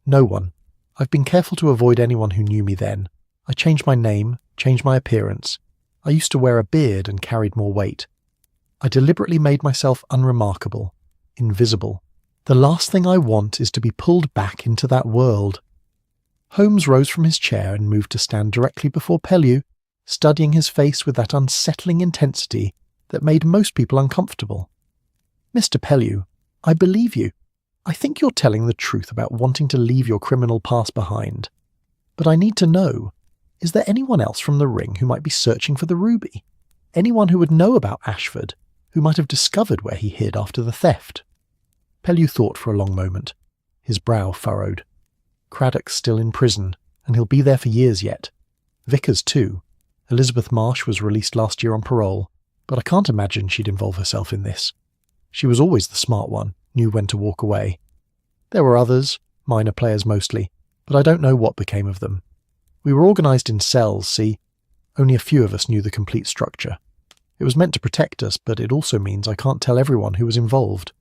"No one. I've been careful to avoid anyone who knew me then. I changed my name, changed my appearance. I used to wear a beard and carried more weight. I deliberately made myself unremarkable, invisible. The last thing I want is to be pulled back into that world." Holmes rose from his chair and moved to stand directly before Pellew, studying his face with that unsettling intensity that made most people uncomfortable. "Mr. Pellew, I believe you. I think you're telling the truth about wanting to leave your criminal past behind. But I need to know, is there anyone else from the ring who might be searching for the ruby? Anyone who would know about Ashford, who might have discovered where he hid after the theft?" Pellew thought for a long moment. His brow furrowed. "Craddock's still in prison, and he'll be there for years yet. Vickers too. Elizabeth Marsh was released last year on parole, but I can't imagine she'd involve herself in this. She was always the smart one, knew when to walk away. There were others, minor players mostly, but I don't know what became of them. We were organised in cells, see? Only a few of us knew the complete structure. It was meant to protect us, but it also means I can't tell everyone who was involved."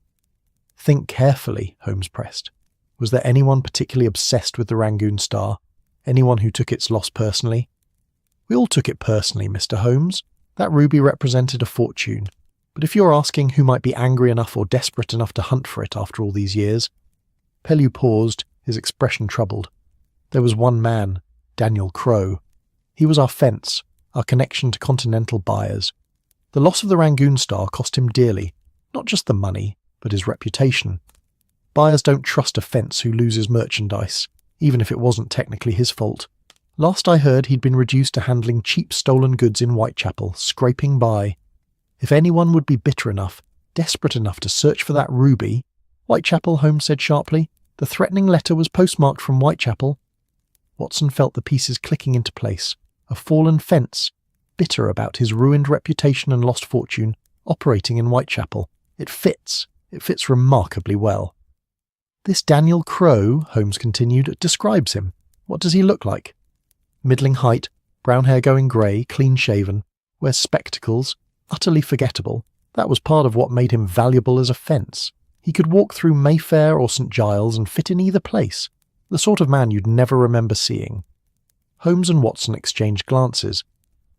"Think carefully," Holmes pressed. "Was there anyone particularly obsessed with the Rangoon Star? Anyone who took its loss personally?" "We all took it personally, Mr. Holmes. That ruby represented a fortune. But if you're asking who might be angry enough or desperate enough to hunt for it after all these years..." Pellew paused, his expression troubled. "There was one man, Daniel Crowe. He was our fence, our connection to continental buyers. The loss of the Rangoon Star cost him dearly, not just the money, but his reputation. Buyers don't trust a fence who loses merchandise, even if it wasn't technically his fault. Last I heard, he'd been reduced to handling cheap stolen goods in Whitechapel, scraping by. If anyone would be bitter enough, desperate enough to search for that ruby..." "Whitechapel," Holmes said sharply. "The threatening letter was postmarked from Whitechapel." Watson felt the pieces clicking into place. A fallen fence, bitter about his ruined reputation and lost fortune, operating in Whitechapel. It fits remarkably well. "This Daniel Crowe," Holmes continued, "describes him. What does he look like?" "Middling height, brown hair going grey, clean-shaven, wears spectacles, utterly forgettable. That was part of what made him valuable as a fence. He could walk through Mayfair or St. Giles and fit in either place. The sort of man you'd never remember seeing." Holmes and Watson exchanged glances.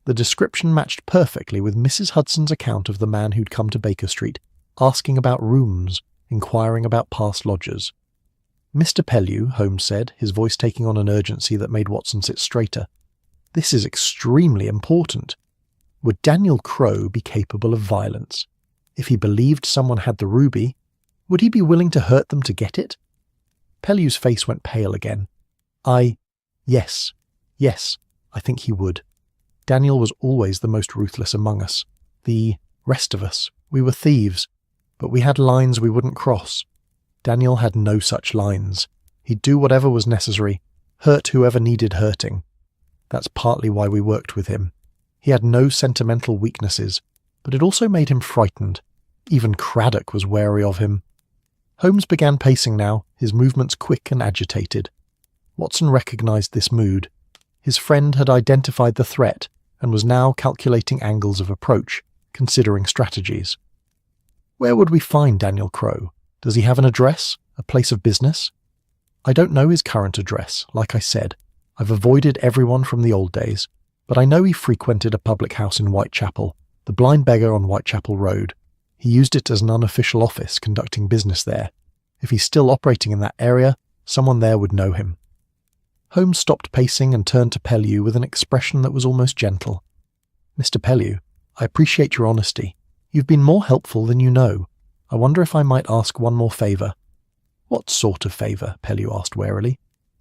The description matched perfectly with Mrs. Hudson's account of the man who'd come to Baker Street, asking about rooms, inquiring about past lodgers. "Mr. Pellew," Holmes said, his voice taking on an urgency that made Watson sit straighter. "This is extremely important. Would Daniel Crowe be capable of violence? If he believed someone had the ruby, would he be willing to hurt them to get it?" Pellew's face went pale again. Yes, I think he would. Daniel was always the most ruthless among us. The rest of us, we were thieves, but we had lines we wouldn't cross. Daniel had no such lines. He'd do whatever was necessary, hurt whoever needed hurting. That's partly why we worked with him. He had no sentimental weaknesses, but it also made him frightened. Even Craddock was wary of him. Holmes began pacing now, his movements quick and agitated. Watson recognised this mood. His friend had identified the threat and was now calculating angles of approach, considering strategies. Where would we find Daniel Crowe? Does he have an address? A place of business? I don't know his current address. Like I said, I've avoided everyone from the old days, but I know he frequented a public house in Whitechapel, the Blind Beggar on Whitechapel Road. He used it as an unofficial office, conducting business there. If he's still operating in that area, someone there would know him. Holmes stopped pacing and turned to Pellew with an expression that was almost gentle. Mr. Pellew, I appreciate your honesty. You've been more helpful than you know. I wonder if I might ask one more favour. What sort of favour? Pellew asked warily.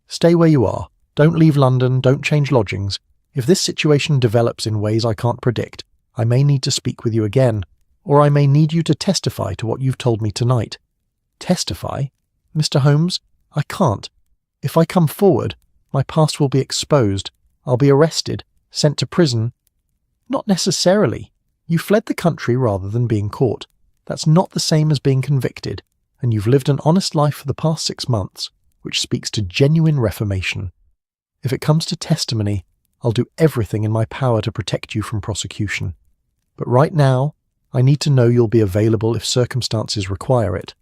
Stay where you are. Don't leave London, don't change lodgings. If this situation develops in ways I can't predict, I may need to speak with you again, or I may need you to testify to what you've told me tonight. Testify? Mr. Holmes, I can't. If I come forward, my past will be exposed. I'll be arrested, sent to prison. Not necessarily. You fled the country rather than being caught. That's not the same as being convicted, and you've lived an honest life for the past 6 months, which speaks to genuine reformation. If it comes to testimony, I'll do everything in my power to protect you from prosecution. But right now, I need to know you'll be available if circumstances require it.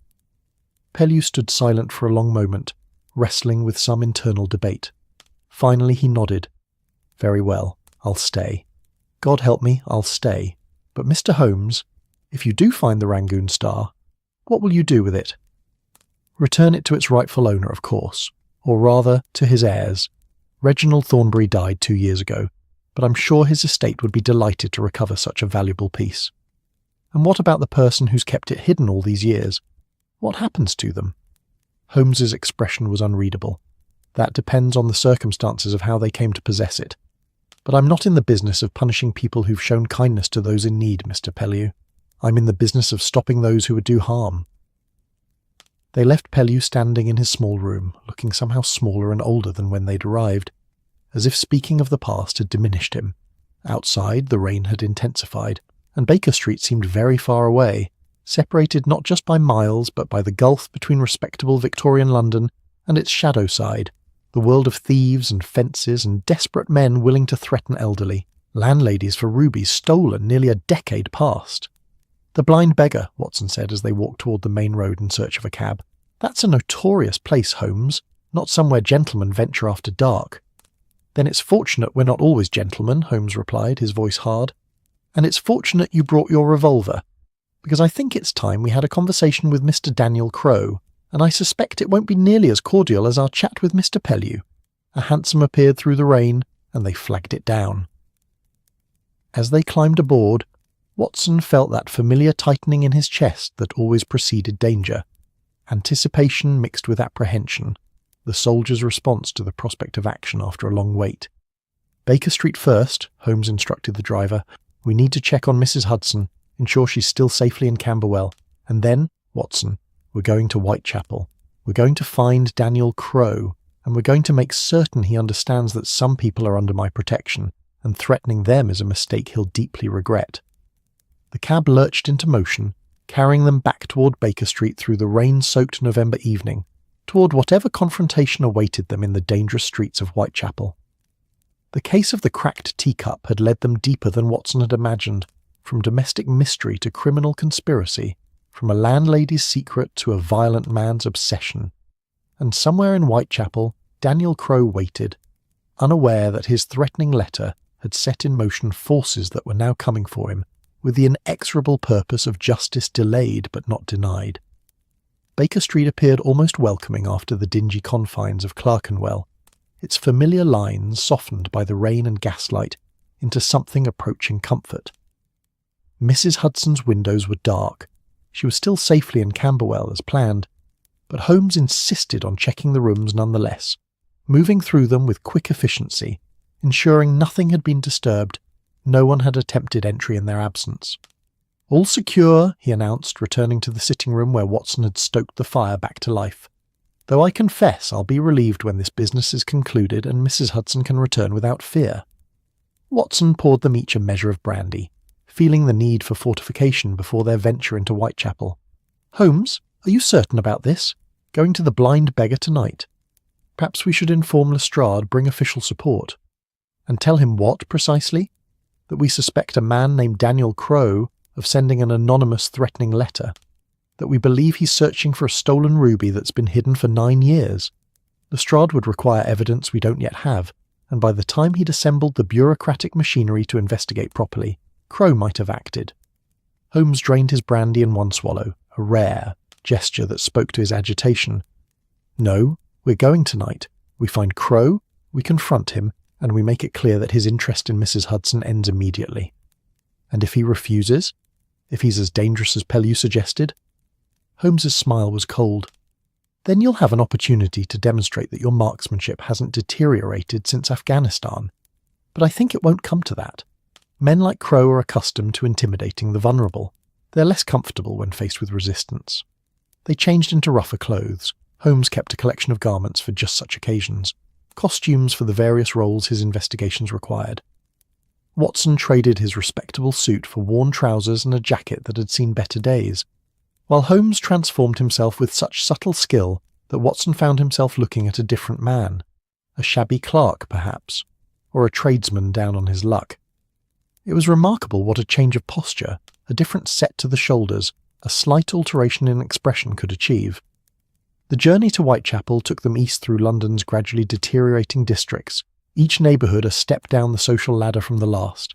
Pellew stood silent for a long moment, wrestling with some internal debate. Finally he nodded. Very well, I'll stay. God help me, I'll stay. But Mr. Holmes, if you do find the Rangoon Star, what will you do with it? Return it to its rightful owner, of course, or rather, to his heirs. Reginald Thornbury died 2 years ago, but I'm sure his estate would be delighted to recover such a valuable piece. And what about the person who's kept it hidden all these years? What happens to them? Holmes's expression was unreadable. That depends on the circumstances of how they came to possess it. But I'm not in the business of punishing people who've shown kindness to those in need, Mr. Pellew. I'm in the business of stopping those who would do harm. They left Pellew standing in his small room, looking somehow smaller and older than when they'd arrived, as if speaking of the past had diminished him. Outside, the rain had intensified, and Baker Street seemed very far away, separated not just by miles but by the gulf between respectable Victorian London and its shadow side, the world of thieves and fences and desperate men willing to threaten elderly, landladies for rubies stolen nearly a decade past. The Blind Beggar, Watson said as they walked toward the main road in search of a cab. That's a notorious place, Holmes, not somewhere gentlemen venture after dark. Then it's fortunate we're not always gentlemen, Holmes replied, his voice hard. And it's fortunate you brought your revolver, because I think it's time we had a conversation with Mr. Daniel Crowe, and I suspect it won't be nearly as cordial as our chat with Mr. Pellew. A hansom appeared through the rain, and they flagged it down. As they climbed aboard, Watson felt that familiar tightening in his chest that always preceded danger. Anticipation mixed with apprehension, the soldier's response to the prospect of action after a long wait. Baker Street first, Holmes instructed the driver. We need to check on Mrs. Hudson, ensure she's still safely in Camberwell. And then, Watson, we're going to Whitechapel. We're going to find Daniel Crowe, and we're going to make certain he understands that some people are under my protection, and threatening them is a mistake he'll deeply regret. The cab lurched into motion, carrying them back toward Baker Street through the rain-soaked November evening, toward whatever confrontation awaited them in the dangerous streets of Whitechapel. The case of the cracked teacup had led them deeper than Watson had imagined, from domestic mystery to criminal conspiracy, from a landlady's secret to a violent man's obsession. And somewhere in Whitechapel, Daniel Crowe waited, unaware that his threatening letter had set in motion forces that were now coming for him, with the inexorable purpose of justice delayed but not denied. Baker Street appeared almost welcoming after the dingy confines of Clerkenwell, its familiar lines softened by the rain and gaslight into something approaching comfort. Mrs. Hudson's windows were dark. She was still safely in Camberwell as planned, but Holmes insisted on checking the rooms nonetheless, moving through them with quick efficiency, ensuring nothing had been disturbed. No one had attempted entry in their absence. All secure, he announced, returning to the sitting room where Watson had stoked the fire back to life. Though I confess I'll be relieved when this business is concluded and Mrs. Hudson can return without fear. Watson poured them each a measure of brandy, feeling the need for fortification before their venture into Whitechapel. Holmes, are you certain about this? Going to the Blind Beggar tonight? Perhaps we should inform Lestrade, bring official support. And tell him what, precisely? That we suspect a man named Daniel Crowe of sending an anonymous threatening letter. that we believe he's searching for a stolen ruby that's been hidden for 9 years. Lestrade would require evidence we don't yet have, and by the time he'd assembled the bureaucratic machinery to investigate properly, Crow might have acted. Holmes drained his brandy in one swallow, a rare gesture that spoke to his agitation. No, we're going tonight. We find Crow, we confront him, and we make it clear that his interest in Mrs. Hudson ends immediately. And if he refuses? If he's as dangerous as Pellew suggested? Holmes's smile was cold. Then you'll have an opportunity to demonstrate that your marksmanship hasn't deteriorated since Afghanistan. But I think it won't come to that. Men like Crow are accustomed to intimidating the vulnerable. They're less comfortable when faced with resistance. They changed into rougher clothes. Holmes kept a collection of garments for just such occasions, costumes for the various roles his investigations required. Watson traded his respectable suit for worn trousers and a jacket that had seen better days, while Holmes transformed himself with such subtle skill that Watson found himself looking at a different man, a shabby clerk perhaps, or a tradesman down on his luck. It was remarkable what a change of posture, a different set to the shoulders, a slight alteration in expression could achieve. The journey to Whitechapel took them east through London's gradually deteriorating districts, each neighbourhood a step down the social ladder from the last.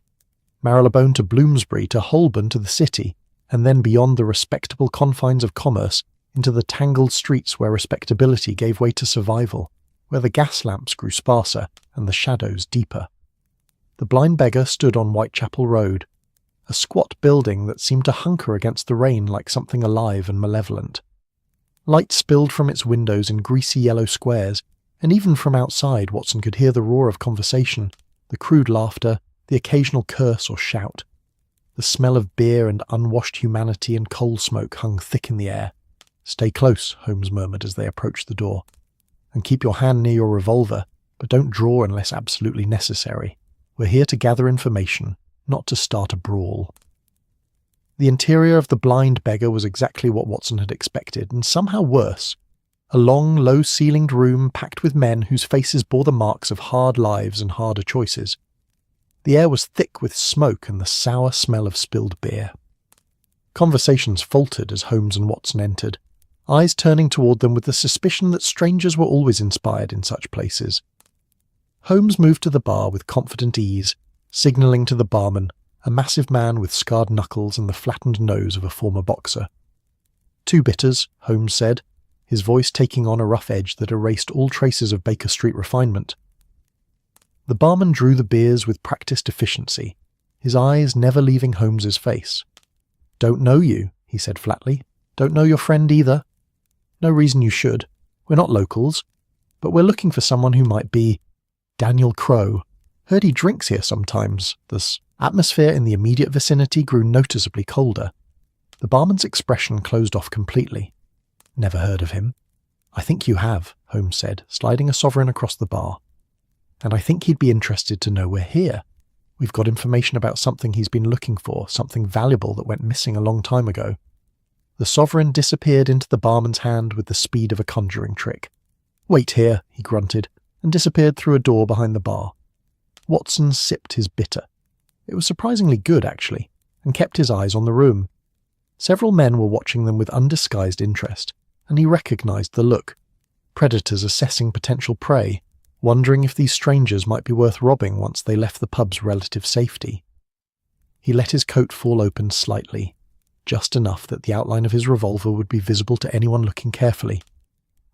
Marylebone to Bloomsbury to Holborn to the city, and then beyond the respectable confines of commerce into the tangled streets where respectability gave way to survival, where the gas lamps grew sparser and the shadows deeper. The blind beggar stood on Whitechapel Road, a squat building that seemed to hunker against the rain like something alive and malevolent. Light spilled from its windows in greasy yellow squares, and even from outside Watson could hear the roar of conversation, the crude laughter, the occasional curse or shout. The smell of beer and unwashed humanity and coal smoke hung thick in the air. "Stay close," Holmes murmured as they approached the door. "And keep your hand near your revolver, but don't draw unless absolutely necessary. We're here to gather information, not to start a brawl." The interior of the blind beggar was exactly what Watson had expected, and somehow worse. A long, low-ceilinged room packed with men whose faces bore the marks of hard lives and harder choices. The air was thick with smoke and the sour smell of spilled beer. Conversations faltered as Holmes and Watson entered, eyes turning toward them with the suspicion that strangers were always inspired in such places. Holmes moved to the bar with confident ease, signalling to the barman, a massive man with scarred knuckles and the flattened nose of a former boxer. "2 bitters," Holmes said, his voice taking on a rough edge that erased all traces of Baker Street refinement. The barman drew the beers with practiced efficiency, his eyes never leaving Holmes's face. "Don't know you," he said flatly. "Don't know your friend either. No reason you should. We're not locals. But we're looking for someone who might be Daniel Crow. Heard he drinks here sometimes." The atmosphere in the immediate vicinity grew noticeably colder. The barman's expression closed off completely. "Never heard of him." "I think you have," Holmes said, sliding a sovereign across the bar. "And I think he'd be interested to know we're here. We've got information about something he's been looking for, something valuable that went missing a long time ago." The sovereign disappeared into the barman's hand with the speed of a conjuring trick. "Wait here," he grunted, and disappeared through a door behind the bar. Watson sipped his bitter. It was surprisingly good, actually, and kept his eyes on the room. Several men were watching them with undisguised interest, and he recognized the look. Predators assessing potential prey, wondering if these strangers might be worth robbing once they left the pub's relative safety. He let his coat fall open slightly, just enough that the outline of his revolver would be visible to anyone looking carefully.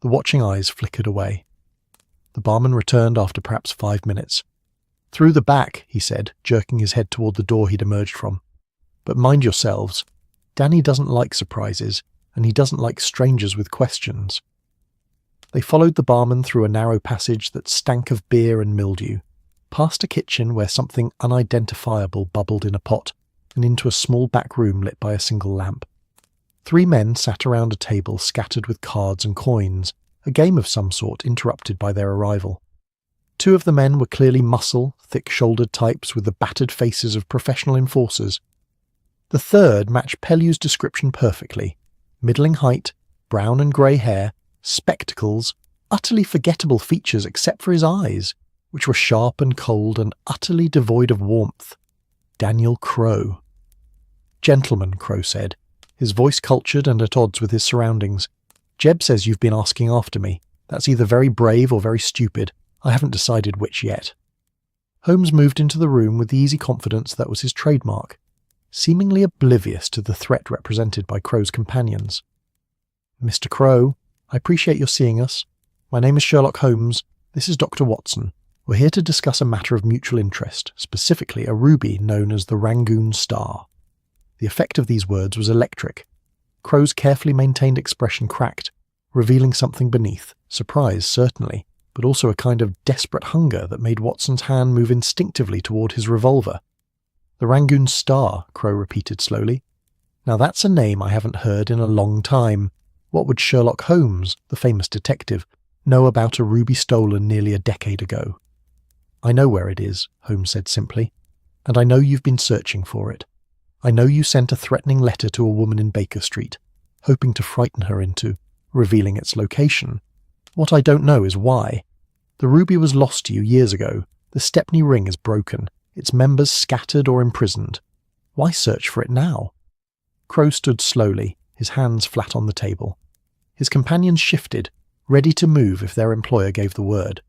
The watching eyes flickered away. The barman returned after perhaps 5 minutes. "Through the back," he said, jerking his head toward the door he'd emerged from. "But mind yourselves. Danny doesn't like surprises, and he doesn't like strangers with questions." They followed the barman through a narrow passage that stank of beer and mildew, past a kitchen where something unidentifiable bubbled in a pot, and into a small back room lit by a single lamp. 3 men sat around a table scattered with cards and coins, a game of some sort interrupted by their arrival. 2 of the men were clearly muscle, thick-shouldered types with the battered faces of professional enforcers. The third matched Pellew's description perfectly. Middling height, brown and grey hair, spectacles, utterly forgettable features except for his eyes, which were sharp and cold and utterly devoid of warmth. Daniel Crow. "Gentlemen," Crow said, his voice cultured and at odds with his surroundings. "Jeb says you've been asking after me. That's either very brave or very stupid. I haven't decided which yet." Holmes moved into the room with the easy confidence that was his trademark, seemingly oblivious to the threat represented by Crow's companions. "Mr. Crow, I appreciate your seeing us. My name is Sherlock Holmes. This is Dr. Watson. We're here to discuss a matter of mutual interest, specifically a ruby known as the Rangoon Star." The effect of these words was electric. Crow's carefully maintained expression cracked, revealing something beneath, surprise certainly, but also a kind of desperate hunger that made Watson's hand move instinctively toward his revolver. "The Rangoon Star," Crow repeated slowly. "Now that's a name I haven't heard in a long time. What would Sherlock Holmes, the famous detective, know about a ruby stolen nearly a decade ago?" "I know where it is," Holmes said simply, "and I know you've been searching for it. I know you sent a threatening letter to a woman in Baker Street, hoping to frighten her into revealing its location. What I don't know is why. The ruby was lost to you years ago. The Stepney ring is broken, its members scattered or imprisoned. Why search for it now?" Crow stood slowly, his hands flat on the table. His companions shifted, ready to move if their employer gave the word.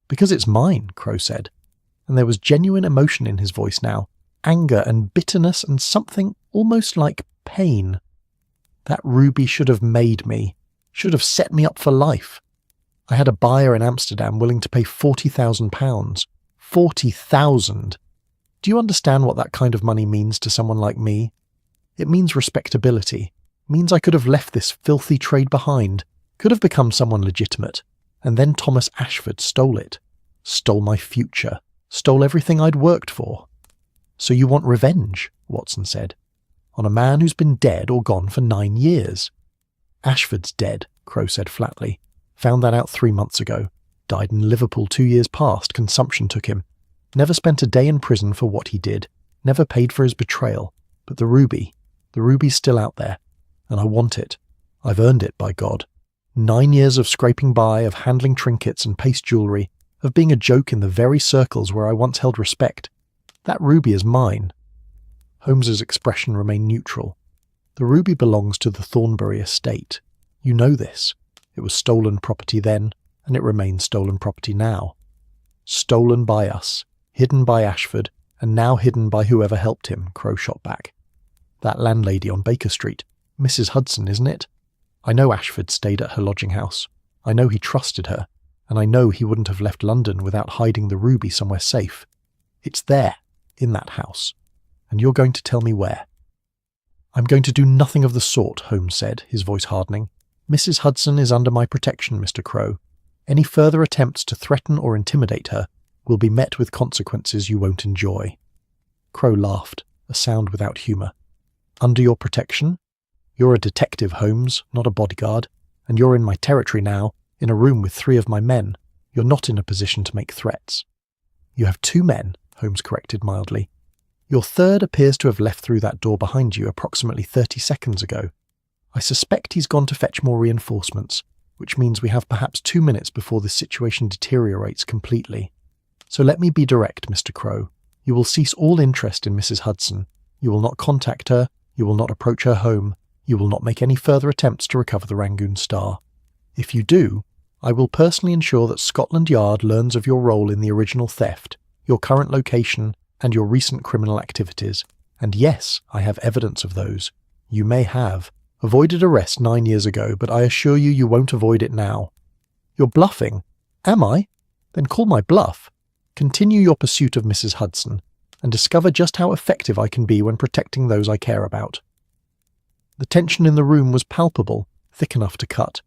"Because it's mine," Crow said, and there was genuine emotion in his voice now, anger and bitterness and something almost like pain. "That ruby should have made me, should have set me up for life. I had a buyer in Amsterdam willing to pay £40,000. 40,000! Do you understand what that kind of money means to someone like me? It means respectability. It means I could have left this filthy trade behind, could have become someone legitimate, and then Thomas Ashford stole it. Stole my future. Stole everything I'd worked for." "So you want revenge," Watson said, "on a man who's been dead or gone for 9 years. "Ashford's dead," Crow said flatly. "Found that out 3 months ago. Died in Liverpool 2 years past. Consumption took him. Never spent a day in prison for what he did. Never paid for his betrayal. But the ruby's still out there. And I want it. I've earned it, by God. 9 years of scraping by, of handling trinkets and paste jewellery, of being a joke in the very circles where I once held respect. That ruby is mine." Holmes's expression remained neutral. "The ruby belongs to the Thornbury estate. You know this. It was stolen property then, and it remains stolen property now. Stolen by us, hidden by Ashford, and now hidden by whoever helped him," Crow shot back. "That landlady on Baker Street, Mrs. Hudson, isn't it? I know Ashford stayed at her lodging house. I know he trusted her, and I know he wouldn't have left London without hiding the ruby somewhere safe. It's there, in that house. And you're going to tell me where." "I'm going to do nothing of the sort," Holmes said, his voice hardening. "Mrs. Hudson is under my protection, Mr. Crow. Any further attempts to threaten or intimidate her will be met with consequences you won't enjoy." Crow laughed, a sound without humour. "Under your protection? You're a detective, Holmes, not a bodyguard, and you're in my territory now, in a room with 3 of my men. You're not in a position to make threats." "You have 2 men," Holmes corrected mildly. "Your third appears to have left through that door behind you approximately 30 seconds ago. I suspect he's gone to fetch more reinforcements, which means we have perhaps 2 minutes before the situation deteriorates completely. So let me be direct, Mr. Crow. You will cease all interest in Mrs. Hudson. You will not contact her. You will not approach her home. You will not make any further attempts to recover the Rangoon Star. If you do, I will personally ensure that Scotland Yard learns of your role in the original theft, your current location, and your recent criminal activities. And yes, I have evidence of those. You may have avoided arrest 9 years ago, but I assure you, you won't avoid it now." "You're bluffing." "Am I? Then call my bluff. Continue your pursuit of Mrs. Hudson, and discover just how effective I can be when protecting those I care about." The tension in the room was palpable, thick enough to cut.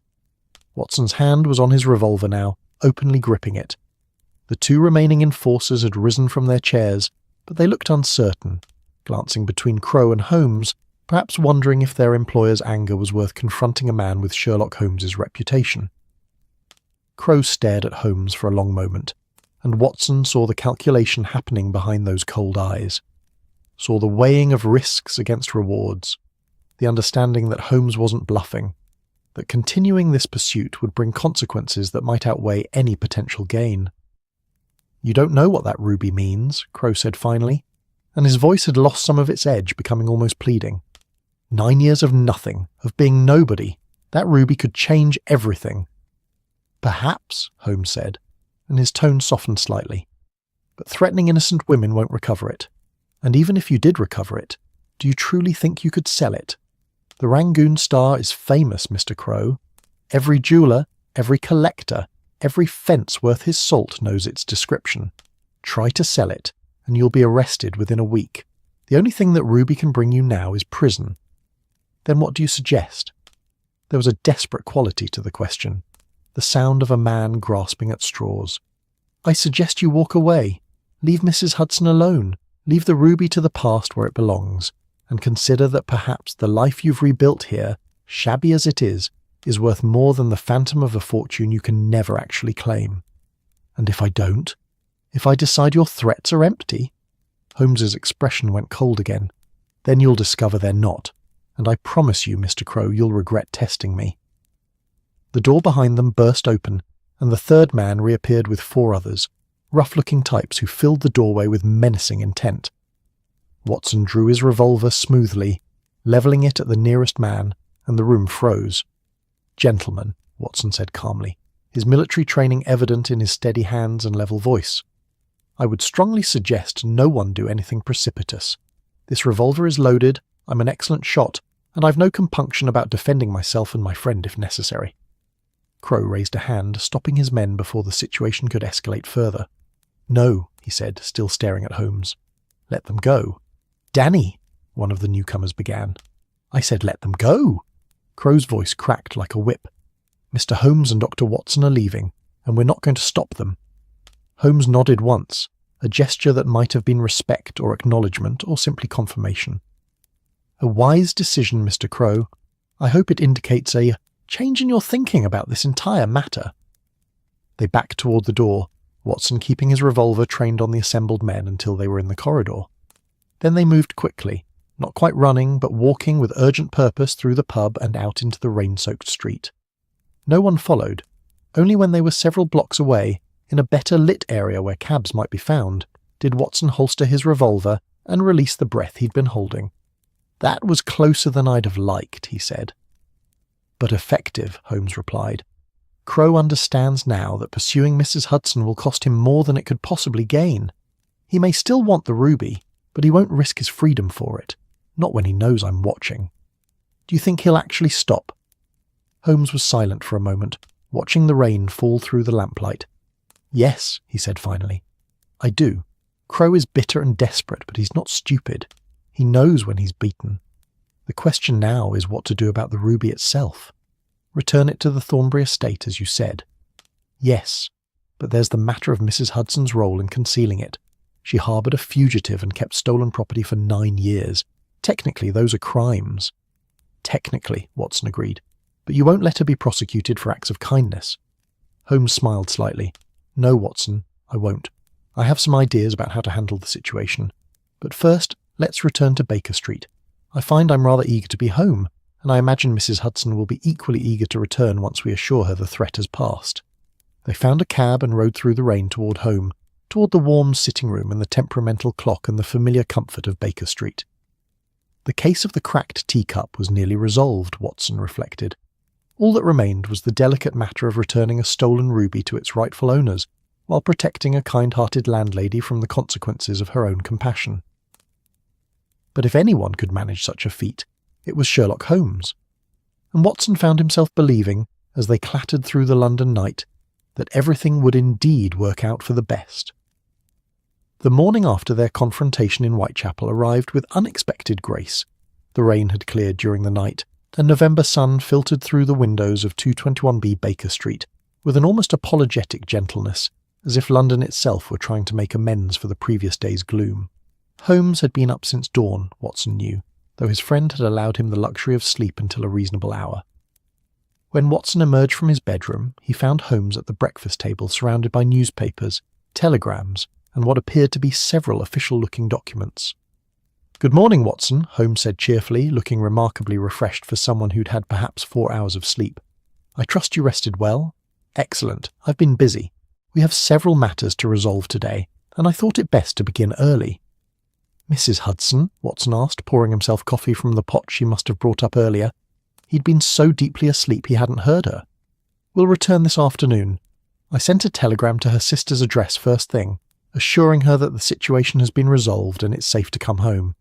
Watson's hand was on his revolver now, openly gripping it. The 2 remaining enforcers had risen from their chairs, but they looked uncertain, glancing between Crow and Holmes, perhaps wondering if their employer's anger was worth confronting a man with Sherlock Holmes's reputation. Crow stared at Holmes for a long moment, and Watson saw the calculation happening behind those cold eyes, saw the weighing of risks against rewards, the understanding that Holmes wasn't bluffing, that continuing this pursuit would bring consequences that might outweigh any potential gain. "You don't know what that ruby means," Crow said finally, and his voice had lost some of its edge, becoming almost pleading. 9 years of nothing, of being nobody. That ruby could change everything. Perhaps, Holmes said, and his tone softened slightly. But threatening innocent women won't recover it. And even if you did recover it, do you truly think you could sell it? The Rangoon Star is famous, Mr. Crow. Every jeweller, every collector, every fence worth his salt knows its description. Try to sell it, and you'll be arrested within a week. The only thing that ruby can bring you now is prison. Then what do you suggest? There was a desperate quality to the question, the sound of a man grasping at straws. I suggest you walk away. Leave Mrs. Hudson alone. Leave the ruby to the past where it belongs, and consider that perhaps the life you've rebuilt here, shabby as it is worth more than the phantom of a fortune you can never actually claim. And if I don't? If I decide your threats are empty? Holmes's expression went cold again. Then you'll discover they're not, and I promise you, Mr. Crow, you'll regret testing me. The door behind them burst open, and the third man reappeared with 4 others, rough-looking types who filled the doorway with menacing intent. Watson drew his revolver smoothly, levelling it at the nearest man, and the room froze. Gentlemen, Watson said calmly, his military training evident in his steady hands and level voice. I would strongly suggest no one do anything precipitous. This revolver is loaded, I'm an excellent shot, and I've no compunction about defending myself and my friend if necessary. Crow raised a hand, stopping his men before the situation could escalate further. No, he said, still staring at Holmes. Let them go. Danny, one of the newcomers began. I said let them go. Crow's voice cracked like a whip. Mr. Holmes and Dr. Watson are leaving, and we're not going to stop them. Holmes nodded once, a gesture that might have been respect or acknowledgement or simply confirmation. A wise decision, Mr. Crow. I hope it indicates a change in your thinking about this entire matter. They backed toward the door, Watson keeping his revolver trained on the assembled men until they were in the corridor. Then they moved quickly, not quite running, but walking with urgent purpose through the pub and out into the rain-soaked street. No one followed. Only when they were several blocks away, in a better lit area where cabs might be found, did Watson holster his revolver and release the breath he'd been holding. That was closer than I'd have liked, he said. But effective, Holmes replied. Crow understands now that pursuing Mrs. Hudson will cost him more than it could possibly gain. He may still want the ruby, but he won't risk his freedom for it. Not when he knows I'm watching. Do you think he'll actually stop? Holmes was silent for a moment, watching the rain fall through the lamplight. Yes, he said finally. I do. Crow is bitter and desperate, but he's not stupid. He knows when he's beaten. The question now is what to do about the ruby itself. Return it to the Thornbury estate, as you said. Yes, but there's the matter of Mrs. Hudson's role in concealing it. She harboured a fugitive and kept stolen property for 9 years. Technically, those are crimes. Technically, Watson agreed. But you won't let her be prosecuted for acts of kindness. Holmes smiled slightly. No, Watson, I won't. I have some ideas about how to handle the situation. But first, let's return to Baker Street. I find I'm rather eager to be home, and I imagine Mrs. Hudson will be equally eager to return once we assure her the threat has passed. They found a cab and rode through the rain toward home, toward the warm sitting room and the temperamental clock and the familiar comfort of Baker Street. The case of the cracked teacup was nearly resolved, Watson reflected. All that remained was the delicate matter of returning a stolen ruby to its rightful owners, while protecting a kind-hearted landlady from the consequences of her own compassion. But if anyone could manage such a feat, it was Sherlock Holmes. And Watson found himself believing, as they clattered through the London night, that everything would indeed work out for the best. The morning after their confrontation in Whitechapel arrived with unexpected grace. The rain had cleared during the night, and November sun filtered through the windows of 221B Baker Street with an almost apologetic gentleness, as if London itself were trying to make amends for the previous day's gloom. Holmes had been up since dawn, Watson knew, though his friend had allowed him the luxury of sleep until a reasonable hour. When Watson emerged from his bedroom, he found Holmes at the breakfast table surrounded by newspapers, telegrams, and what appeared to be several official-looking documents. "Good morning, Watson," Holmes said cheerfully, looking remarkably refreshed for someone who'd had perhaps 4 hours of sleep. "I trust you rested well?" "Excellent. I've been busy. We have several matters to resolve today, and I thought it best to begin early." Mrs. Hudson, Watson asked, pouring himself coffee from the pot she must have brought up earlier. He'd been so deeply asleep he hadn't heard her. We'll return this afternoon. I sent a telegram to her sister's address first thing, assuring her that the situation has been resolved and it's safe to come home.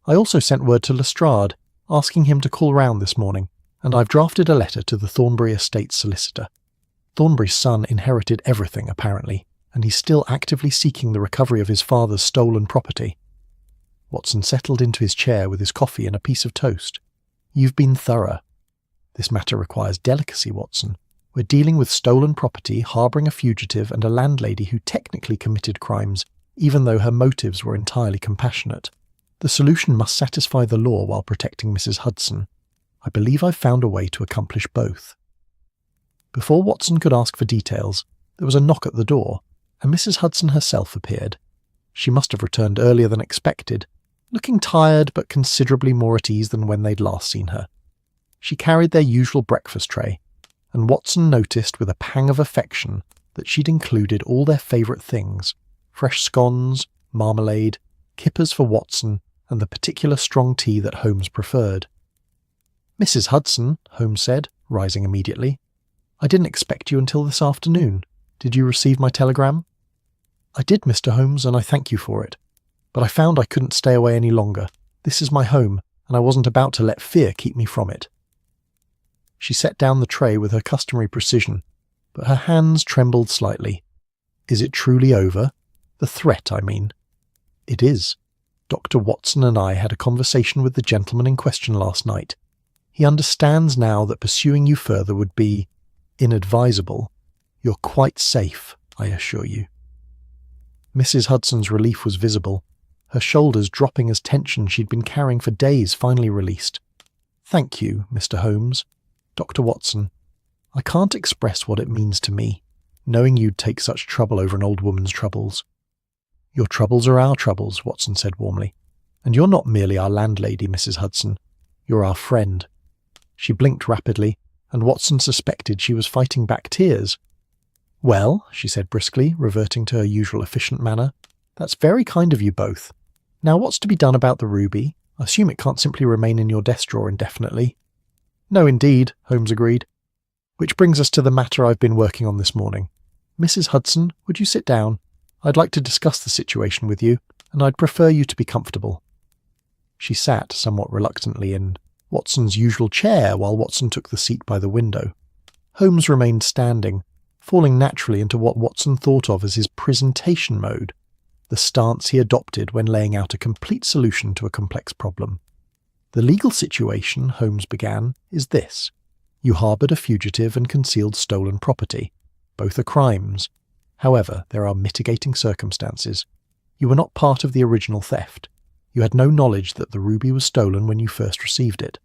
I also sent word to Lestrade, asking him to call round this morning, and I've drafted a letter to the Thornbury Estates solicitor. Thornbury's son inherited everything, apparently, and he's still actively seeking the recovery of his father's stolen property. Watson settled into his chair with his coffee and a piece of toast. You've been thorough. This matter requires delicacy, Watson. We're dealing with stolen property, harbouring a fugitive and a landlady who technically committed crimes, even though her motives were entirely compassionate. The solution must satisfy the law while protecting Mrs. Hudson. I believe I've found a way to accomplish both. Before Watson could ask for details, there was a knock at the door, and Mrs. Hudson herself appeared. She must have returned earlier than expected, looking tired but considerably more at ease than when they'd last seen her. She carried their usual breakfast tray, and Watson noticed with a pang of affection that she'd included all their favourite things: fresh scones, marmalade, kippers for Watson, and the particular strong tea that Holmes preferred. Mrs. Hudson, Holmes said, rising immediately. I didn't expect you until this afternoon. Did you receive my telegram? I did, Mr. Holmes, and I thank you for it. But I found I couldn't stay away any longer. This is my home, and I wasn't about to let fear keep me from it. She set down the tray with her customary precision, but her hands trembled slightly. Is it truly over? The threat, I mean. It is. Dr. Watson and I had a conversation with the gentleman in question last night. He understands now that pursuing you further would be inadvisable. You're quite safe, I assure you. Mrs. Hudson's relief was visible, her shoulders dropping as tension she'd been carrying for days finally released. Thank you, Mr. Holmes. Dr. Watson, I can't express what it means to me, knowing you'd take such trouble over an old woman's troubles. Your troubles are our troubles, Watson said warmly. And you're not merely our landlady, Mrs. Hudson. You're our friend. She blinked rapidly, and Watson suspected she was fighting back tears. Well, she said briskly, reverting to her usual efficient manner, that's very kind of you both. Now what's to be done about the ruby? I assume it can't simply remain in your desk drawer indefinitely. No, indeed, Holmes agreed. Which brings us to the matter I've been working on this morning. Mrs. Hudson, would you sit down? I'd like to discuss the situation with you, and I'd prefer you to be comfortable. She sat, somewhat reluctantly, in Watson's usual chair while Watson took the seat by the window. Holmes remained standing, falling naturally into what Watson thought of as his presentation mode, the stance he adopted when laying out a complete solution to a complex problem. The legal situation, Holmes began, is this. You harboured a fugitive and concealed stolen property. Both are crimes. However, there are mitigating circumstances. You were not part of the original theft. You had no knowledge that the ruby was stolen when you first received it.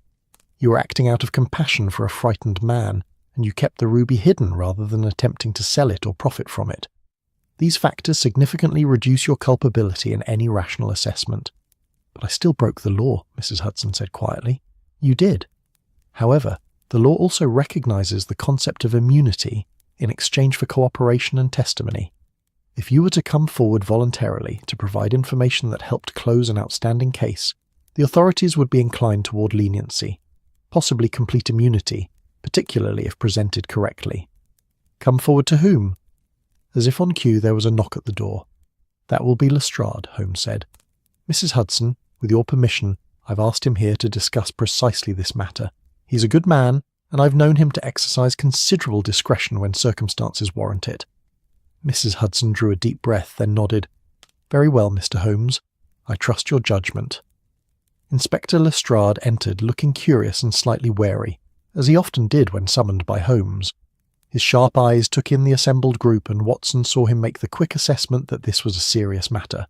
You were acting out of compassion for a frightened man, and you kept the ruby hidden rather than attempting to sell it or profit from it. These factors significantly reduce your culpability in any rational assessment. But I still broke the law, Mrs. Hudson said quietly. You did. However, the law also recognises the concept of immunity in exchange for cooperation and testimony. If you were to come forward voluntarily to provide information that helped close an outstanding case, the authorities would be inclined toward leniency, possibly complete immunity, particularly if presented correctly. Come forward to whom? As if on cue, there was a knock at the door. That will be Lestrade, Holmes said. Mrs. Hudson, with your permission, I've asked him here to discuss precisely this matter. He's a good man, and I've known him to exercise considerable discretion when circumstances warrant it. Mrs. Hudson drew a deep breath, then nodded. Very well, Mr. Holmes. I trust your judgment. Inspector Lestrade entered, looking curious and slightly wary, as he often did when summoned by Holmes. His sharp eyes took in the assembled group, and Watson saw him make the quick assessment that this was a serious matter.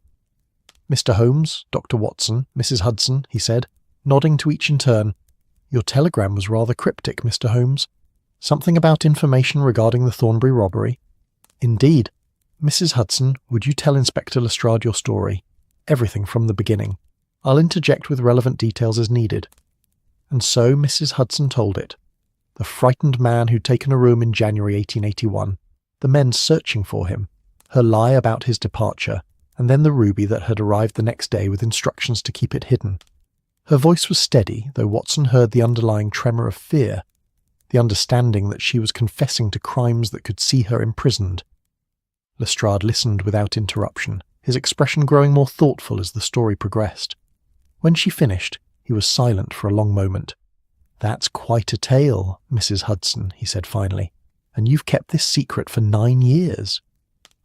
Mr. Holmes, Dr. Watson, Mrs. Hudson, he said, nodding to each in turn. Your telegram was rather cryptic, Mr. Holmes. Something about information regarding the Thornbury robbery. Indeed. Mrs. Hudson, would you tell Inspector Lestrade your story? Everything from the beginning. I'll interject with relevant details as needed. And so Mrs. Hudson told it. The frightened man who'd taken a room in January 1881, the men searching for him, her lie about his departure, and then the ruby that had arrived the next day with instructions to keep it hidden. Her voice was steady, though Watson heard the underlying tremor of fear, the understanding that she was confessing to crimes that could see her imprisoned. Lestrade listened without interruption, his expression growing more thoughtful as the story progressed. When she finished, he was silent for a long moment. "That's quite a tale, Mrs. Hudson," he said finally, "and you've kept this secret for 9 years."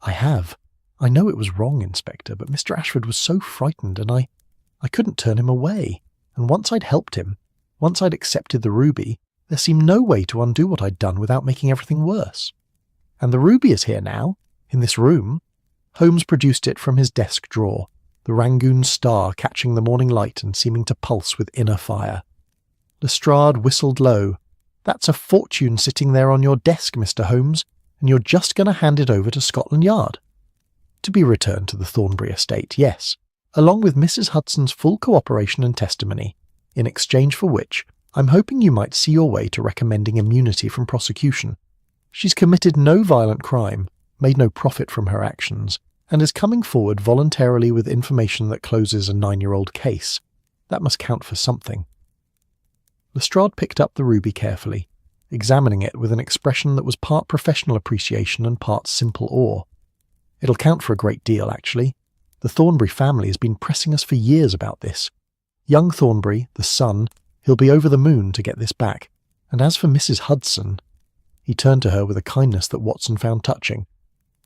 "I have. I know it was wrong, Inspector, but Mr. Ashford was so frightened, and I couldn't turn him away. And once I'd helped him, once I'd accepted the ruby, there seemed no way to undo what I'd done without making everything worse. And the ruby is here now, in this room." Holmes produced it from his desk drawer, the Rangoon star catching the morning light and seeming to pulse with inner fire. Lestrade whistled low. "That's a fortune sitting there on your desk, Mr. Holmes, and you're just going to hand it over to Scotland Yard." "To be returned to the Thornbury estate, yes, along with Mrs. Hudson's full cooperation and testimony, in exchange for which I'm hoping you might see your way to recommending immunity from prosecution. She's committed no violent crime, made no profit from her actions, and is coming forward voluntarily with information that closes a 9-year-old case. That must count for something." Lestrade picked up the ruby carefully, examining it with an expression that was part professional appreciation and part simple awe. "It'll count for a great deal, actually. The Thornbury family has been pressing us for years about this. Young Thornbury, the son, he'll be over the moon to get this back. And as for Mrs. Hudson—" He turned to her with a kindness that Watson found touching.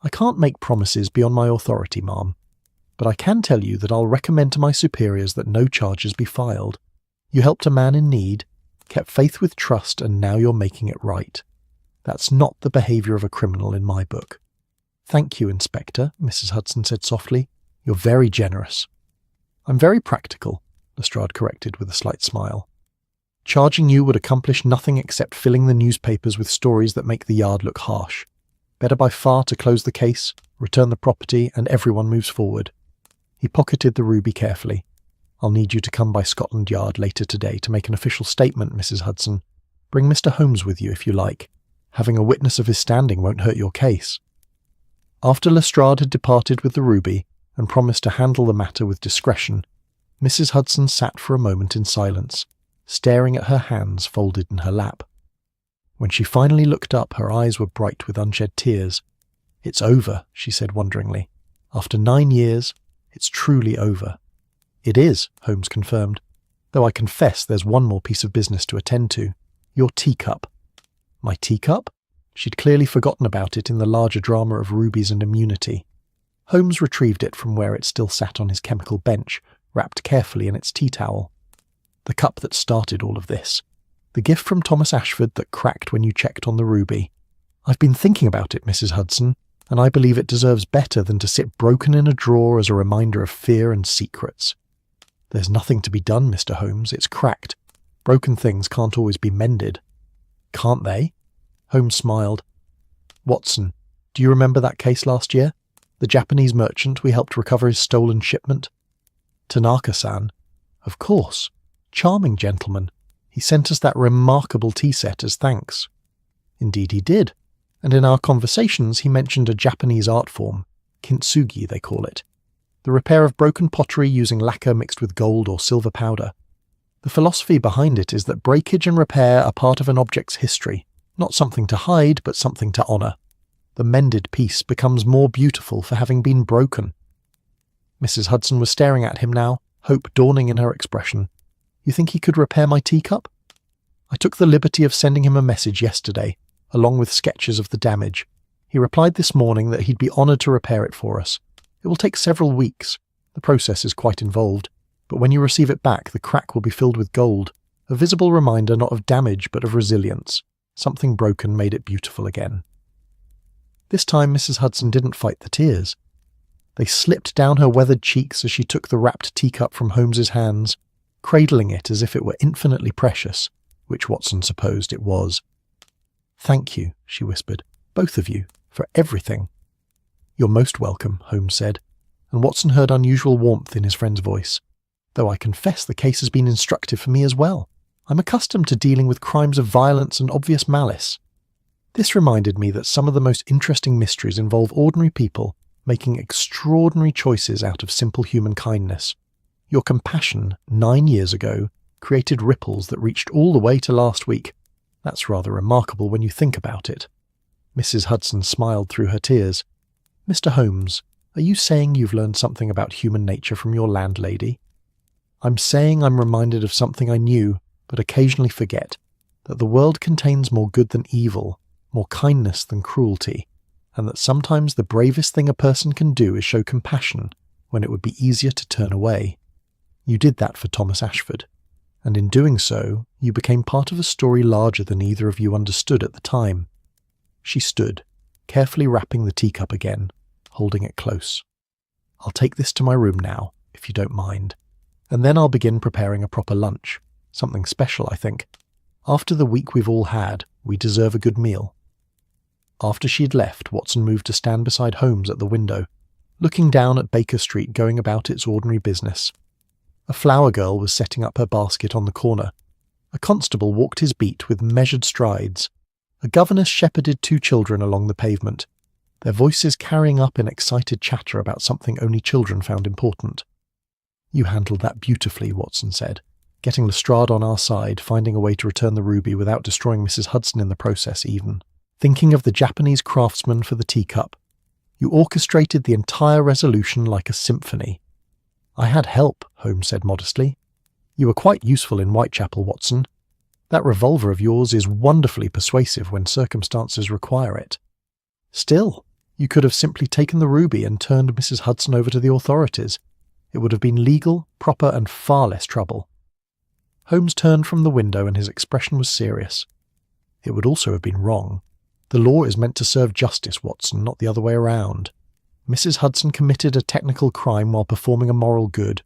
"I can't make promises beyond my authority, ma'am, but I can tell you that I'll recommend to my superiors that no charges be filed. You helped a man in need, kept faith with trust, and now you're making it right. That's not the behaviour of a criminal in my book." "Thank you, Inspector," Mrs. Hudson said softly. "You're very generous." "I'm very practical," Lestrade corrected with a slight smile. "Charging you would accomplish nothing except filling the newspapers with stories that make the Yard look harsh. Better by far to close the case, return the property, and everyone moves forward." He pocketed the ruby carefully. "I'll need you to come by Scotland Yard later today to make an official statement, Mrs. Hudson. Bring Mr. Holmes with you if you like. Having a witness of his standing won't hurt your case." After Lestrade had departed with the ruby and promised to handle the matter with discretion, Mrs. Hudson sat for a moment in silence, staring at her hands folded in her lap. When she finally looked up, her eyes were bright with unshed tears. "It's over," she said wonderingly. "After 9 years, it's truly over." "It is," Holmes confirmed, "though I confess there's one more piece of business to attend to. Your teacup." "My teacup?" She'd clearly forgotten about it in the larger drama of rubies and immunity. Holmes retrieved it from where it still sat on his chemical bench, wrapped carefully in its tea towel. "The cup that started all of this. The gift from Thomas Ashford that cracked when you checked on the ruby. I've been thinking about it, Mrs. Hudson, and I believe it deserves better than to sit broken in a drawer as a reminder of fear and secrets." "There's nothing to be done, Mr. Holmes. It's cracked. Broken things can't always be mended." "Can't they?" Holmes smiled. "Watson, do you remember that case last year? The Japanese merchant we helped recover his stolen shipment?" "Tanaka-san." "Of course. Charming gentleman. He sent us that remarkable tea set as thanks." "Indeed he did. And in our conversations he mentioned a Japanese art form, kintsugi they call it. The repair of broken pottery using lacquer mixed with gold or silver powder. The philosophy behind it is that breakage and repair are part of an object's history, not something to hide, but something to honour. The mended piece becomes more beautiful for having been broken." Mrs. Hudson was staring at him now, hope dawning in her expression. "You think he could repair my teacup?" "I took the liberty of sending him a message yesterday, along with sketches of the damage. He replied this morning that he'd be honoured to repair it for us. It will take several weeks. The process is quite involved, but when you receive it back, the crack will be filled with gold, a visible reminder not of damage but of resilience. Something broken made it beautiful again." This time Mrs. Hudson didn't fight the tears. They slipped down her weathered cheeks as she took the wrapped teacup from Holmes's hands, cradling it as if it were infinitely precious, which Watson supposed it was. "Thank you," she whispered, "both of you, for everything." "You're most welcome," Holmes said, and Watson heard unusual warmth in his friend's voice. "Though I confess the case has been instructive for me as well. I'm accustomed to dealing with crimes of violence and obvious malice. This reminded me that some of the most interesting mysteries involve ordinary people making extraordinary choices out of simple human kindness. Your compassion 9 years ago created ripples that reached all the way to last week. That's rather remarkable when you think about it. Mrs. Hudson smiled through her tears. Mr. Holmes, are you saying you've learned something about human nature from your landlady? I'm saying I'm reminded of something I knew, but occasionally forget, that the world contains more good than evil, more kindness than cruelty, and that sometimes the bravest thing a person can do is show compassion when it would be easier to turn away. You did that for Thomas Ashford, and in doing so, you became part of a story larger than either of you understood at the time. She stood, carefully wrapping the teacup again, holding it close. I'll take this to my room now, if you don't mind, and then I'll begin preparing a proper lunch. Something special, I think. After the week we've all had, we deserve a good meal. After she'd left, Watson moved to stand beside Holmes at the window, looking down at Baker Street going about its ordinary business. A flower girl was setting up her basket on the corner. A constable walked his beat with measured strides. A governess shepherded 2 children along the pavement, their voices carrying up in excited chatter about something only children found important. You handled that beautifully, Watson said, getting Lestrade on our side, finding a way to return the ruby without destroying Mrs. Hudson in the process even. Thinking of the Japanese craftsman for the teacup, you orchestrated the entire resolution like a symphony. I had help, Holmes said modestly. You were quite useful in Whitechapel, Watson. That revolver of yours is wonderfully persuasive when circumstances require it. Still, you could have simply taken the ruby and turned Mrs. Hudson over to the authorities. It would have been legal, proper, and far less trouble. Holmes turned from the window and his expression was serious. It would also have been wrong. The law is meant to serve justice, Watson, not the other way around. Mrs. Hudson committed a technical crime while performing a moral good.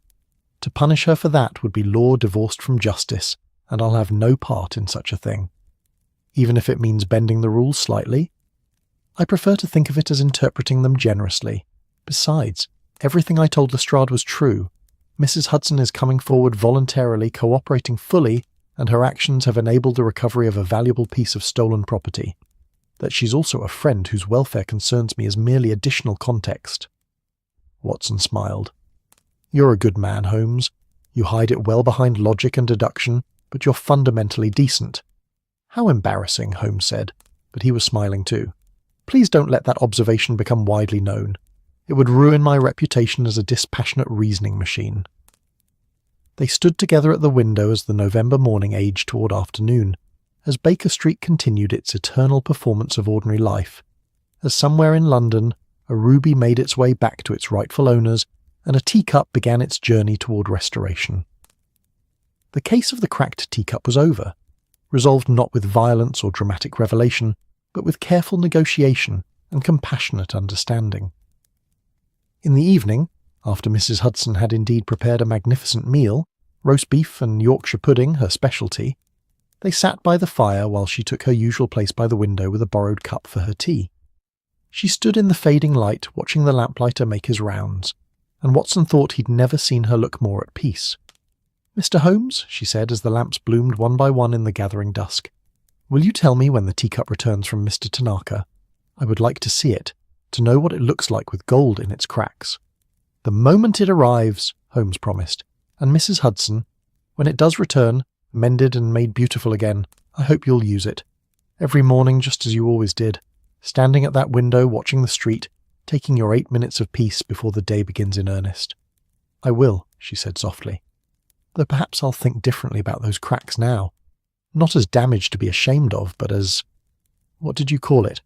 To punish her for that would be law divorced from justice, and I'll have no part in such a thing. Even if it means bending the rules slightly? I prefer to think of it as interpreting them generously. Besides, everything I told Lestrade was true. Mrs. Hudson is coming forward voluntarily, cooperating fully, and her actions have enabled the recovery of a valuable piece of stolen property. That she's also a friend whose welfare concerns me is merely additional context. Watson smiled. You're a good man, Holmes. You hide it well behind logic and deduction, but you're fundamentally decent. How embarrassing, Holmes said, but he was smiling too. Please don't let that observation become widely known. It would ruin my reputation as a dispassionate reasoning machine. They stood together at the window as the November morning aged toward afternoon, as Baker Street continued its eternal performance of ordinary life, as somewhere in London a ruby made its way back to its rightful owners and a teacup began its journey toward restoration. The case of the cracked teacup was over, resolved not with violence or dramatic revelation, but with careful negotiation and compassionate understanding. In the evening, after Mrs. Hudson had indeed prepared a magnificent meal, roast beef and Yorkshire pudding, her specialty, they sat by the fire while she took her usual place by the window with a borrowed cup for her tea. She stood in the fading light watching the lamplighter make his rounds, and Watson thought he'd never seen her look more at peace. "Mr. Holmes," she said as the lamps bloomed one by one in the gathering dusk, "will you tell me when the teacup returns from Mr. Tanaka? I would like to see it, to know what it looks like with gold in its cracks." "The moment it arrives," Holmes promised, "and Mrs. Hudson, when it does return, mended and made beautiful again, I hope you'll use it. Every morning just as you always did, standing at that window watching the street, taking your 8 minutes of peace before the day begins in earnest." "I will," she said softly. "Though perhaps I'll think differently about those cracks now. Not as damage to be ashamed of, but as— what did you call it?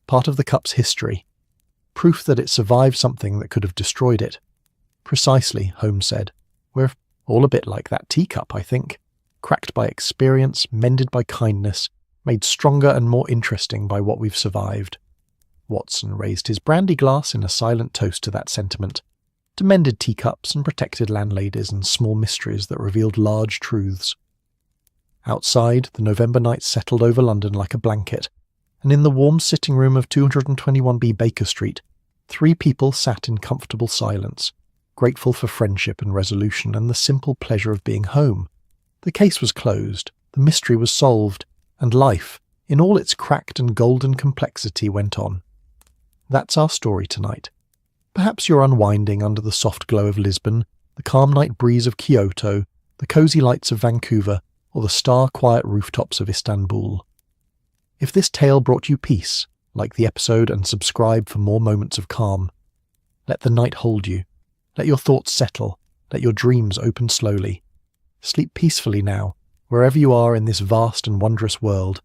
Part of the cup's history. Proof that it survived something that could have destroyed it." "Precisely," Holmes said. "We're all a bit like that teacup, I think. Cracked by experience, mended by kindness, made stronger and more interesting by what we've survived." Watson raised his brandy glass in a silent toast to that sentiment, to mended teacups and protected landladies and small mysteries that revealed large truths. Outside, the November night settled over London like a blanket, and in the warm sitting room of 221B Baker Street, 3 people sat in comfortable silence, grateful for friendship and resolution and the simple pleasure of being home. The case was closed, the mystery was solved, and life, in all its cracked and golden complexity, went on. That's our story tonight. Perhaps you're unwinding under the soft glow of Lisbon, the calm night breeze of Kyoto, the cosy lights of Vancouver, or the star-quiet rooftops of Istanbul. If this tale brought you peace, like the episode and subscribe for more moments of calm. Let the night hold you. Let your thoughts settle. Let your dreams open slowly. Sleep peacefully now, wherever you are in this vast and wondrous world.